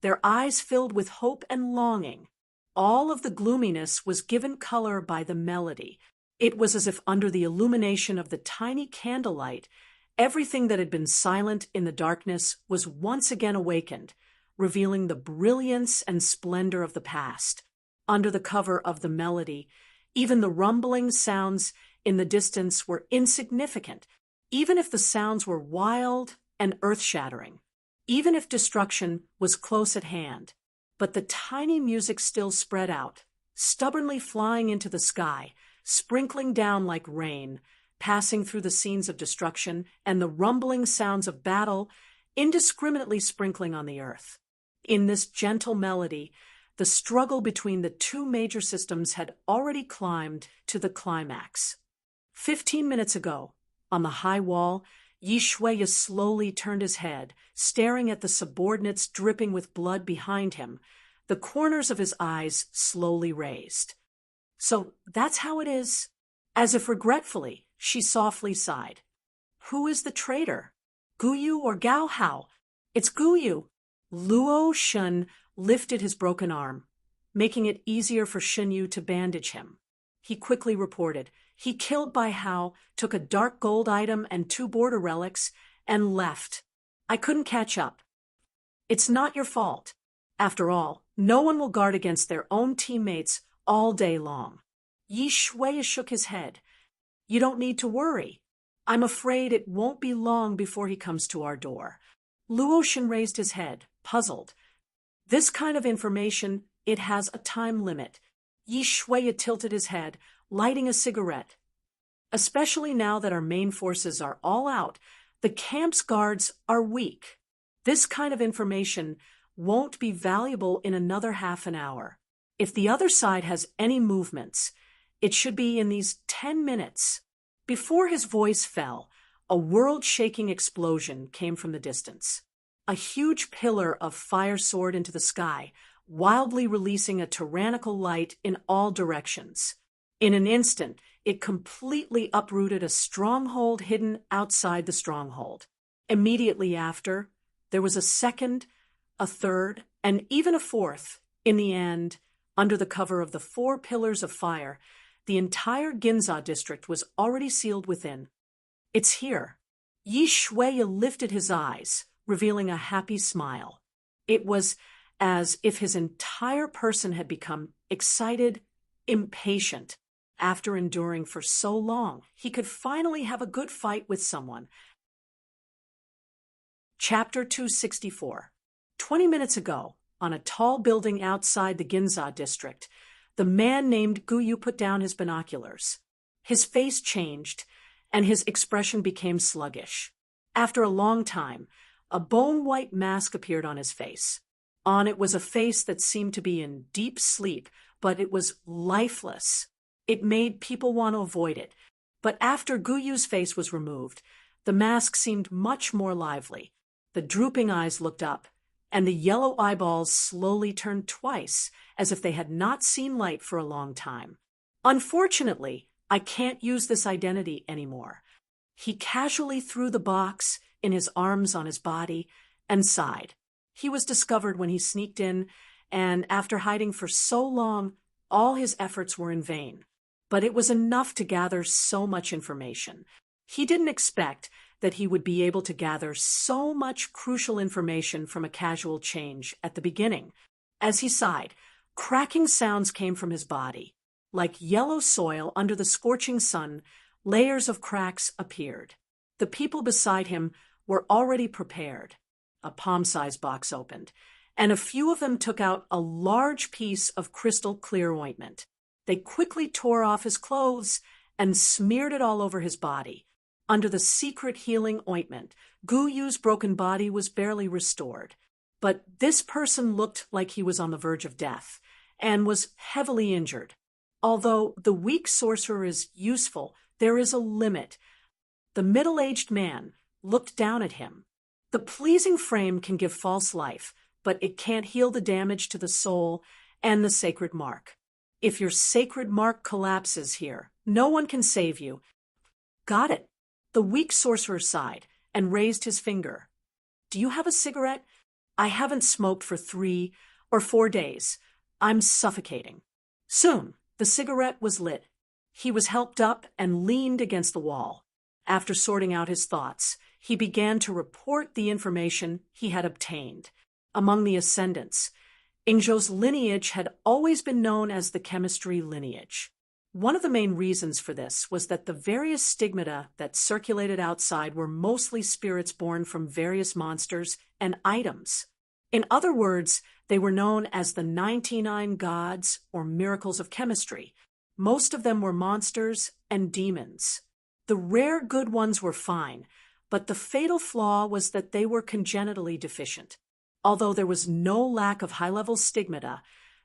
their eyes filled with hope and longing. All of the gloominess was given color by the melody. It was as if under the illumination of the tiny candlelight, everything that had been silent in the darkness was once again awakened, revealing the brilliance and splendor of the past. Under the cover of the melody, even the rumbling sounds in the distance were insignificant, even if the sounds were wild and earth-shattering, even if destruction was close at hand. But the tiny music still spread out, stubbornly flying into the sky, sprinkling down like rain, passing through the scenes of destruction and the rumbling sounds of battle, indiscriminately sprinkling on the earth. In this gentle melody, the struggle between the two major systems had already climbed to the climax. 15 minutes ago, on the high wall, Yi Shuiya slowly turned his head, staring at the subordinates dripping with blood behind him, the corners of his eyes slowly raised. So that's how it is. As if regretfully, she softly sighed. Who is the traitor? Guyu or Gao Hao? It's Guyu. Luo Shun lifted his broken arm, making it easier for Shenyu to bandage him. He quickly reported. He killed Bai Hao, took a dark gold item and 2 border relics, and left. I couldn't catch up. It's not your fault. After all, no one will guard against their own teammates all day long. Yi Shuiya shook his head. You don't need to worry. I'm afraid it won't be long before he comes to our door. Luo Shen raised his head, puzzled. This kind of information, it has a time limit. Yi Shuiya tilted his head, lighting a cigarette. Especially now that our main forces are all out, the camp's guards are weak. This kind of information won't be valuable in another half an hour. If the other side has any movements, it should be in these 10 minutes. Before his voice fell, a world-shaking explosion came from the distance. A huge pillar of fire soared into the sky, wildly releasing a tyrannical light in all directions. In an instant, it completely uprooted a stronghold hidden outside the stronghold. Immediately after, there was a second, a third, and even a fourth. In the end, under the cover of the 4 pillars of fire, the entire Ginza district was already sealed within. It's here. Yi Shuiya lifted his eyes, revealing a happy smile. It was as if his entire person had become excited, impatient. After enduring for so long, he could finally have a good fight with someone. Chapter 264. 20 minutes ago, on a tall building outside the Ginza district, the man named Guyu put down his binoculars. His face changed, and his expression became sluggish. After a long time, a bone-white mask appeared on his face. On it was a face that seemed to be in deep sleep, but it was lifeless. It made people want to avoid it. But after Guyu's face was removed, the mask seemed much more lively. The drooping eyes looked up, and the yellow eyeballs slowly turned twice, as if they had not seen light for a long time. Unfortunately, I can't use this identity anymore. He casually threw the box in his arms on his body and sighed. He was discovered when he sneaked in, and after hiding for so long, all his efforts were in vain. But it was enough to gather so much information. He didn't expect that he would be able to gather so much crucial information from a casual change at the beginning. As he sighed, cracking sounds came from his body. Like yellow soil under the scorching sun, layers of cracks appeared. The people beside him were already prepared. A palm-sized box opened, and a few of them took out a large piece of crystal-clear ointment. They quickly tore off his clothes and smeared it all over his body. Under the secret healing ointment, Gu Yu's broken body was barely restored. But this person looked like he was on the verge of death and was heavily injured. Although the weak sorcerer is useful, there is a limit. The middle-aged man looked down at him. The pleasing frame can give false life, but it can't heal the damage to the soul and the sacred mark. If your sacred mark collapses here, no one can save you. Got it. The weak sorcerer sighed and raised his finger. Do you have a cigarette? I haven't smoked for 3 or 4 days. I'm suffocating. Soon, the cigarette was lit. He was helped up and leaned against the wall. After sorting out his thoughts, he began to report the information he had obtained. Among the ascendants, Ingzhou's lineage had always been known as the chemistry lineage. One of the main reasons for this was that the various stigmata that circulated outside were mostly spirits born from various monsters and items. In other words, they were known as the 99 gods or miracles of chemistry. Most of them were monsters and demons. The rare good ones were fine, but the fatal flaw was that they were congenitally deficient. Although there was no lack of high-level stigmata,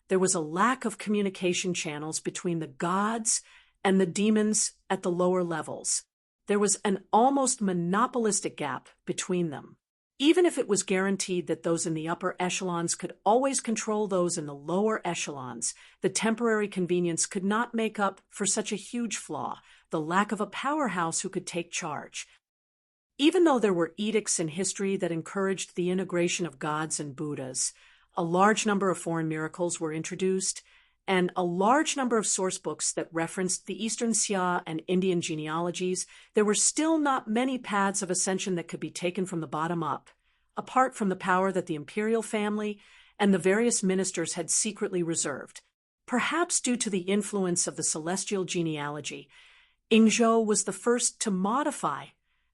there was a lack of communication channels between the gods and the demons at the lower levels. There was an almost monopolistic gap between them. Even if it was guaranteed that those in the upper echelons could always control those in the lower echelons, the temporary convenience could not make up for such a huge flaw, the lack of a powerhouse who could take charge. Even though there were edicts in history that encouraged the integration of gods and Buddhas, a large number of foreign miracles were introduced, and a large number of source books that referenced the Eastern Xia and Indian genealogies, there were still not many paths of ascension that could be taken from the bottom up, apart from the power that the imperial family and the various ministers had secretly reserved. Perhaps due to the influence of the celestial genealogy, Ingzhou was the first to modify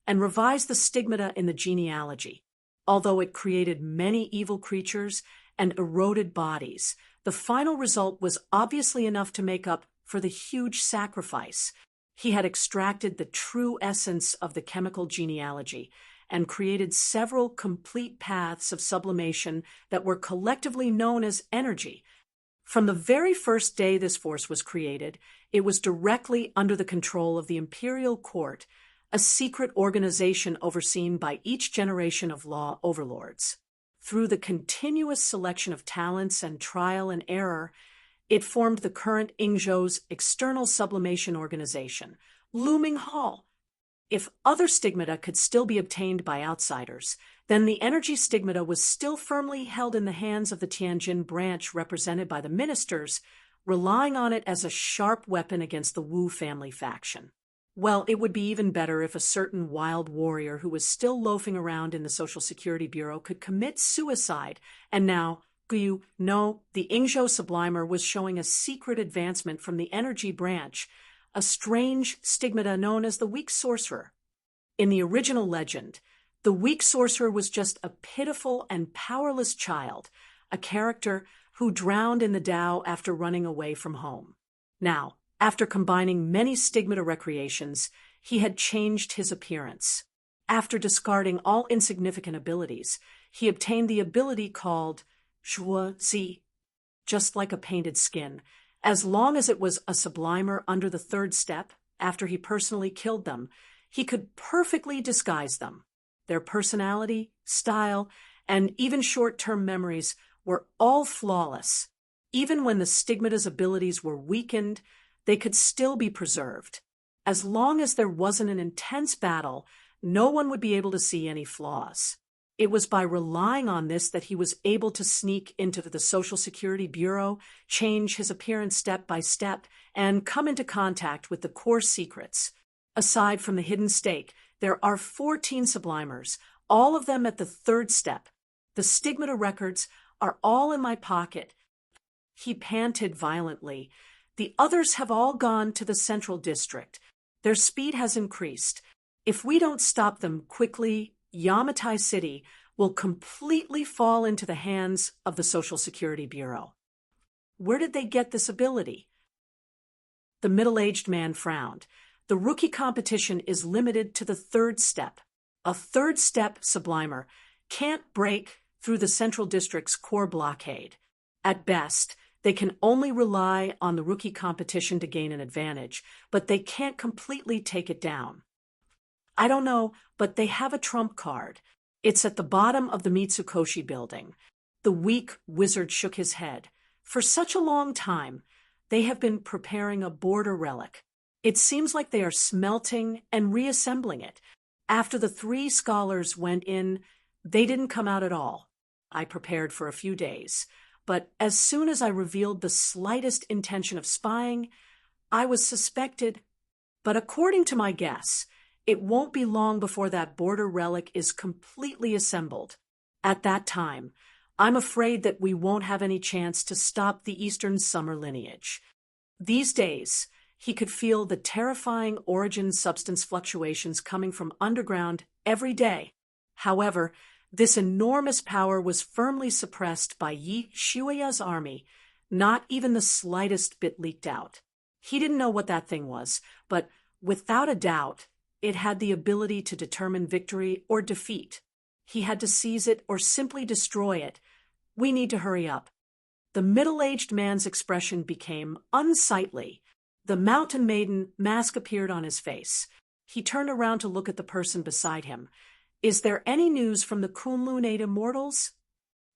and revise the stigmata in the genealogy. Although it created many evil creatures and eroded bodies, the final result was obviously enough to make up for the huge sacrifice. He had extracted the true essence of the chemical genealogy and created several complete paths of sublimation that were collectively known as energy. From the very first day this force was created, it was directly under the control of the imperial court, a secret organization overseen by each generation of law overlords. Through the continuous selection of talents and trial and error, it formed the current Ingzhou's external sublimation organization, Looming Hall. If other stigmata could still be obtained by outsiders, then the energy stigmata was still firmly held in the hands of the Tianjin branch represented by the ministers, relying on it as a sharp weapon against the Wu family faction. Well, it would be even better if a certain wild warrior who was still loafing around in the Social Security Bureau could commit suicide. And now, Guyu, no, the Ingzhou Sublimer was showing a secret advancement from the energy branch, a strange stigmata known as the weak sorcerer. In the original legend, the weak sorcerer was just a pitiful and powerless child, a character who drowned in the Tao after running away from home. Now, after combining many stigmata recreations, he had changed his appearance. After discarding all insignificant abilities, he obtained the ability called Zhuo Zi, just like a painted skin, as long as it was a sublimer under the third step. After he personally killed them, he could perfectly disguise them. Their personality, style, and even short-term memories were all flawless. Even when the stigmata's abilities were weakened, they could still be preserved. As long as there wasn't an intense battle, no one would be able to see any flaws. It was by relying on this that he was able to sneak into the Social Security Bureau, change his appearance step by step, and come into contact with the core secrets. Aside from the hidden stake, there are 14 sublimers, all of them at the third step. The stigmata records are all in my pocket. He panted violently. The others have all gone to the Central District. Their speed has increased. If we don't stop them quickly, Yamatai City will completely fall into the hands of the Social Security Bureau. Where did they get this ability? The middle-aged man frowned. The rookie competition is limited to the third step. A third-step sublimer can't break through the Central District's core blockade. At best, they can only rely on the rookie competition to gain an advantage, but they can't completely take it down. I don't know, but they have a trump card. It's at the bottom of the Mitsukoshi building. The weak wizard shook his head. For such a long time, they have been preparing a border relic. It seems like they are smelting and reassembling it. After the 3 scholars went in, they didn't come out at all. I prepared for a few days, but as soon as I revealed the slightest intention of spying, I was suspected. But according to my guess, it won't be long before that border relic is completely assembled. At that time, I'm afraid that we won't have any chance to stop the Eastern Summer lineage. These days, he could feel the terrifying origin substance fluctuations coming from underground every day. However, this enormous power was firmly suppressed by Yi Shuya's army. Not even the slightest bit leaked out. He didn't know what that thing was, but without a doubt, it had the ability to determine victory or defeat. He had to seize it or simply destroy it. We need to hurry up. The middle-aged man's expression became unsightly. The mountain maiden mask appeared on his face. He turned around to look at the person beside him. Is there any news from the Kunlun 8 immortals?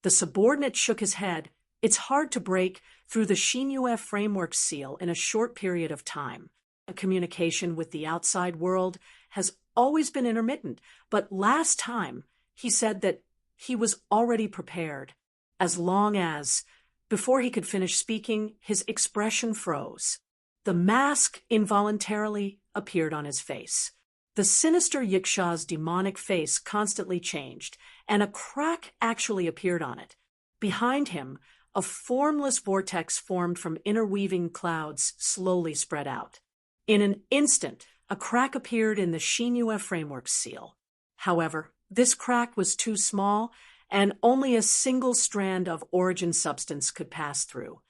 The subordinate shook his head. It's hard to break through the Shinue framework seal in a short period of time. Communication with the outside world has always been intermittent, but last time he said that he was already prepared. As long as, before he could finish speaking, his expression froze. The mask involuntarily appeared on his face. The sinister Yiksha's demonic face constantly changed, and a crack actually appeared on it. Behind him, a formless vortex formed from interweaving clouds slowly spread out. In an instant, a crack appeared in the Shinue framework seal. However, this crack was too small, and only a single strand of origin substance could pass through.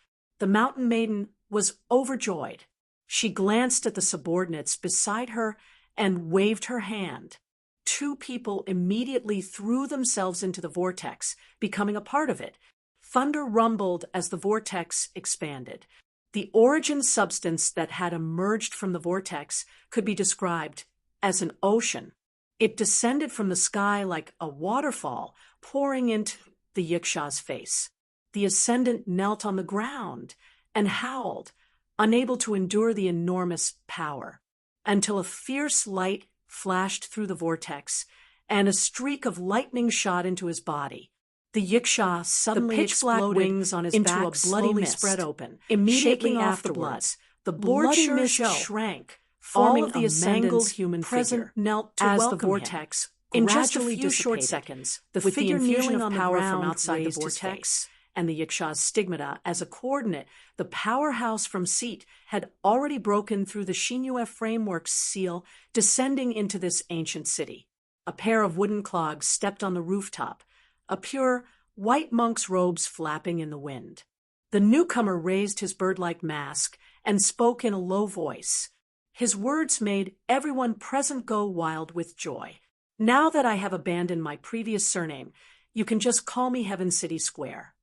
The mountain maiden was overjoyed. She glanced at the subordinates beside her and waved her hand. 2 people immediately threw themselves into the vortex, becoming a part of it. Thunder rumbled as the vortex expanded. The origin substance that had emerged from the vortex could be described as an ocean. It descended from the sky like a waterfall, pouring into the Yiksha's face. The ascendant knelt on the ground and howled, unable to endure the enormous power, until a fierce light flashed through the vortex, and a streak of lightning shot into his body. The Yiksha suddenly exploded wings on his into back, a bloody mist spread open. Immediately afterwards, the bloody mist shrank, forming the mangled human figure. Knelt to as the vortex in just a few short seconds. The figure kneeling on power from outside the vortex and the Yiksha's stigmata as a coordinate. The powerhouse from Seat had already broken through the Shinue framework seal, descending into this ancient city. A pair of wooden clogs stepped on the rooftop, a pure white monk's robes flapping in the wind. The newcomer raised his bird-like mask and spoke in a low voice. His words made everyone present go wild with joy. Now that I have abandoned my previous surname, you can just call me Heaven City Square.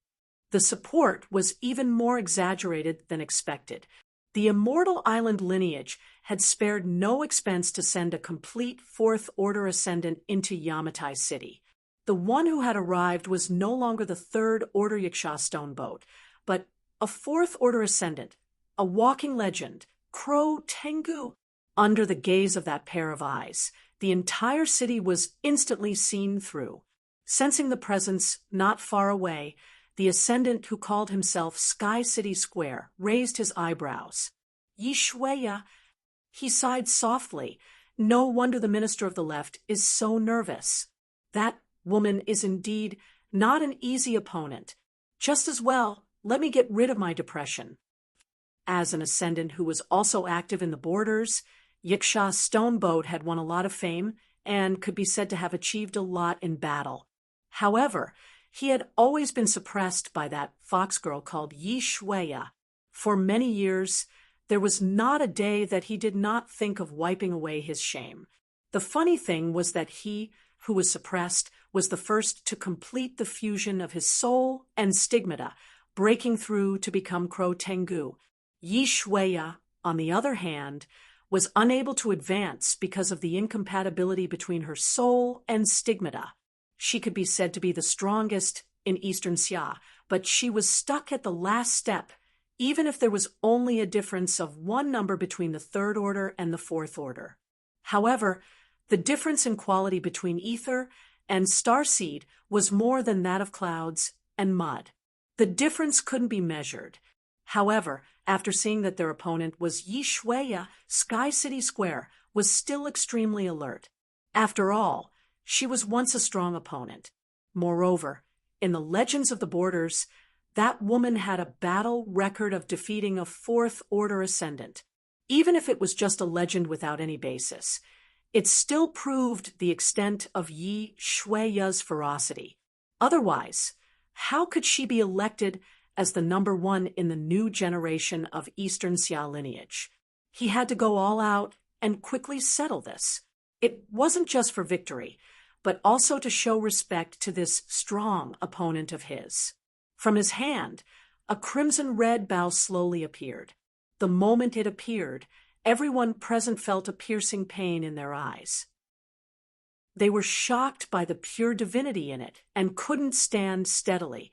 The support was even more exaggerated than expected. The Immortal Island lineage had spared no expense to send a complete 4th Order Ascendant into Yamatai City. The one who had arrived was no longer the third Order Yaksha stone boat, but a fourth Order ascendant, a walking legend, Crow Tengu. Under the gaze of that pair of eyes, the entire city was instantly seen through. Sensing the presence not far away, the ascendant who called himself Sky City Square raised his eyebrows. Yishueya, he sighed softly. No wonder the minister of the left is so nervous. That woman is indeed not an easy opponent. Just as well, let me get rid of my depression. As an ascendant who was also active in the borders, Yiksha's stone boat had won a lot of fame and could be said to have achieved a lot in battle. However, he had always been suppressed by that fox girl called Yi Shueya. For many years, there was not a day that he did not think of wiping away his shame. The funny thing was that he, who was suppressed, was the first to complete the fusion of his soul and stigmata, breaking through to become Crow Tengu. Yi Shueya, on the other hand, was unable to advance because of the incompatibility between her soul and stigmata. She could be said to be the strongest in Eastern Xia, but she was stuck at the last step, even if there was only a difference of one number between the third order and the fourth order. However, the difference in quality between ether and starseed was more than that of clouds and mud. The difference couldn't be measured. However, after seeing that their opponent was Yi Shueya, Sky City Square was still extremely alert. After all, she was once a strong opponent. Moreover, in the legends of the borders, that woman had a battle record of defeating a fourth order ascendant. Even if it was just a legend without any basis, it still proved the extent of Yi Shueya's ferocity. Otherwise, how could she be elected as the number one in the new generation of Eastern Xia lineage? He had to go all out and quickly settle this. It wasn't just for victory, but also to show respect to this strong opponent of his. From his hand, a crimson-red bow slowly appeared. The moment it appeared, everyone present felt a piercing pain in their eyes. They were shocked by the pure divinity in it and couldn't stand steadily.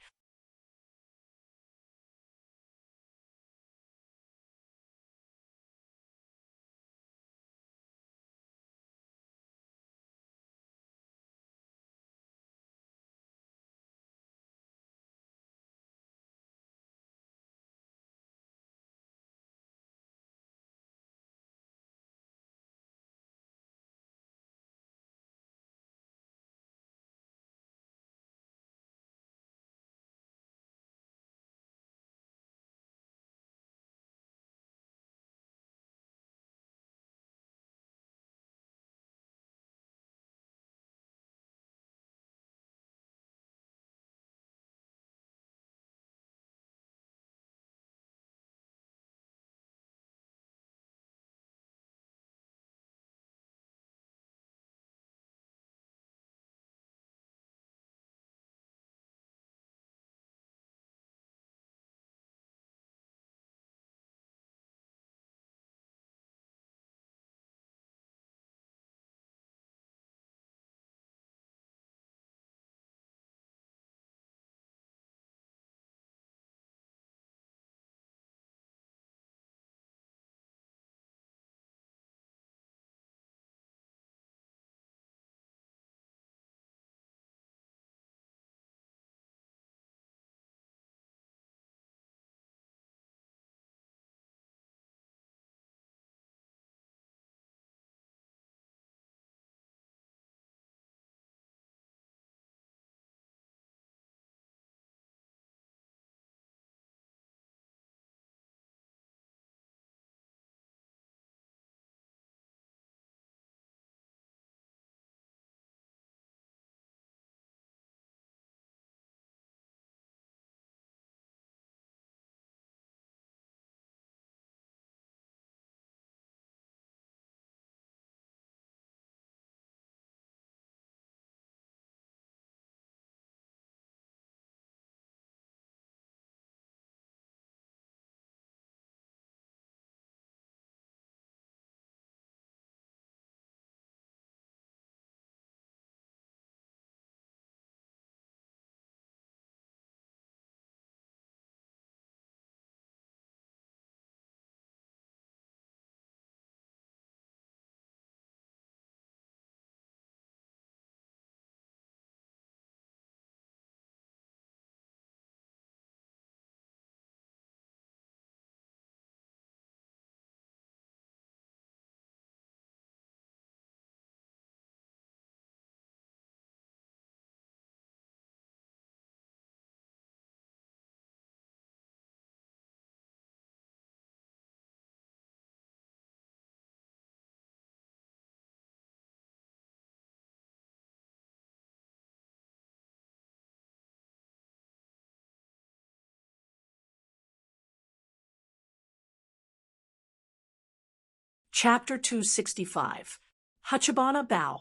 Chapter 265. Hachibana Bao.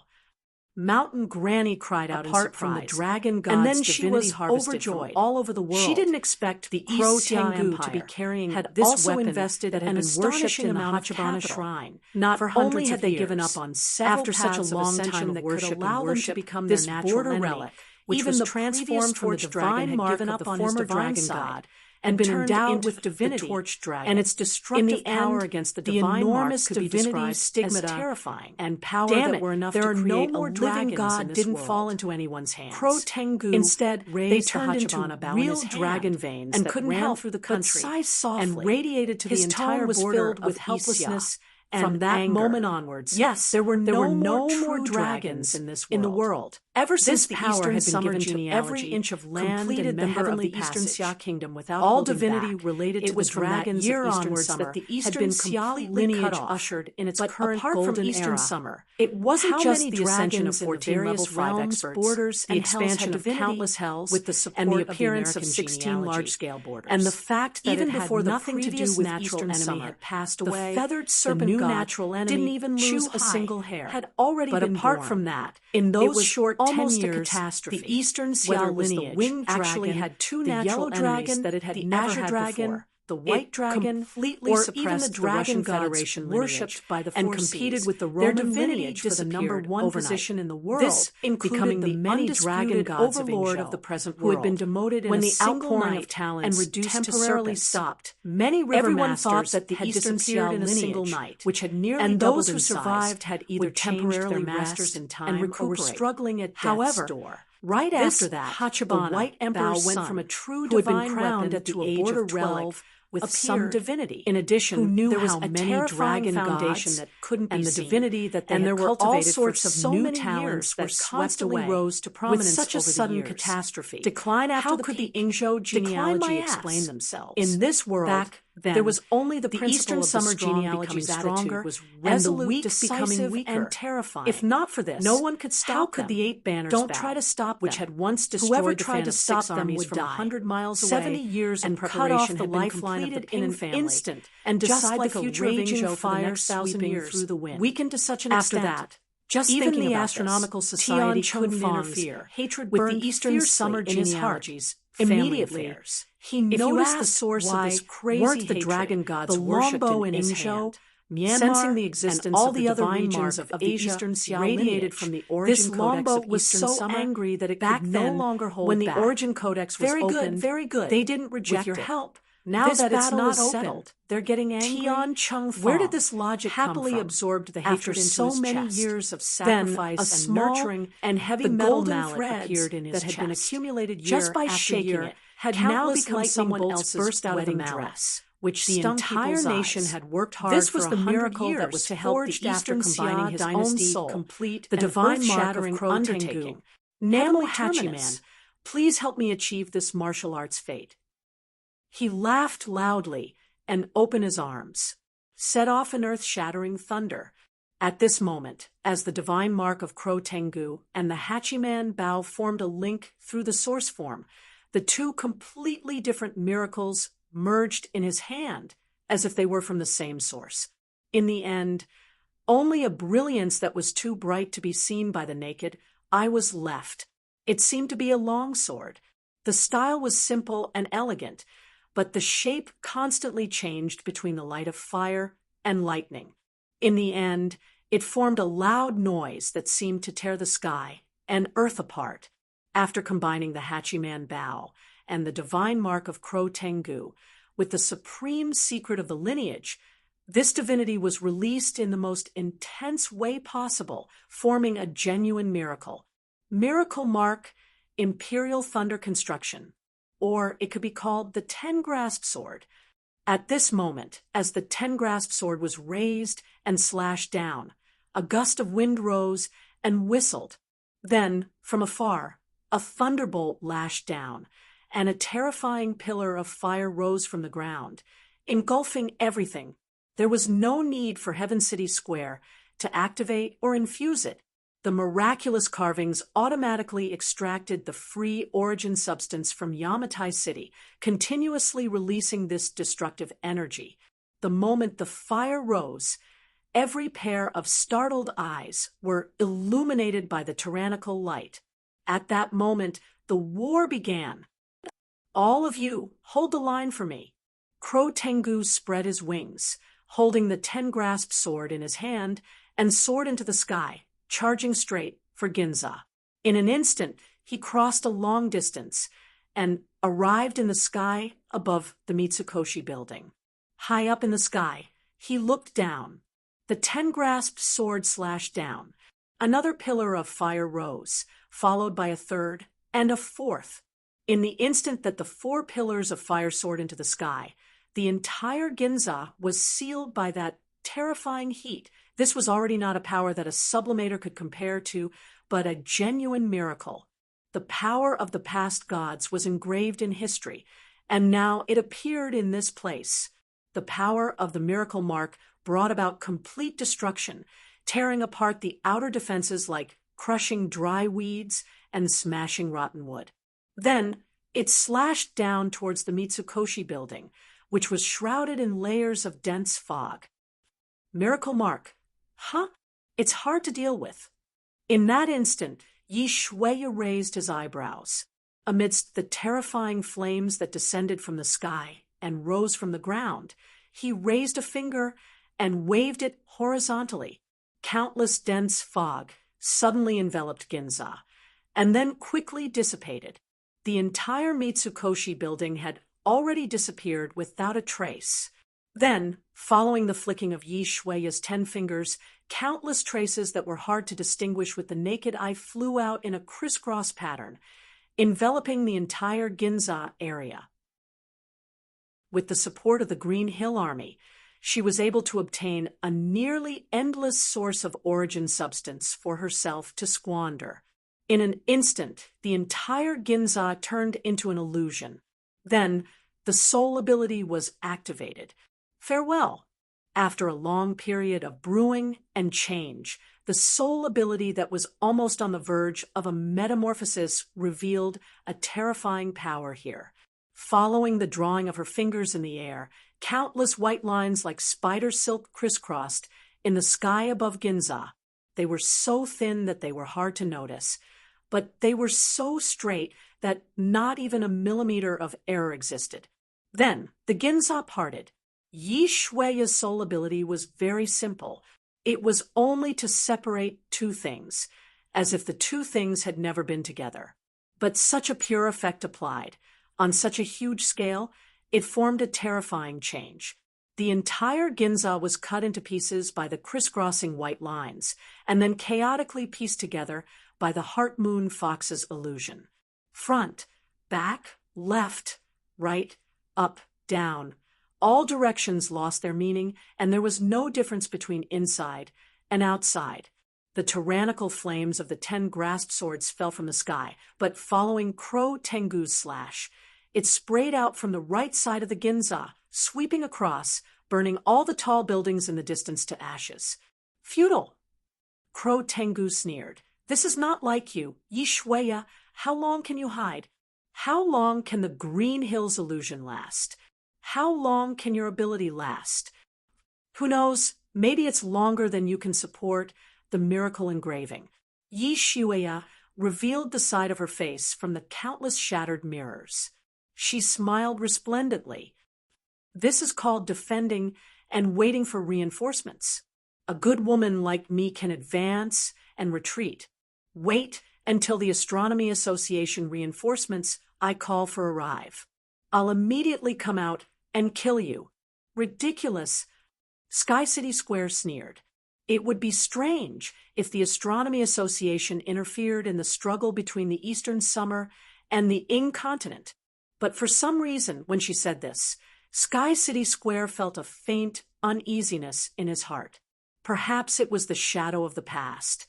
Mountain Granny cried out Apart in surprise, from the dragon god's and then she was harvested overjoyed. from all over the world. She didn't expect The Crow East Xia Tengu to be Empire carrying had this also weapon invested that had an been worshipped astonishing in the amount of Hachibana capital. shrine. Not For only hundreds had of they years, given up on several after such a paths of long ascension time that of could worship allow and them worship to become this their natural border enemy, relic, which even was the transformed from the divine had mark given of up the on former his divine dragon side god and been turned endowed into with divinity, the torch dragon. and its destructive In the power end, against the the divine enormous mark could be divinity described as stigmata terrifying, and power Damn that it, were enough there to are create no a more living dragons god in this didn't world. fall into anyone's hands. Crow Tengu Instead, raised they the turned into Hachibana Bao in real his hand dragon veins and that couldn't ran help through the but country sigh softly. and radiated to His the entire tone was border filled of with East Xia. helplessness and From that anger. moment onwards, Yes, there were no no more more dragons dragons in this in the world. world. Ever since This the power Eastern had been Summer given to genealogy every inch of land completed and the member of heavenly the Eastern passage, Xia kingdom without all holding divinity back. related It to was the from that dragons year of Eastern onwards Summer that the had Eastern been Xia completely lineage cut off. ushered in its But current apart golden from Eastern era. Summer, It wasn't how just many the ascension of dragons in the 14 level various 5 realms, experts, borders, the and hells expansion had of divinity countless hells, with the support and the of the appearance of American 16 genealogy, large-scale borders, and the fact that even it had before the nothing to do previous with natural Eastern enemy Summer, had passed the away, feathered the serpent new god natural enemy, didn't even lose a Chu single Hai, hair, had already but been apart born. from that, In it those was short 10 almost a years, catastrophe. the Eastern Xia Whether it was the lineage winged actually dragon, had two the natural yellow enemies dragon, that it had the never azure had dragon, before. The White Dragon, completely or suppressed even the Dragon Russian gods Federation worshipped lineage by the and Four competed Seas. with the Their Roman divinity lineage for the number disappeared one overnight. position in the world, This included becoming the the many undisputed dragon gods overlord of of the present who had been world. demoted in When a the single outpouring night of talents and reduced temporarily to serpents. stopped, Many river everyone masters thought that the had Eastern disappeared Xia in a single lineage, night, which had nearly and doubled those who in size, survived had either would changed temporarily their masters rest in time and or were recuperate. struggling at death's However, door. right This after that, Hachibana, the White Emperor's Bao went son, from a true who had been divine crowned weapon at the to a age border of 12 relic with appeared, some divinity. In addition, who knew there was how a many terrifying dragon foundation gods that couldn't be and the seen, divinity that they and had there were all cultivated sorts for of so new many talents years that that swept constantly away. rose to With prominence such a over the sudden years. catastrophe, Decline after how the could peak. the Ingzhou Decline my genealogy ass. explain themselves? In this world, Back then, there was only the the principle Eastern of the Summer strong genealogy's becoming attitude stronger was and the resolute, weak decisive, becoming weaker. and terrifying. If not for this, no one could stop how could them. the 8 banners Don't bow, try to stop which them. had once destroyed Whoever the tried fan to of stop 6 them armies would from die. 100 miles away, 70 years of and cut preparation off the had been lifeline of the completed in Ping an family, instant, and just decide like the a future of raging Ingzhou for the fire next 1,000 sweeping years. through the wind. Weakened to such an After extent, that, just even thinking the about astronomical this, society Tian couldn't Chongfang's interfere. hatred With burned the Eastern fiercely Summer in his heart. genealogies, Immediately, family affairs. he If you noticed the asked source why of this crazy weren't the hatred, dragon gods the worshipped longbow in in his Ingzhou, hand, Myanmar, sensing the existence and all of the other divine regions mark of the Asia Eastern Xia radiated lineage, from the origin this codex longbow of was Eastern so Summer. angry that it Back could then, no longer hold when the back. origin codex was Very opened, good, very good. they didn't reject With your it. help, Now this that it's battle not is opened, settled. they're getting angry. Tian Chongfang, Where did this logic happily come from? absorbed the After hatred into so his many chest. years of Then sacrifice a and small nurturing, and heavy the metal golden mallet threads appeared in his that had been chest. accumulated year Just by after shaking year it, had now countless become lightning someone bolts else's burst out of the wedding mallet, dress, which the stung entire people's nation eyes. had worked hard This for was the 100 miracle years that was to help forged the after Eastern combining Xia his dynasty own soul, complete the an divine mark of earth-shattering Crow undertaking. Tengu. Heavenly Hachiman, Terminus, please help me achieve this martial arts fate. He laughed loudly and opened his arms, set off an earth-shattering thunder. At this moment, as the divine mark of Crow Tengu and the Hachiman Bao formed a link through the source form, the two completely different miracles merged in his hand, as if they were from the same source. In the end, only a brilliance that was too bright to be seen by the naked eye was left. It seemed to be a longsword. The style was simple and elegant, but the shape constantly changed between the light of fire and lightning. In the end, it formed a loud noise that seemed to tear the sky and earth apart. After combining the Hachiman Bao and the divine mark of Crow Tengu with the supreme secret of the lineage, this divinity was released in the most intense way possible, forming a genuine miracle. Miracle mark, Imperial Thunder Construction, or it could be called the Ten-Grasped Sword. At this moment, as the Ten-Grasped Sword was raised and slashed down, a gust of wind rose and whistled. Then, from afar, a thunderbolt lashed down, and a terrifying pillar of fire rose from the ground, engulfing everything. There was no need for Heaven City Square to activate or infuse it. The miraculous carvings automatically extracted the free origin substance from Yamatai City, continuously releasing this destructive energy. The moment the fire rose, every pair of startled eyes were illuminated by the tyrannical light. At that moment, the war began. "All of you, hold the line for me." Crow Tengu spread his wings, holding the 10-grasp sword in his hand, and soared into the sky, charging straight for Ginza. In an instant, he crossed a long distance and arrived in the sky above the Mitsukoshi building. High up in the sky, he looked down. The 10-grasped sword slashed down. Another pillar of fire rose, followed by a third and a fourth. In the instant that the 4 pillars of fire soared into the sky, the entire Ginza was sealed by that terrifying heat. This was already not a power that a sublimator could compare to, but a genuine miracle. The power of the past gods was engraved in history, and now it appeared in this place. The power of the miracle mark brought about complete destruction, tearing apart the outer defenses like crushing dry weeds and smashing rotten wood. Then it slashed down towards the Mitsukoshi building, which was shrouded in layers of dense fog. Miracle mark. Huh? It's hard to deal with. In that instant, Yi Shuya raised his eyebrows. Amidst the terrifying flames that descended from the sky and rose from the ground, he raised a finger and waved it horizontally. Countless dense fog suddenly enveloped Ginza, and then quickly dissipated. The entire Mitsukoshi building had already disappeared without a trace. Then, following the flicking of Yi Shuya's 10 fingers, countless traces that were hard to distinguish with the naked eye flew out in a crisscross pattern, enveloping the entire Ginza area. With the support of the Green Hill Army, she was able to obtain a nearly endless source of origin substance for herself to squander. In an instant, the entire Ginza turned into an illusion. Then, the soul ability was activated. Farewell. After a long period of brewing and change, the soul ability that was almost on the verge of a metamorphosis revealed a terrifying power here. Following the drawing of her fingers in the air, countless white lines like spider silk crisscrossed in the sky above Ginza. They were so thin that they were hard to notice, but they were so straight that not even a millimeter of error existed. Then the Ginza parted. Yi Shuya's soul ability was very simple. It was only to separate 2 things, as if the 2 things had never been together. But such a pure effect applied. On such a huge scale, it formed a terrifying change. The entire Ginza was cut into pieces by the crisscrossing white lines, and then chaotically pieced together by the Heart Moon Fox's illusion. Front, back, left, right, up, down. All directions lost their meaning, and there was no difference between inside and outside. The tyrannical flames of the 10 grasped swords fell from the sky, but following Crow Tengu's slash, it sprayed out from the right side of the Ginza, sweeping across, burning all the tall buildings in the distance to ashes. Futile. Crow Tengu sneered. This is not like you. Yi Shuya, how long can you hide? How long can the Green Hills illusion last? How long can your ability last? Who knows, maybe it's longer than you can support the miracle engraving. Yi Shuya revealed the side of her face from the countless shattered mirrors. She smiled resplendently. This is called defending and waiting for reinforcements. A good woman like me can advance and retreat. Wait until the Astronomy Association reinforcements I call for arrive. I'll immediately come out and kill you. Ridiculous. Sky City Square sneered. It would be strange if the Astronomy Association interfered in the struggle between the Eastern Summer and the Ing continent. But for some reason, when she said this, Sky City Square felt a faint uneasiness in his heart. Perhaps it was the shadow of the past,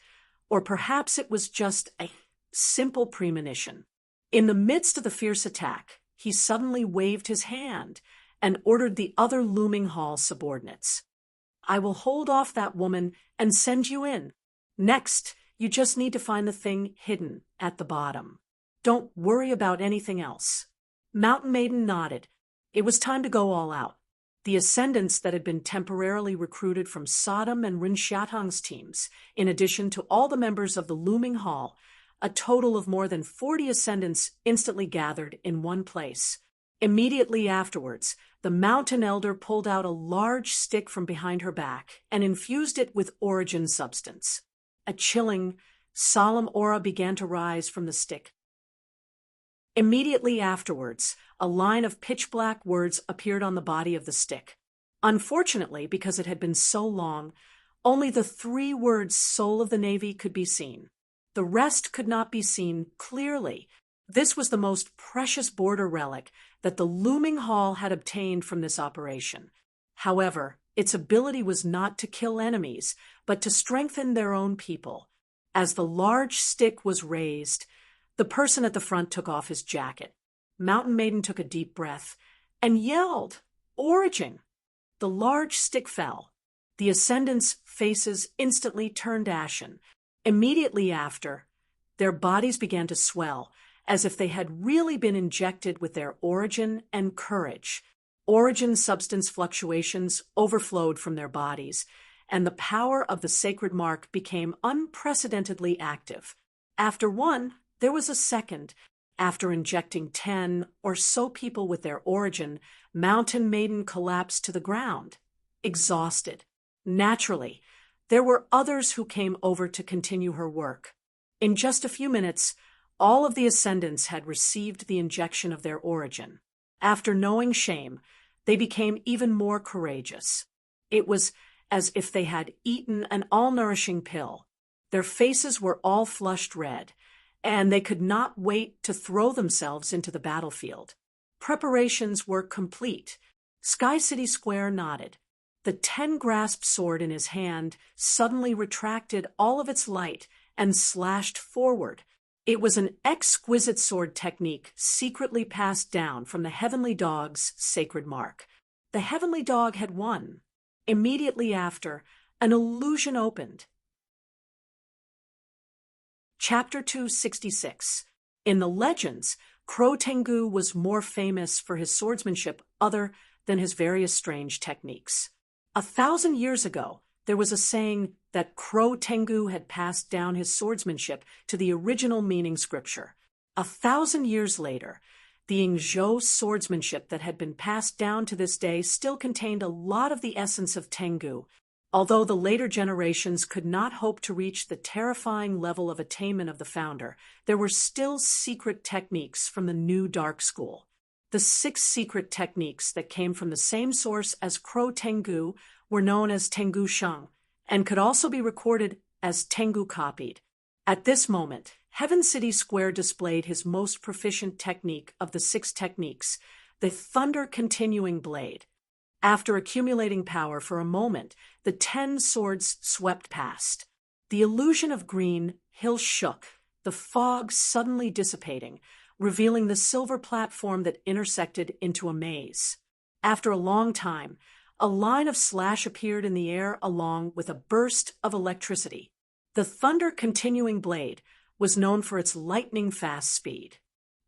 or perhaps it was just a simple premonition. In the midst of the fierce attack, he suddenly waved his hand and ordered the other looming hall subordinates. I will hold off that woman and send you in. Next, you just need to find the thing hidden at the bottom. Don't worry about anything else. Mountain Maiden nodded. It was time to go all out. the ascendants that had been temporarily recruited from Sodom and Rinxiatang's teams, in addition to all the members of the looming hall, a total of more than 40 ascendants instantly gathered in one place. Immediately afterwards, the mountain elder pulled out a large stick from behind her back and infused it with origin substance. A chilling, solemn aura began to rise from the stick. Immediately afterwards, a line of pitch-black words appeared on the body of the stick. Unfortunately, because it had been so long, only the 3 words "Soul of the Navy" could be seen. The rest could not be seen clearly. This was the most precious border relic that the looming hall had obtained from this operation. However, its ability was not to kill enemies, but to strengthen their own people. As the large stick was raised, the person at the front took off his jacket. Mountain Maiden took a deep breath and yelled, "Origin!" The large stick fell. The ascendants' faces instantly turned ashen. Immediately after, their bodies began to swell, as if they had really been injected with their origin and courage. Origin substance fluctuations overflowed from their bodies, and the power of the sacred mark became unprecedentedly active. After one, there was a second. After injecting 10 or so people with their origin, Mountain Maiden collapsed to the ground, exhausted. Naturally, there were others who came over to continue her work. In just a few minutes, all of the ascendants had received the injection of their origin. After knowing shame, they became even more courageous. It was as if they had eaten an all-nourishing pill. Their faces were all flushed red, and they could not wait to throw themselves into the battlefield. Preparations were complete. Sky City Square nodded. The 10-grasped sword in his hand suddenly retracted all of its light and slashed forward. It was an exquisite sword technique secretly passed down from the Heavenly Dog's sacred mark. The Heavenly Dog had won. Immediately after, an illusion opened. Chapter 266. In the legends, Crow Tengu was more famous for his swordsmanship other than his various strange techniques. 1,000 years ago, there was a saying that Crow Tengu had passed down his swordsmanship to the original meaning scripture. 1,000 years later, the Yingzhou swordsmanship that had been passed down to this day still contained a lot of the essence of Tengu. Although the later generations could not hope to reach the terrifying level of attainment of the founder, there were still secret techniques from the new dark school. The 6 secret techniques that came from the same source as Crow Tengu were known as Tengu Sheng, and could also be recorded as Tengu copied. At this moment, Heaven City Square displayed his most proficient technique of the 6 techniques, the Thunder Continuing Blade. After accumulating power for a moment, the 10 swords swept past. The illusion of green hill shook, the fog suddenly dissipating, revealing the silver platform that intersected into a maze. After a long time, a line of slash appeared in the air along with a burst of electricity. The Thunder Continuing Blade was known for its lightning-fast speed.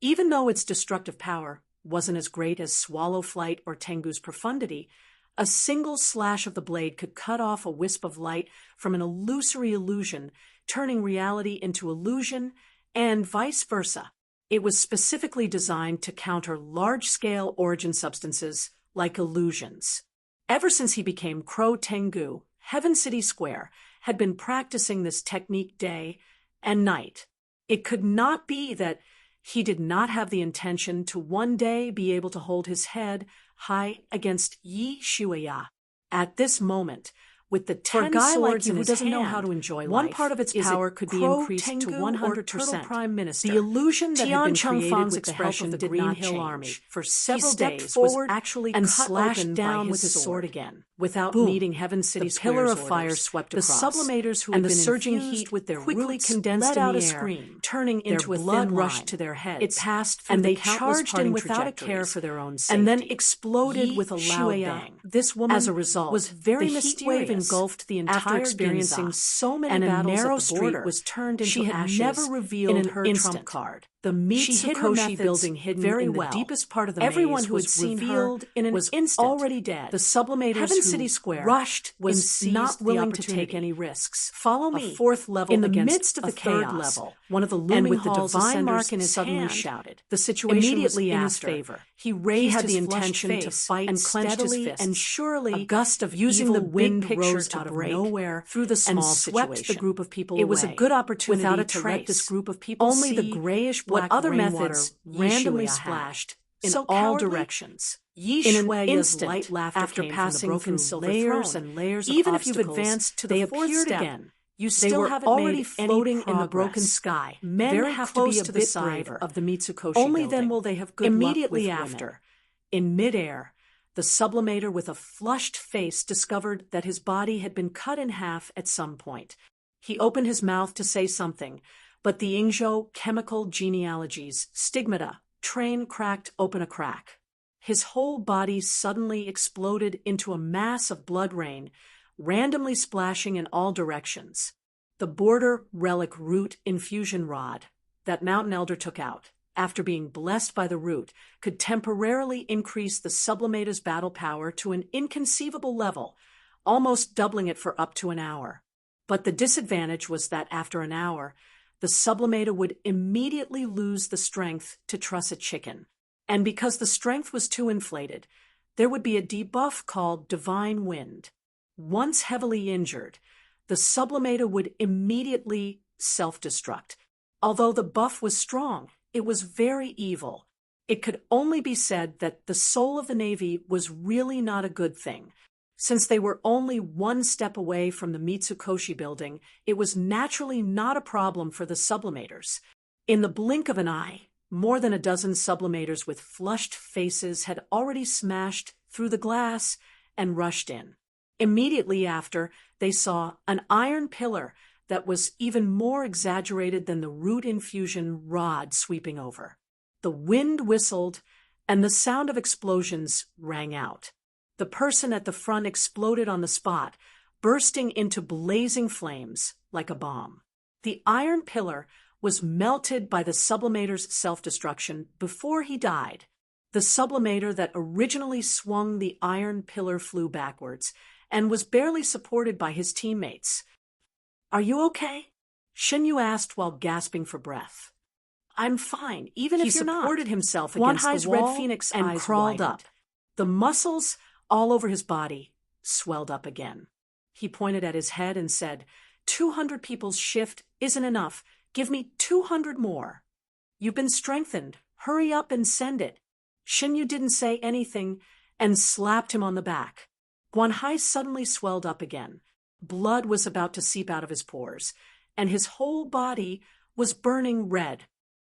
Even though its destructive power wasn't as great as Swallow Flight or Tengu's profundity, a single slash of the blade could cut off a wisp of light from an illusory illusion, turning reality into illusion, and vice versa. It was specifically designed to counter large-scale origin substances like illusions. Ever since he became Crow Tengu, Heaven City Square had been practicing this technique day and night. It could not be that he did not have the intention to one day be able to hold his head high against Yi Shuya. At this moment, with the 10 swords in his hand, know how to enjoy one part of its power could be increased to 100%. Prime Minister. The illusion that had been created with the help of the Green Hill Army for several days was actually and slashed down with his sword again, without needing Heaven City Square's orders. The pillar of fire swept across. The sublimators who had been surging heat with their quickly condensed in the air, turning into a blood rushed to their heads. It passed through and they charged in without a care for their own safety, and then exploded with a loud bang. This woman, as a result, was very mysterious. Engulfed the entire After experiencing so many battles narrow at the border, was turned into she had ashes never revealed in her trump card. The Mitsukoshi building hidden very in the well. deepest part of the Everyone maze who had was seen revealed her in an was instant. already dead. The sublimators Heaven who City Square rushed was in not seized willing the to take opportunity. any risks. Follow A me. fourth level In the against midst of a the third chaos, level, one of the and looming with the halls divine ascenders mark in his suddenly hand, shouted. the situation Immediately was in after, his favor. he raised had his the flushed intention to face fight and clenched his steadily fists. and surely. A gust of Using evil the wind big rose picture out to of break nowhere through the small and swept situation. the group of people It was a away. good opportunity Without a to trace. let this group of people Only the see grayish-black what other rainwater methods randomly Yishuia had. splashed in So all cowardly? directions. In an Yishuia's instant, light laughter after came passing from the broken through silver layers throne. and layers of Even if you've obstacles, advanced to they the fourth appeared step, again. you They still were haven't already made floating any in the broken progress. sky. Men very have close to be a to bit the side braver. of the Mitsukoshi Only building. then will they have good Immediately luck with after, women. In midair, the sublimator with a flushed face discovered that his body had been cut in half at some point. He opened his mouth to say something, but the Ingzhou chemical genealogies, stigmata, train cracked open a crack. His whole body suddenly exploded into a mass of blood rain, randomly splashing in all directions. The border relic root infusion rod that Mountain Elder took out, after being blessed by the root, could temporarily increase the sublimator's battle power to an inconceivable level, almost doubling it for up to an hour. But the disadvantage was that after an hour, the sublimator would immediately lose the strength to truss a chicken. And because the strength was too inflated, there would be a debuff called Divine Wind. Once heavily injured, the sublimator would immediately self-destruct. Although the buff was strong, it was very evil. It could only be said that the soul of the Navy was really not a good thing. Since they were only one step away from the Mitsukoshi building, it was naturally not a problem for the sublimators. In the blink of an eye, more than a dozen sublimators with flushed faces had already smashed through the glass and rushed in. Immediately after, they saw an iron pillar that was even more exaggerated than the root infusion rod sweeping over. The wind whistled, and the sound of explosions rang out. The person at the front exploded on the spot, bursting into blazing flames like a bomb. The iron pillar was melted by the sublimator's self-destruction before he died. The sublimator that originally swung the iron pillar flew backwards and was barely supported by his teammates. "Are you okay?" Shinyu asked while gasping for breath. "I'm fine, even if you're not." He supported himself against the wall Red Phoenix and eyes crawled widened. up. The muscles all over his body swelled up again. He pointed at his head and said, 200 people's shift isn't enough. Give me 200 more. You've been strengthened. Hurry up and send it. Shinyu didn't say anything and slapped him on the back. Guanhai suddenly swelled up again. Blood was about to seep out of his pores, and his whole body was burning red.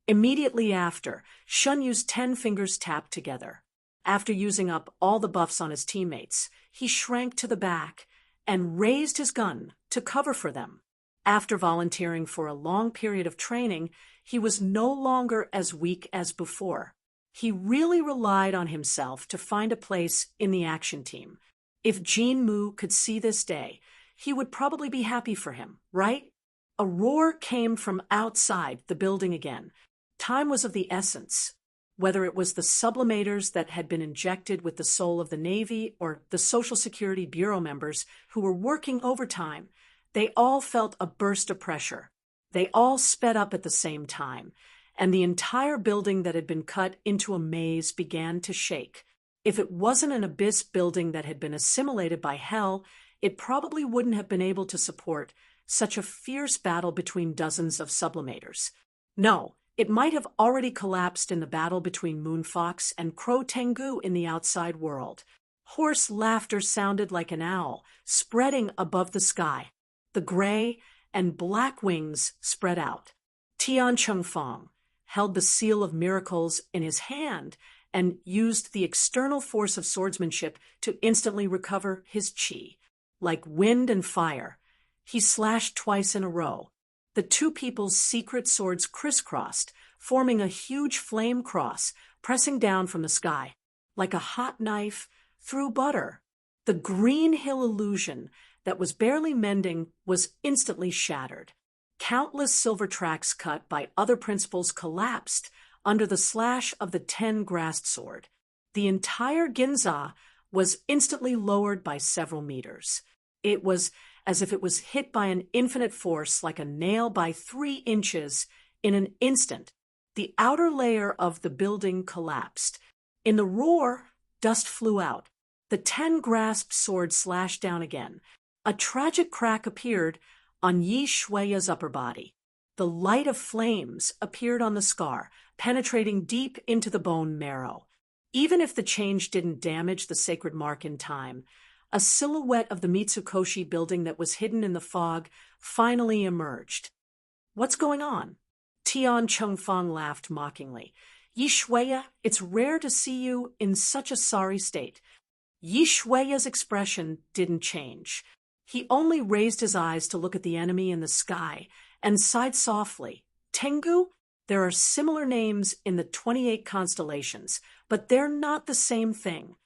Immediately after, Shunyu's 10 fingers tapped together. After using up all the buffs on his teammates, he shrank to the back and raised his gun to cover for them. After volunteering for a long period of training, he was no longer as weak as before. He really relied on himself to find a place in the action team. If Jin Mu could see this day, he would probably be happy for him, right? A roar came from outside the building again. Time was of the essence. Whether it was the sublimators that had been injected with the soul of the Navy or the Social Security Bureau members who were working overtime, they all felt a burst of pressure. They all sped up at the same time, and the entire building that had been cut into a maze began to shake. If it wasn't an abyss building that had been assimilated by hell, it probably wouldn't have been able to support such a fierce battle between dozens of sublimators. No, it might have already collapsed in the battle between Moonfox and Crow Tengu in the outside world. Hoarse laughter sounded like an owl, spreading above the sky. The gray and black wings spread out. Tian Chengfeng held the seal of miracles in his hand and used the external force of swordsmanship to instantly recover his chi. Like wind and fire, he slashed twice in a row. The two people's secret swords crisscrossed, forming a huge flame cross, pressing down from the sky, like a hot knife through butter. The Green Hill illusion that was barely mending was instantly shattered. Countless silver tracks cut by other principals collapsed under the slash of the 10-grasped sword. The entire Ginza was instantly lowered by several meters. It was as if it was hit by an infinite force, like a nail by 3 inches. In an instant, the outer layer of the building collapsed. In the roar, dust flew out. The 10-grasped sword slashed down again. A tragic crack appeared on Yi Shui's upper body. The light of flames appeared on the scar, penetrating deep into the bone marrow. Even if the change didn't damage the sacred mark in time, a silhouette of the Mitsukoshi building that was hidden in the fog finally emerged. "What's going on?" Tian Chengfang laughed mockingly. "Yi Shui, it's rare to see you in such a sorry state." Yi Shui's expression didn't change. He only raised his eyes to look at the enemy in the sky and sighed softly. "Tengu? There are similar names in the 28 constellations, but they're not the same thing."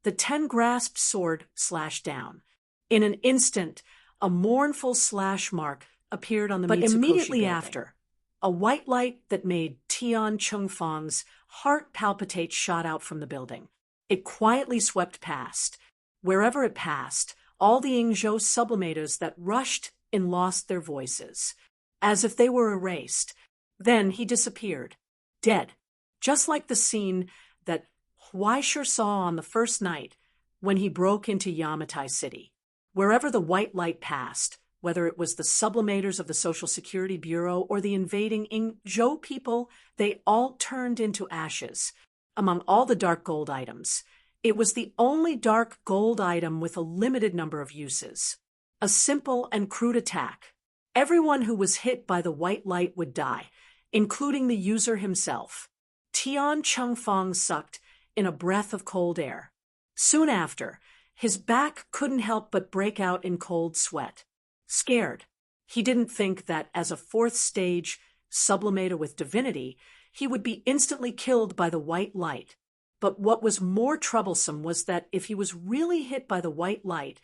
The 10-grasped sword slashed down. In an instant, a mournful slash mark appeared on the Mitsukoshi building. But immediately after, a white light that made Tian Chengfang's heart palpitate shot out from the building. It quietly swept past. Wherever it passed, all the Yingzhou sublimators that rushed in lost their voices, as if they were erased. Then he disappeared, dead, just like the scene that Huaisher saw on the first night when he broke into Yamatai City. Wherever the white light passed, whether it was the sublimators of the Social Security Bureau or the invading Yingzhou people, they all turned into ashes. Among all the dark gold items, it was the only dark gold item with a limited number of uses. A simple and crude attack. Everyone who was hit by the white light would die, including the user himself. Tian Chengfang sucked in a breath of cold air. Soon after, his back couldn't help but break out in cold sweat. Scared, he didn't think that as a 4th stage sublimator with divinity, he would be instantly killed by the white light. But what was more troublesome was that if he was really hit by the white light,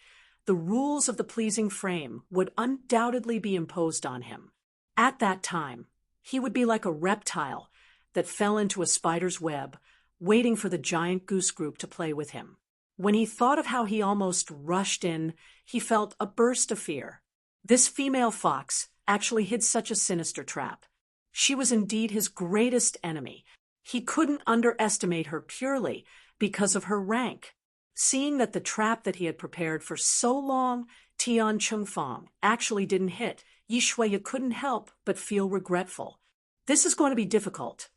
the rules of the pleasing frame would undoubtedly be imposed on him. At that time, he would be like a reptile that fell into a spider's web, waiting for the giant goose group to play with him. When he thought of how he almost rushed in, he felt a burst of fear. This female fox actually hid such a sinister trap. She was indeed his greatest enemy. He couldn't underestimate her purely because of her rank. Seeing that the trap that he had prepared for so long, Tian Chengfang, actually didn't hit, Yi Shui couldn't help but feel regretful. This is going to be difficult.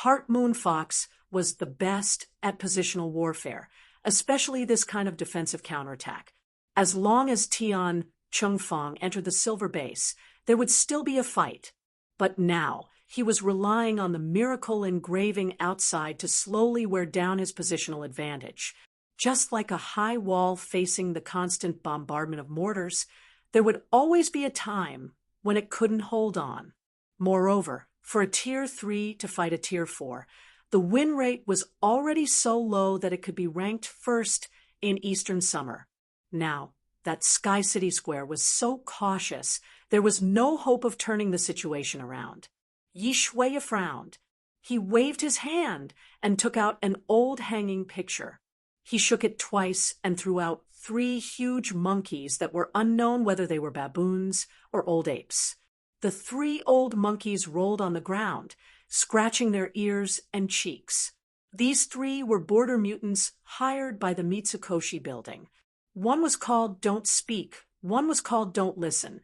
Heart Moon Fox was the best at positional warfare, especially this kind of defensive counterattack. As long as Tian Chengfang entered the silver base, there would still be a fight. But now, he was relying on the miracle engraving outside to slowly wear down his positional advantage. Just like a high wall facing the constant bombardment of mortars, there would always be a time when it couldn't hold on. Moreover, for a Tier 3 to fight a Tier 4, the win rate was already so low that it could be ranked first in Eastern Summer. Now, that Sky City Square was so cautious, there was no hope of turning the situation around. Yi Shui frowned. He waved his hand and took out an old hanging picture. He shook it twice and threw out 3 huge monkeys that were unknown whether they were baboons or old apes. The 3 old monkeys rolled on the ground, scratching their ears and cheeks. These 3 were border mutants hired by the Mitsukoshi building. One was called Don't Speak, one was called Don't Listen,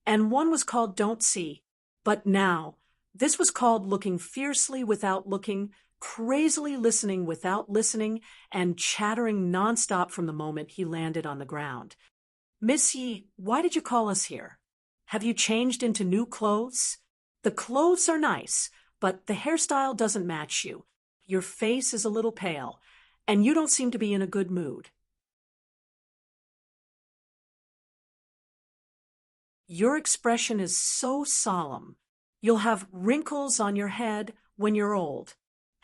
and one was called Don't See. But now, this was called Looking Fiercely Without Looking, Crazily Listening Without Listening, and chattering nonstop from the moment he landed on the ground. "Miss Yi, why did you call us here? Have you changed into new clothes?" "The clothes are nice, but the hairstyle doesn't match you. Your face is a little pale, and you don't seem to be in a good mood." "Your expression is so solemn. You'll have wrinkles on your head when you're old.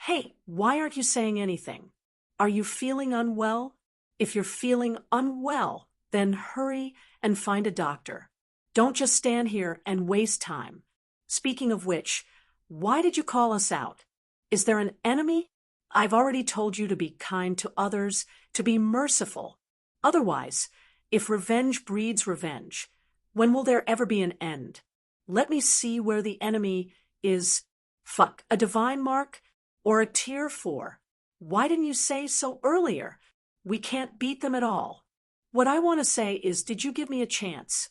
Hey, why aren't you saying anything? Are you feeling unwell? If you're feeling unwell, then hurry and find a doctor. Don't just stand here and waste time. Speaking of which, why did you call us out? Is there an enemy? I've already told you to be kind to others, to be merciful. Otherwise, if revenge breeds revenge, when will there ever be an end? Let me see where the enemy is. Fuck, a divine mark? Or a tier 4? Why didn't you say so earlier? We can't beat them at all. What I want to say is, did you give me a chance?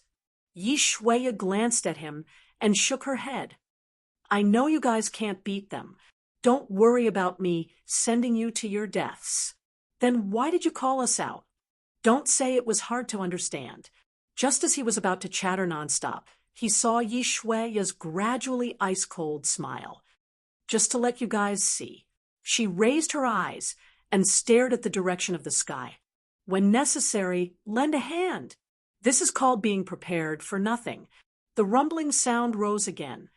Yi Shuya glanced at him and shook her head. I know you guys can't beat them. Don't worry about me sending you to your deaths. Then why did you call us out? Don't say it was hard to understand. Just as he was about to chatter nonstop, he saw Yi Shuya's gradually ice-cold smile. Just to let you guys see. She raised her eyes and stared at the direction of the sky. When necessary, lend a hand. This is called being prepared for nothing. The rumbling sound rose again.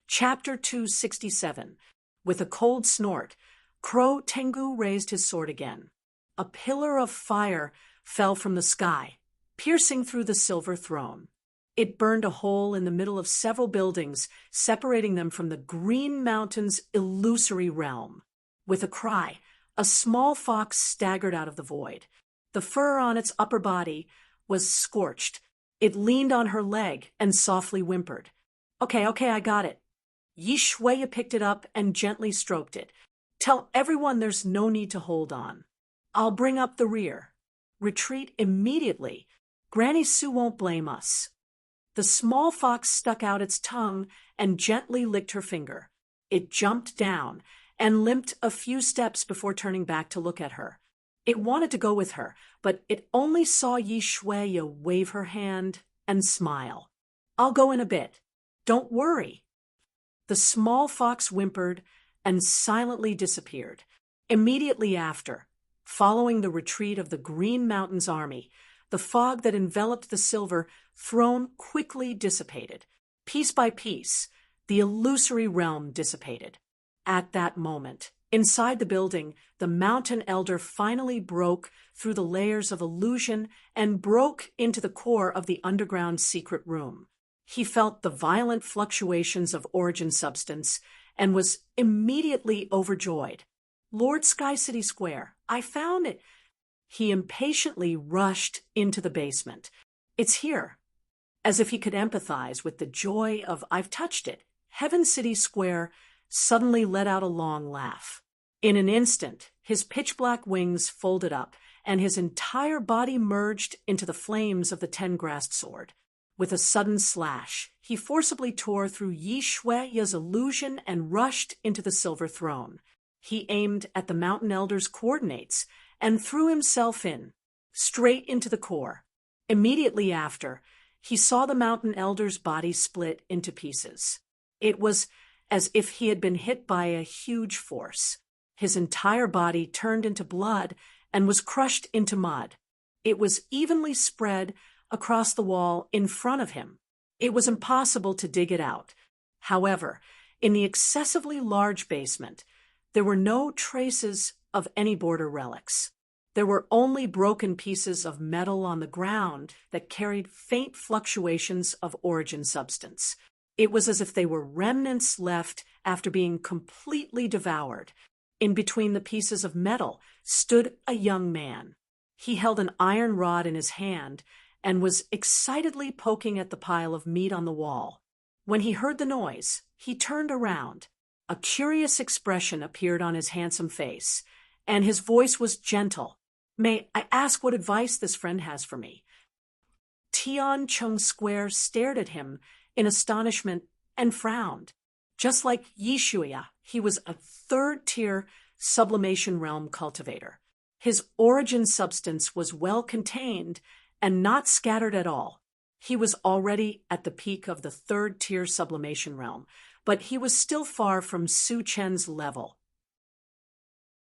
Chapter 267. With a cold snort, Crow Tengu raised his sword again. A pillar of fire fell from the sky, piercing through the silver throne. It burned a hole in the middle of several buildings, separating them from the Green Mountain's illusory realm. With a cry, a small fox staggered out of the void. The fur on its upper body was scorched. It leaned on her leg and softly whimpered. Okay, I got it. Yi Shuya picked it up and gently stroked it. Tell everyone there's no need to hold on. I'll bring up the rear. Retreat immediately. Granny Sue won't blame us. The small fox stuck out its tongue and gently licked her finger. It jumped down and limped a few steps before turning back to look at her. It wanted to go with her, but it only saw Yi Shuya wave her hand and smile. I'll go in a bit. Don't worry. The small fox whimpered and silently disappeared. Immediately after, following the retreat of the Green Mountain's army, the fog that enveloped the silver throne quickly dissipated. Piece by piece, the illusory realm dissipated. At that moment, inside the building, the mountain elder finally broke through the layers of illusion and broke into the core of the underground secret room. He felt the violent fluctuations of origin substance and was immediately overjoyed. Lord Sky City Square, I found it. He impatiently rushed into the basement. It's here. As if he could empathize with the joy of I've touched it, Heaven City Square suddenly let out a long laugh. In an instant, his pitch-black wings folded up, and his entire body merged into the flames of the ten-grassed sword. With a sudden slash, he forcibly tore through Yi Shuya's illusion and rushed into the silver throne. He aimed at the mountain elder's coordinates and threw himself in, straight into the core. Immediately after, he saw the mountain elder's body split into pieces. It was as if he had been hit by a huge force. His entire body turned into blood and was crushed into mud. It was evenly spread across the wall in front of him. It was impossible to dig it out. However, in the excessively large basement, there were no traces of any border relics. There were only broken pieces of metal on the ground that carried faint fluctuations of origin substance. It was as if they were remnants left after being completely devoured. In between the pieces of metal stood a young man. He held an iron rod in his hand and was excitedly poking at the pile of meat on the wall. When he heard the noise, he turned around. A curious expression appeared on his handsome face, and his voice was gentle. May I ask what advice this friend has for me? Tian Chung Square stared at him in astonishment and frowned. Just like Yi Shuya, he was a third-tier sublimation realm cultivator. His origin substance was well contained and not scattered at all. He was already at the peak of the third-tier sublimation realm, but he was still far from Su Chen's level.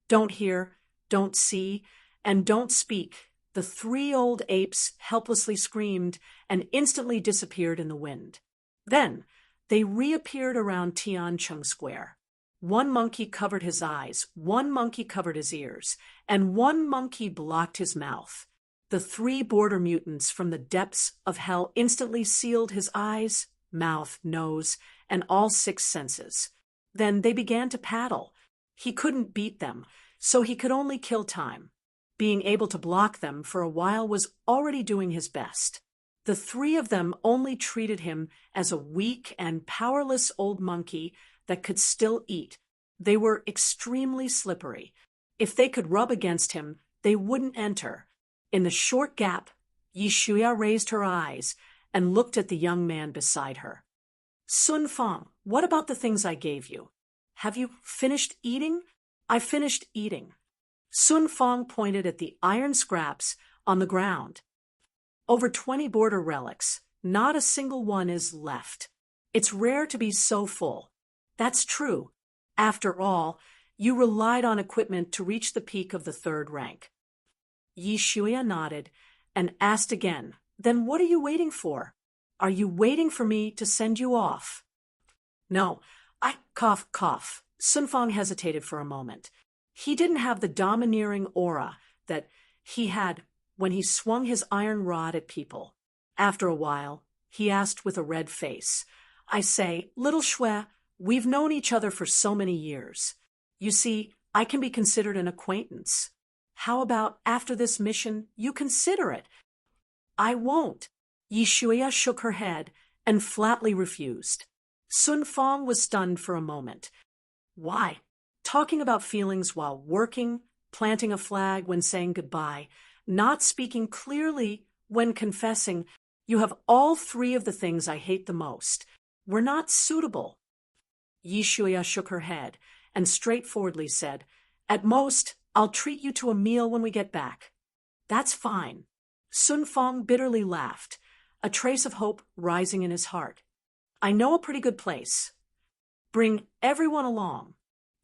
Don't hear, don't see, and don't speak. The three old apes helplessly screamed and instantly disappeared in the wind. Then they reappeared around Tiancheng Square. One monkey covered his eyes, one monkey covered his ears, and one monkey blocked his mouth. The 3 border mutants from the depths of hell instantly sealed his eyes, mouth, nose, and all 6 senses. Then they began to paddle. He couldn't beat them, so he could only kill time. Being able to block them for a while was already doing his best. The 3 of them only treated him as a weak and powerless old monkey that could still eat. They were extremely slippery. If they could rub against him, they wouldn't enter. In the short gap, Yishuya raised her eyes and looked at the young man beside her. Sun Fang, what about the things I gave you? Have you finished eating? I finished eating. Sun Fang pointed at the iron scraps on the ground. Over 20 border relics, not a single one is left. It's rare to be so full. That's true. After all, you relied on equipment to reach the peak of the 3rd rank. Yishuya nodded and asked again, then what are you waiting for? Are you waiting for me to send you off? No, cough. Sun Fang hesitated for a moment. He didn't have the domineering aura that he had when he swung his iron rod at people. After a while, he asked with a red face, I say, little Shui, we've known each other for so many years. You see, I can be considered an acquaintance. How about after this mission, you consider it? I won't. Yishuya shook her head and flatly refused. Sun Fang was stunned for a moment. Why? Talking about feelings while working, planting a flag when saying goodbye, not speaking clearly when confessing, you have all 3 of the things I hate the most. We're not suitable. Yishuya shook her head and straightforwardly said, at most, I'll treat you to a meal when we get back. That's fine. Sun Fang bitterly laughed, a trace of hope rising in his heart. I know a pretty good place. Bring everyone along.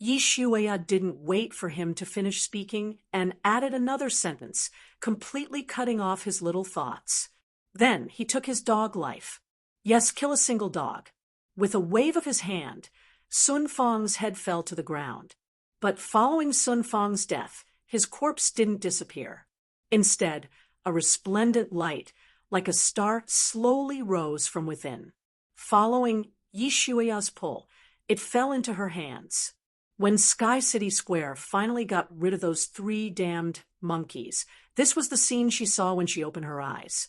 Yishuya didn't wait for him to finish speaking and added another sentence, completely cutting off his little thoughts. Then he took his dog life. Yes, kill a single dog. With a wave of his hand, Sun Fang's head fell to the ground. But following Sun Fang's death, his corpse didn't disappear. Instead, a resplendent light, like a star, slowly rose from within. Following Yishuya's pull, it fell into her hands. When Sky City Square finally got rid of those 3 damned monkeys, this was the scene she saw when she opened her eyes.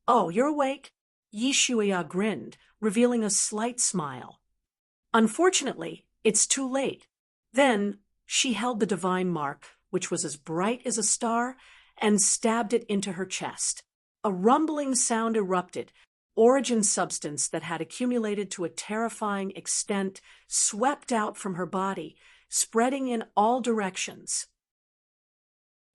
Oh, you're awake? Yishuya grinned, revealing a slight smile. Unfortunately, it's too late. Then she held the divine mark, which was as bright as a star, and stabbed it into her chest. A rumbling sound erupted. Origin substance that had accumulated to a terrifying extent swept out from her body, spreading in all directions.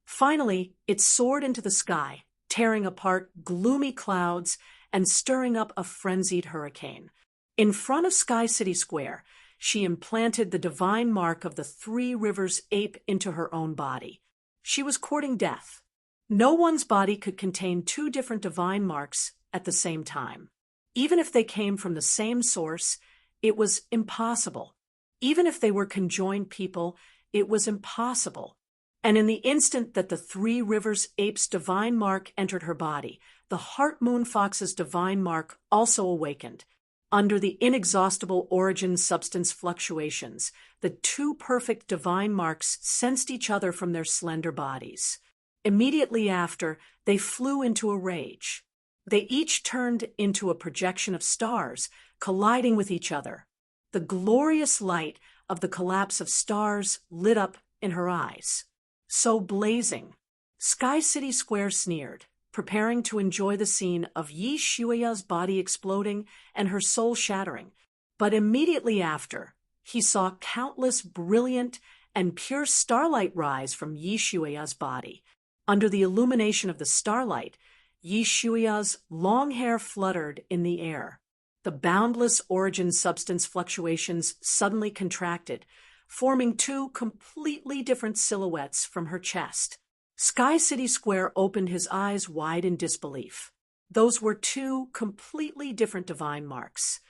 Finally, it soared into the sky, tearing apart gloomy clouds and stirring up a frenzied hurricane. In front of Sky City Square, she implanted the divine mark of the 3 Rivers ape into her own body. She was courting death. No one's body could contain 2 different divine marks at the same time. Even if they came from the same source, it was impossible. Even if they were conjoined people, it was impossible. And in the instant that the 3 Rivers ape's divine mark entered her body, the Heart Moon Fox's divine mark also awakened. Under the inexhaustible origin substance fluctuations, the 2 perfect divine marks sensed each other from their slender bodies. Immediately after, they flew into a rage. They each turned into a projection of stars, colliding with each other. The glorious light of the collapse of stars lit up in her eyes. So blazing. Sky City Square sneered, preparing to enjoy the scene of Yishuya's body exploding and her soul shattering. But immediately after, he saw countless brilliant and pure starlight rise from Yishuya's body. Under the illumination of the starlight, Yishuya's long hair fluttered in the air. The boundless origin substance fluctuations suddenly contracted, forming 2 completely different silhouettes from her chest. Sky City Square opened his eyes wide in disbelief. Those were 2 completely different divine marks.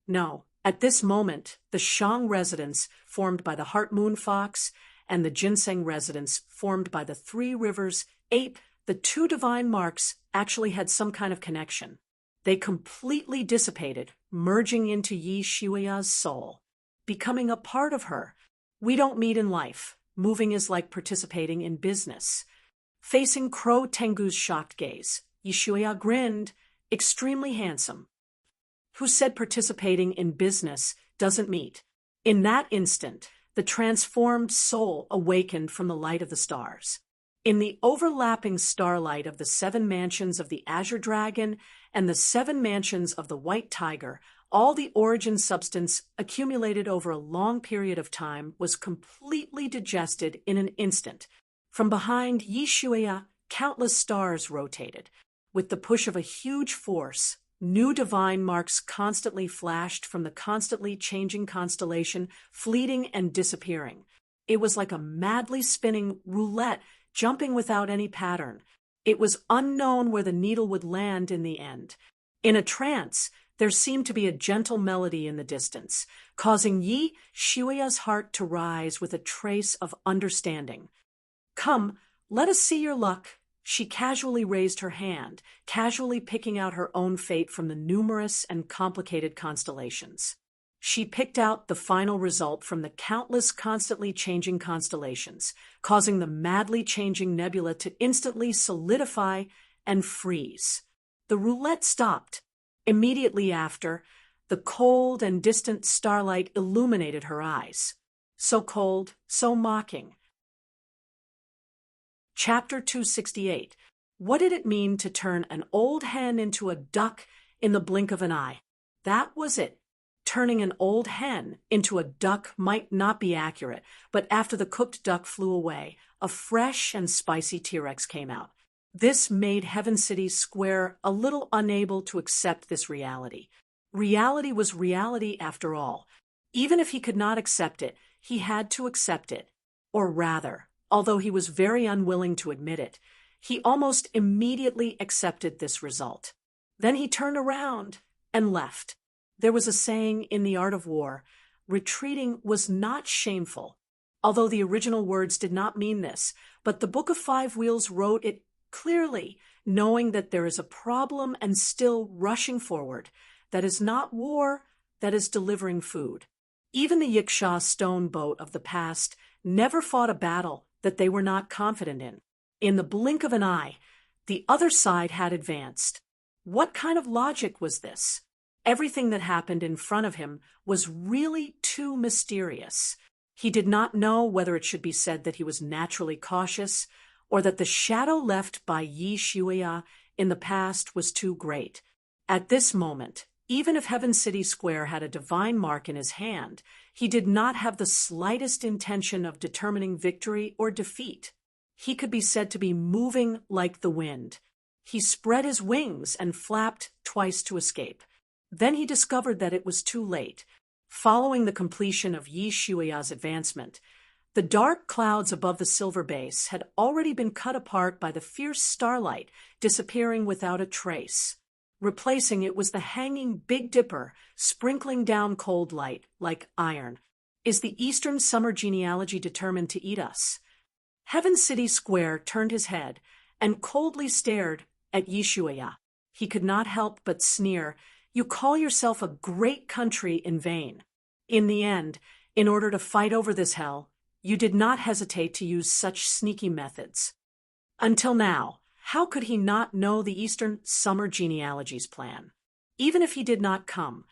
No, at this moment, the Shang residence, formed by the Heart Moon Fox, and the Ginseng residence, formed by the 3 Rivers ape, the two divine marks actually had some kind of connection. They completely dissipated, merging into Yi Shuia's soul, becoming a part of her. We don't meet in life. Moving is like participating in business. Facing Crow Tengu's shocked gaze, Yi Shuia grinned, extremely handsome. Who said participating in business doesn't meet? In that instant, the transformed soul awakened from the light of the stars. In the overlapping starlight of the 7 mansions of the Azure Dragon and the 7 mansions of the White Tiger, all the origin substance accumulated over a long period of time was completely digested in an instant. From behind Yi Shuia, countless stars rotated. With the push of a huge force, new divine marks constantly flashed from the constantly changing constellation, fleeting and disappearing. It was like a madly spinning roulette, jumping without any pattern. It was unknown where the needle would land in the end. In a trance, there seemed to be a gentle melody in the distance, causing Yi Shuia's heart to rise with a trace of understanding. "Come, let us see your luck." She casually raised her hand, casually picking out her own fate from the numerous and complicated constellations. She picked out the final result from the countless constantly changing constellations, causing the madly changing nebula to instantly solidify and freeze. The roulette stopped. Immediately after, the cold and distant starlight illuminated her eyes. So cold, so mocking. Chapter 268. What did it mean to turn an old hen into a duck in the blink of an eye? That was it. Turning an old hen into a duck might not be accurate, but after the cooked duck flew away, a fresh and spicy T-Rex came out. This made Heaven City Square a little unable to accept this reality. Reality was reality after all. Even if he could not accept it, he had to accept it. Or rather, although he was very unwilling to admit it, he almost immediately accepted this result. Then he turned around and left. There was a saying in the art of war, retreating was not shameful. Although the original words did not mean this, but the Book of Five Wheels wrote it clearly, knowing that there is a problem and still rushing forward. That is not war, that is delivering food. Even the Yiksha stone boat of the past never fought a battle that they were not confident in. In the blink of an eye, the other side had advanced. What kind of logic was this? Everything that happened in front of him was really too mysterious. He did not know whether it should be said that he was naturally cautious, or that the shadow left by Yi Shuia in the past was too great. At this moment, even if Heaven City Square had a divine mark in his hand, he did not have the slightest intention of determining victory or defeat. He could be said to be moving like the wind. He spread his wings and flapped twice to escape. Then he discovered that it was too late. Following the completion of Yi Shuia's advancement, the dark clouds above the silver base had already been cut apart by the fierce starlight, disappearing without a trace. Replacing it was the hanging Big Dipper, sprinkling down cold light like iron. Is the Eastern Summer Genealogy determined to eat us? Heaven City Square turned his head and coldly stared at Yi Shuia. He could not help but sneer. You call yourself a great country in vain. In the end, in order to fight over this hell, you did not hesitate to use such sneaky methods. Until now, how could he not know the Eastern Summer Genealogy's plan? Even if he did not come,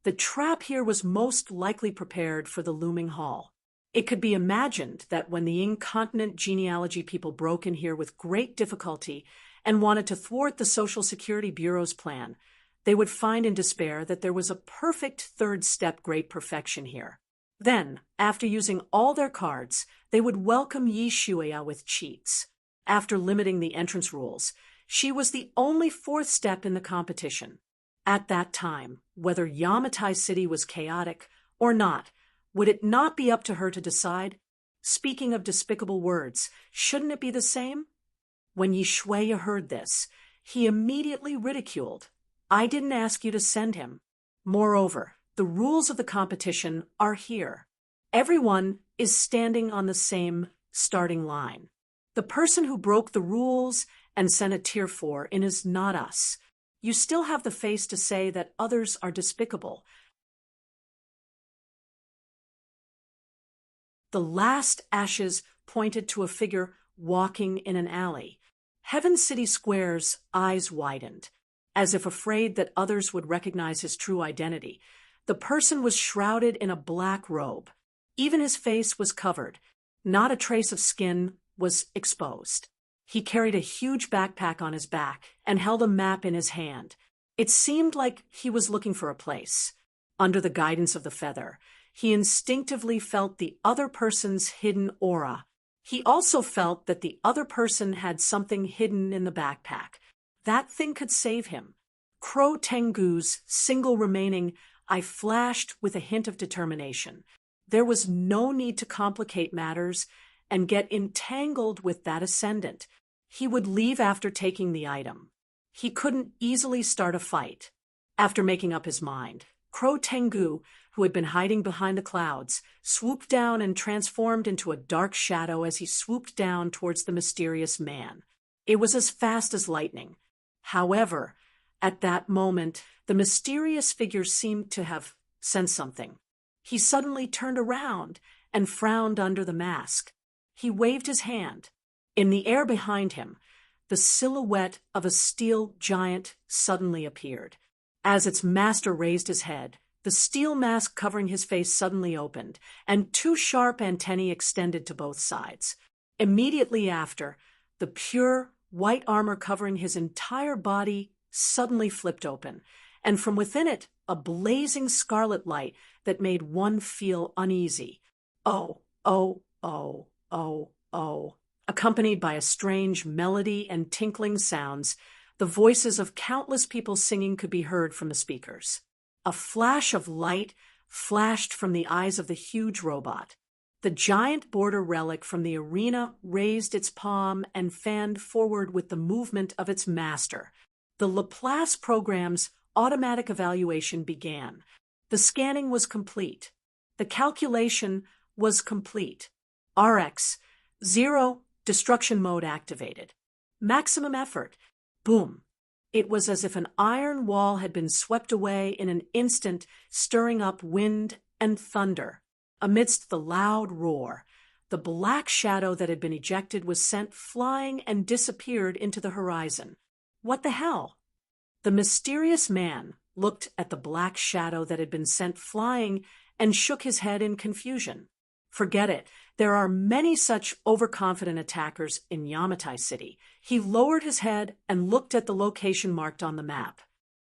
the trap here was most likely prepared for the looming hall. It could be imagined that when the incontinent genealogy people broke in here with great difficulty and wanted to thwart the Social Security Bureau's plan, they would find in despair that there was a perfect third-step great perfection here. Then, after using all their cards, they would welcome Yi Shuia with cheats. After limiting the entrance rules, she was the only fourth step in the competition. At that time, whether Yamatai City was chaotic or not, would it not be up to her to decide? Speaking of despicable words, shouldn't it be the same? When Yi Shuia heard this, he immediately ridiculed. I didn't ask you to send him. Moreover, the rules of the competition are here. Everyone is standing on the same starting line. The person who broke the rules and sent a tier 4 in is not us. You still have the face to say that others are despicable. The last ashes pointed to a figure walking in an alley. Heaven City Square's eyes widened, as if afraid that others would recognize his true identity. The person was shrouded in a black robe. Even his face was covered. Not a trace of skin was exposed. He carried a huge backpack on his back and held a map in his hand. It seemed like he was looking for a place. Under the guidance of the feather, he instinctively felt the other person's hidden aura. He also felt that the other person had something hidden in the backpack. That thing could save him. Crow Tengu's single remaining eye flashed with a hint of determination. There was no need to complicate matters and get entangled with that ascendant. He would leave after taking the item. He couldn't easily start a fight. After making up his mind, Crow Tengu, who had been hiding behind the clouds, swooped down and transformed into a dark shadow as he swooped down towards the mysterious man. It was as fast as lightning. However, at that moment, the mysterious figure seemed to have sensed something. He suddenly turned around and frowned under the mask. He waved his hand. In the air behind him, the silhouette of a steel giant suddenly appeared. As its master raised his head, the steel mask covering his face suddenly opened, and two sharp antennae extended to both sides. Immediately after, the pure white armor covering his entire body suddenly flipped open, and from within it, a blazing scarlet light that made one feel uneasy. Oh, oh, oh, oh, oh. Accompanied by a strange melody and tinkling sounds, the voices of countless people singing could be heard from the speakers. A flash of light flashed from the eyes of the huge robot. The giant border relic from the arena raised its palm and fanned forward with the movement of its master. The Laplace program's automatic evaluation began. The scanning was complete. The calculation was complete. RX 0 destruction mode activated. Maximum effort. Boom. It was as if an iron wall had been swept away in an instant, stirring up wind and thunder. Amidst the loud roar, the black shadow that had been ejected was sent flying and disappeared into the horizon. What the hell? The mysterious man looked at the black shadow that had been sent flying and shook his head in confusion. Forget it. There are many such overconfident attackers in Yamatai City. He lowered his head and looked at the location marked on the map.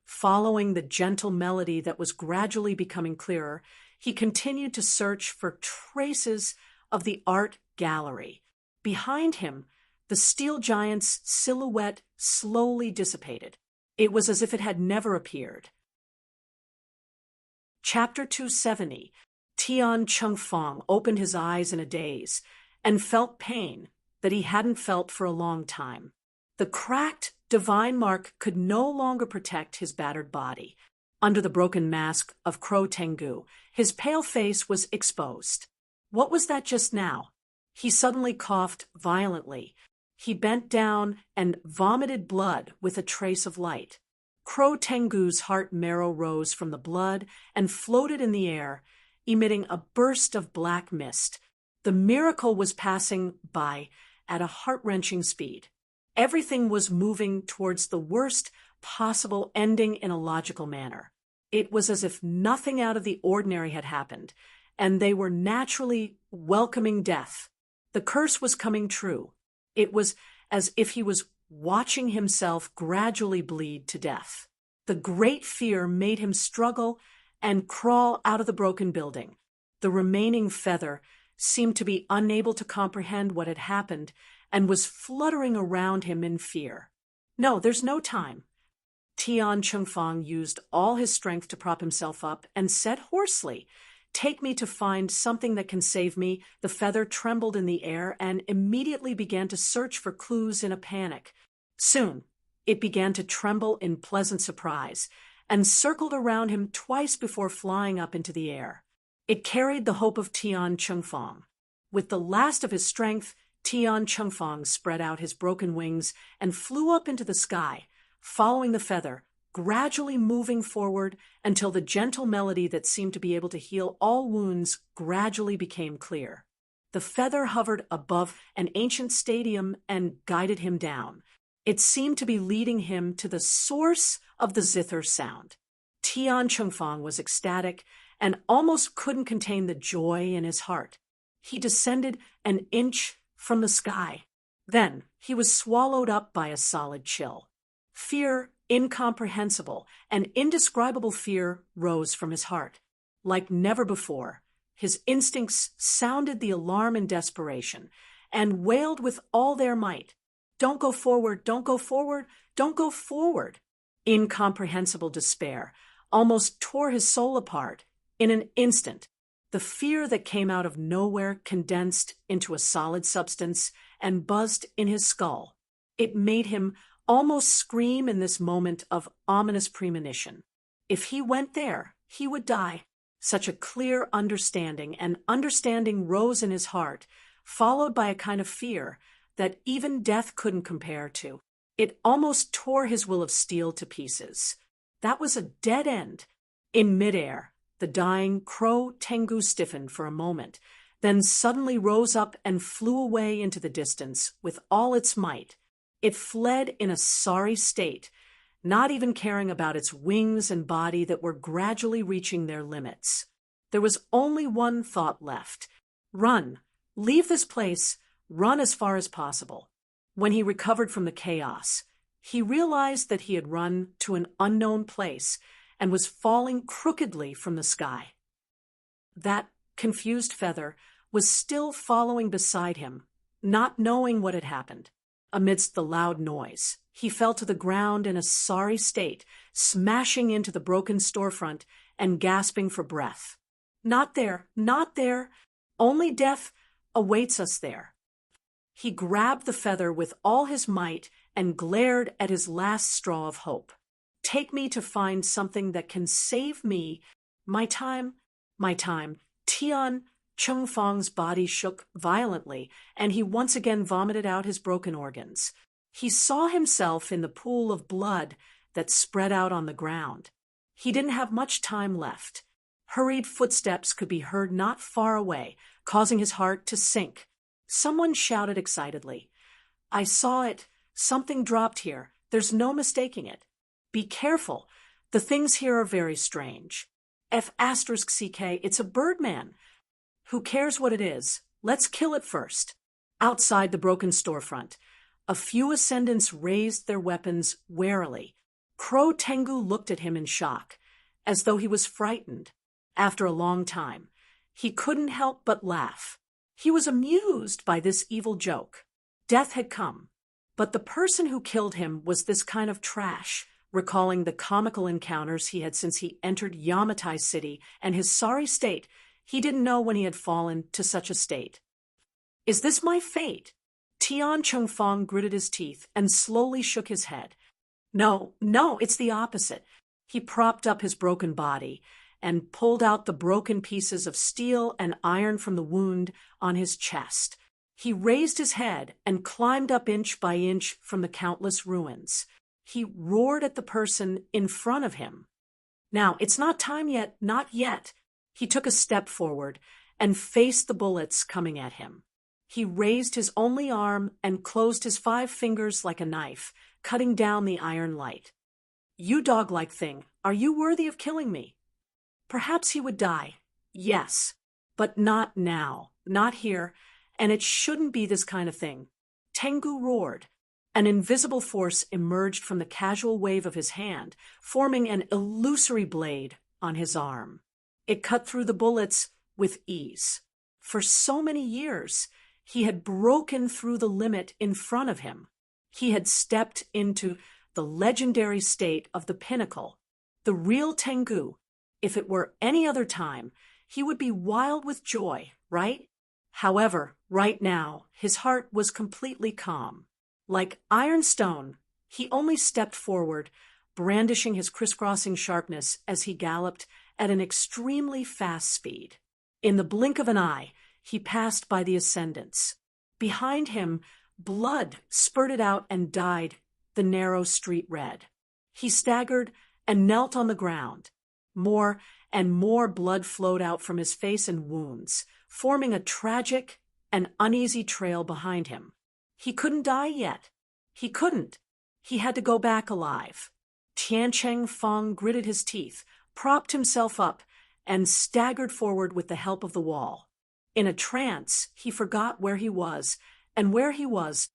Following the gentle melody that was gradually becoming clearer, he continued to search for traces of the art gallery. Behind him, the steel giant's silhouette slowly dissipated. It was as if it had never appeared. Chapter 270. Tian Chengfang opened his eyes in a daze and felt pain that he hadn't felt for a long time. The cracked divine mark could no longer protect his battered body. Under the broken mask of Crow Tengu, his pale face was exposed. What was that just now? He suddenly coughed violently. He bent down and vomited blood with a trace of light. Crow Tengu's heart marrow rose from the blood and floated in the air, emitting a burst of black mist. The miracle was passing by at a heart-wrenching speed. Everything was moving towards the worst possible ending in a logical manner. It was as if nothing out of the ordinary had happened, and they were naturally welcoming death. The curse was coming true. It was as if he was watching himself gradually bleed to death. The great fear made him struggle and crawl out of the broken building. The remaining feather seemed to be unable to comprehend what had happened and was fluttering around him in fear. No, there's no time. Tian Chengfang used all his strength to prop himself up and said hoarsely, "Take me to find something that can save me." The feather trembled in the air and immediately began to search for clues in a panic. Soon, it began to tremble in pleasant surprise and circled around him twice before flying up into the air. It carried the hope of Tian Chengfang. With the last of his strength, Tian Chengfang spread out his broken wings and flew up into the sky, following the feather, gradually moving forward until the gentle melody that seemed to be able to heal all wounds gradually became clear. The feather hovered above an ancient stadium and guided him down. It seemed to be leading him to the source of the zither sound. Tian Chengfang was ecstatic and almost couldn't contain the joy in his heart. He descended an inch from the sky. Then he was swallowed up by a solid chill. Fear, incomprehensible and indescribable fear, rose from his heart. Like never before, his instincts sounded the alarm in desperation and wailed with all their might, "Don't go forward, don't go forward, don't go forward." Incomprehensible despair almost tore his soul apart. In an instant, the fear that came out of nowhere condensed into a solid substance and buzzed in his skull. It made him almost scream in this moment of ominous premonition. If he went there, he would die. Such a clear understanding rose in his heart, followed by a kind of fear that even death couldn't compare to. It almost tore his will of steel to pieces. That was a dead end. In midair, the dying Crow Tengu stiffened for a moment, then suddenly rose up and flew away into the distance with all its might. It fled in a sorry state, not even caring about its wings and body that were gradually reaching their limits. There was only one thought left: run, leave this place, run as far as possible. When he recovered from the chaos, he realized that he had run to an unknown place and was falling crookedly from the sky. That confused feather was still following beside him, not knowing what had happened. Amidst the loud noise, he fell to the ground in a sorry state, smashing into the broken storefront and gasping for breath. "Not there, not there. Only death awaits us there." He grabbed the feather with all his might and glared at his last straw of hope. "Take me to find something that can save me. My time, my time." Tian Chengfang's body shook violently, and he once again vomited out his broken organs. He saw himself in the pool of blood that spread out on the ground. He didn't have much time left. Hurried footsteps could be heard not far away, causing his heart to sink. Someone shouted excitedly, "I saw it. Something dropped here. There's no mistaking it. Be careful. The things here are very strange. F***CK, it's a birdman. Who cares what it is? Let's kill it first." Outside the broken storefront, a few ascendants raised their weapons warily. Crow Tengu looked at him in shock, as though he was frightened. After a long time, he couldn't help but laugh. He was amused by this evil joke. Death had come, but the person who killed him was this kind of trash. Recalling the comical encounters he had since he entered Yamatai City and his sorry state, he didn't know when he had fallen to such a state. "Is this my fate?" Tian Chengfang gritted his teeth and slowly shook his head. No, it's the opposite." He propped up his broken body and pulled out the broken pieces of steel and iron from the wound on his chest. He raised his head and climbed up inch by inch from the countless ruins. He roared at the person in front of him. "Now, it's not time yet, not yet." He took a step forward and faced the bullets coming at him. He raised his only arm and closed his 5 fingers like a knife, cutting down the iron light. "You dog-like thing, are you worthy of killing me?" Perhaps he would die. Yes, but not now, not here, and it shouldn't be this kind of thing. Tengu roared. An invisible force emerged from the casual wave of his hand, forming an illusory blade on his arm. It cut through the bullets with ease. For so many years, he had broken through the limit in front of him. He had stepped into the legendary state of the pinnacle. The real Tengu. If it were any other time, he would be wild with joy, right? However, right now, his heart was completely calm. Like ironstone, he only stepped forward, brandishing his crisscrossing sharpness as he galloped at an extremely fast speed. In the blink of an eye, he passed by the ascendants. Behind him, blood spurted out and dyed the narrow street red. He staggered and knelt on the ground. More and more blood flowed out from his face and wounds, forming a tragic and uneasy trail behind him. He couldn't die yet. He couldn't. He had to go back alive. Tiancheng Feng gritted his teeth, propped himself up, and staggered forward with the help of the wall. In a trance, he forgot where he was, and where he was,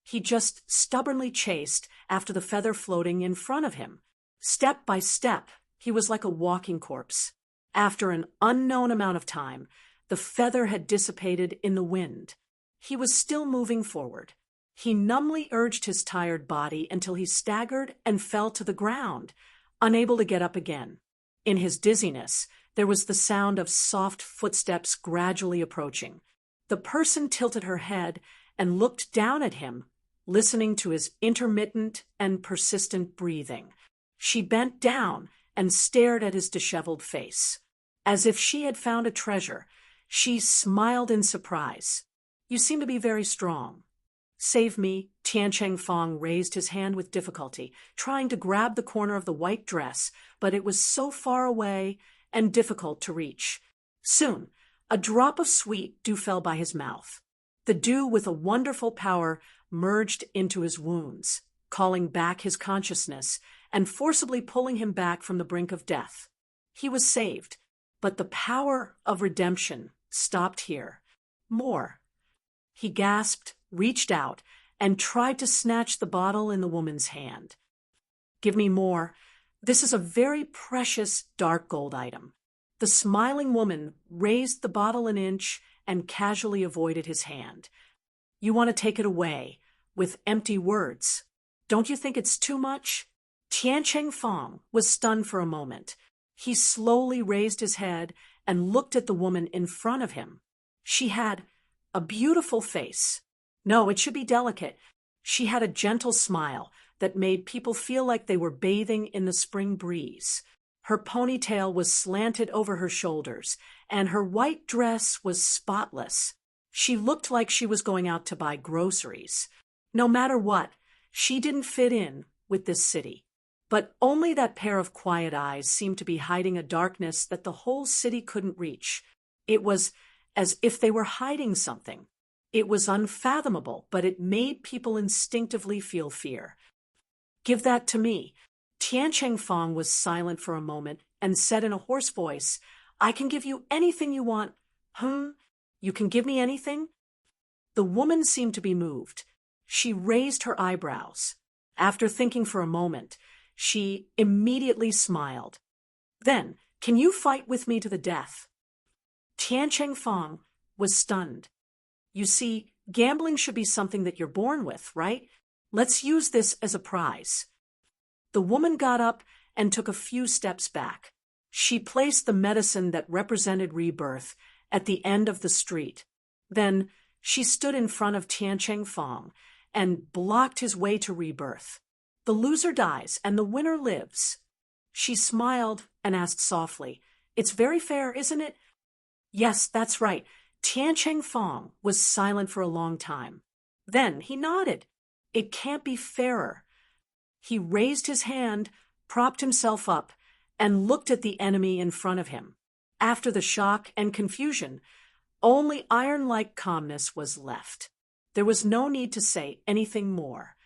he just stubbornly chased after the feather floating in front of him. Step by step, he was like a walking corpse. After an unknown amount of time, the feather had dissipated in the wind. He was still moving forward. He numbly urged his tired body until he staggered and fell to the ground, unable to get up again. In his dizziness, there was the sound of soft footsteps gradually approaching. The person tilted her head and looked down at him, listening to his intermittent and persistent breathing. She bent down and stared at his disheveled face. As if she had found a treasure, she smiled in surprise. "You seem to be very strong." "Save me." Tiancheng Feng raised his hand with difficulty, trying to grab the corner of the white dress, but it was so far away and difficult to reach. Soon, a drop of sweet dew fell by his mouth. The dew, with a wonderful power, merged into his wounds, calling back his consciousness and forcibly pulling him back from the brink of death. He was saved, but the power of redemption stopped here. More. He gasped, reached out, and tried to snatch the bottle in the woman's hand. "Give me more. This is a very precious dark gold item." The smiling woman raised the bottle an inch and casually avoided his hand. "You want to take it away, with empty words. Don't you think it's too much?" Tiancheng Feng was stunned for a moment. He slowly raised his head and looked at the woman in front of him. She had a beautiful face. No, it should be delicate. She had a gentle smile that made people feel like they were bathing in the spring breeze. Her ponytail was slanted over her shoulders, and her white dress was spotless. She looked like she was going out to buy groceries. No matter what, she didn't fit in with this city. But only that pair of quiet eyes seemed to be hiding a darkness that the whole city couldn't reach. It was as if they were hiding something. It was unfathomable, but it made people instinctively feel fear. "Give that to me." Tiancheng Feng was silent for a moment and said in a hoarse voice, "I can give you anything you want." You can give me anything?" The woman seemed to be moved. She raised her eyebrows. After thinking for a moment, she immediately smiled. "Then, can you fight with me to the death?" Tiancheng Feng was stunned. "You see, gambling should be something that you're born with, right? Let's use this as a prize." The woman got up and took a few steps back. She placed the medicine that represented rebirth at the end of the street. Then she stood in front of Tiancheng Feng and blocked his way to rebirth. "The loser dies and the winner lives." She smiled and asked softly, "It's very fair, isn't it?" "Yes, that's right." Tiancheng Feng was silent for a long time. Then he nodded. "It can't be fairer." He raised his hand, propped himself up, and looked at the enemy in front of him. After the shock and confusion, only iron-like calmness was left. There was no need to say anything more.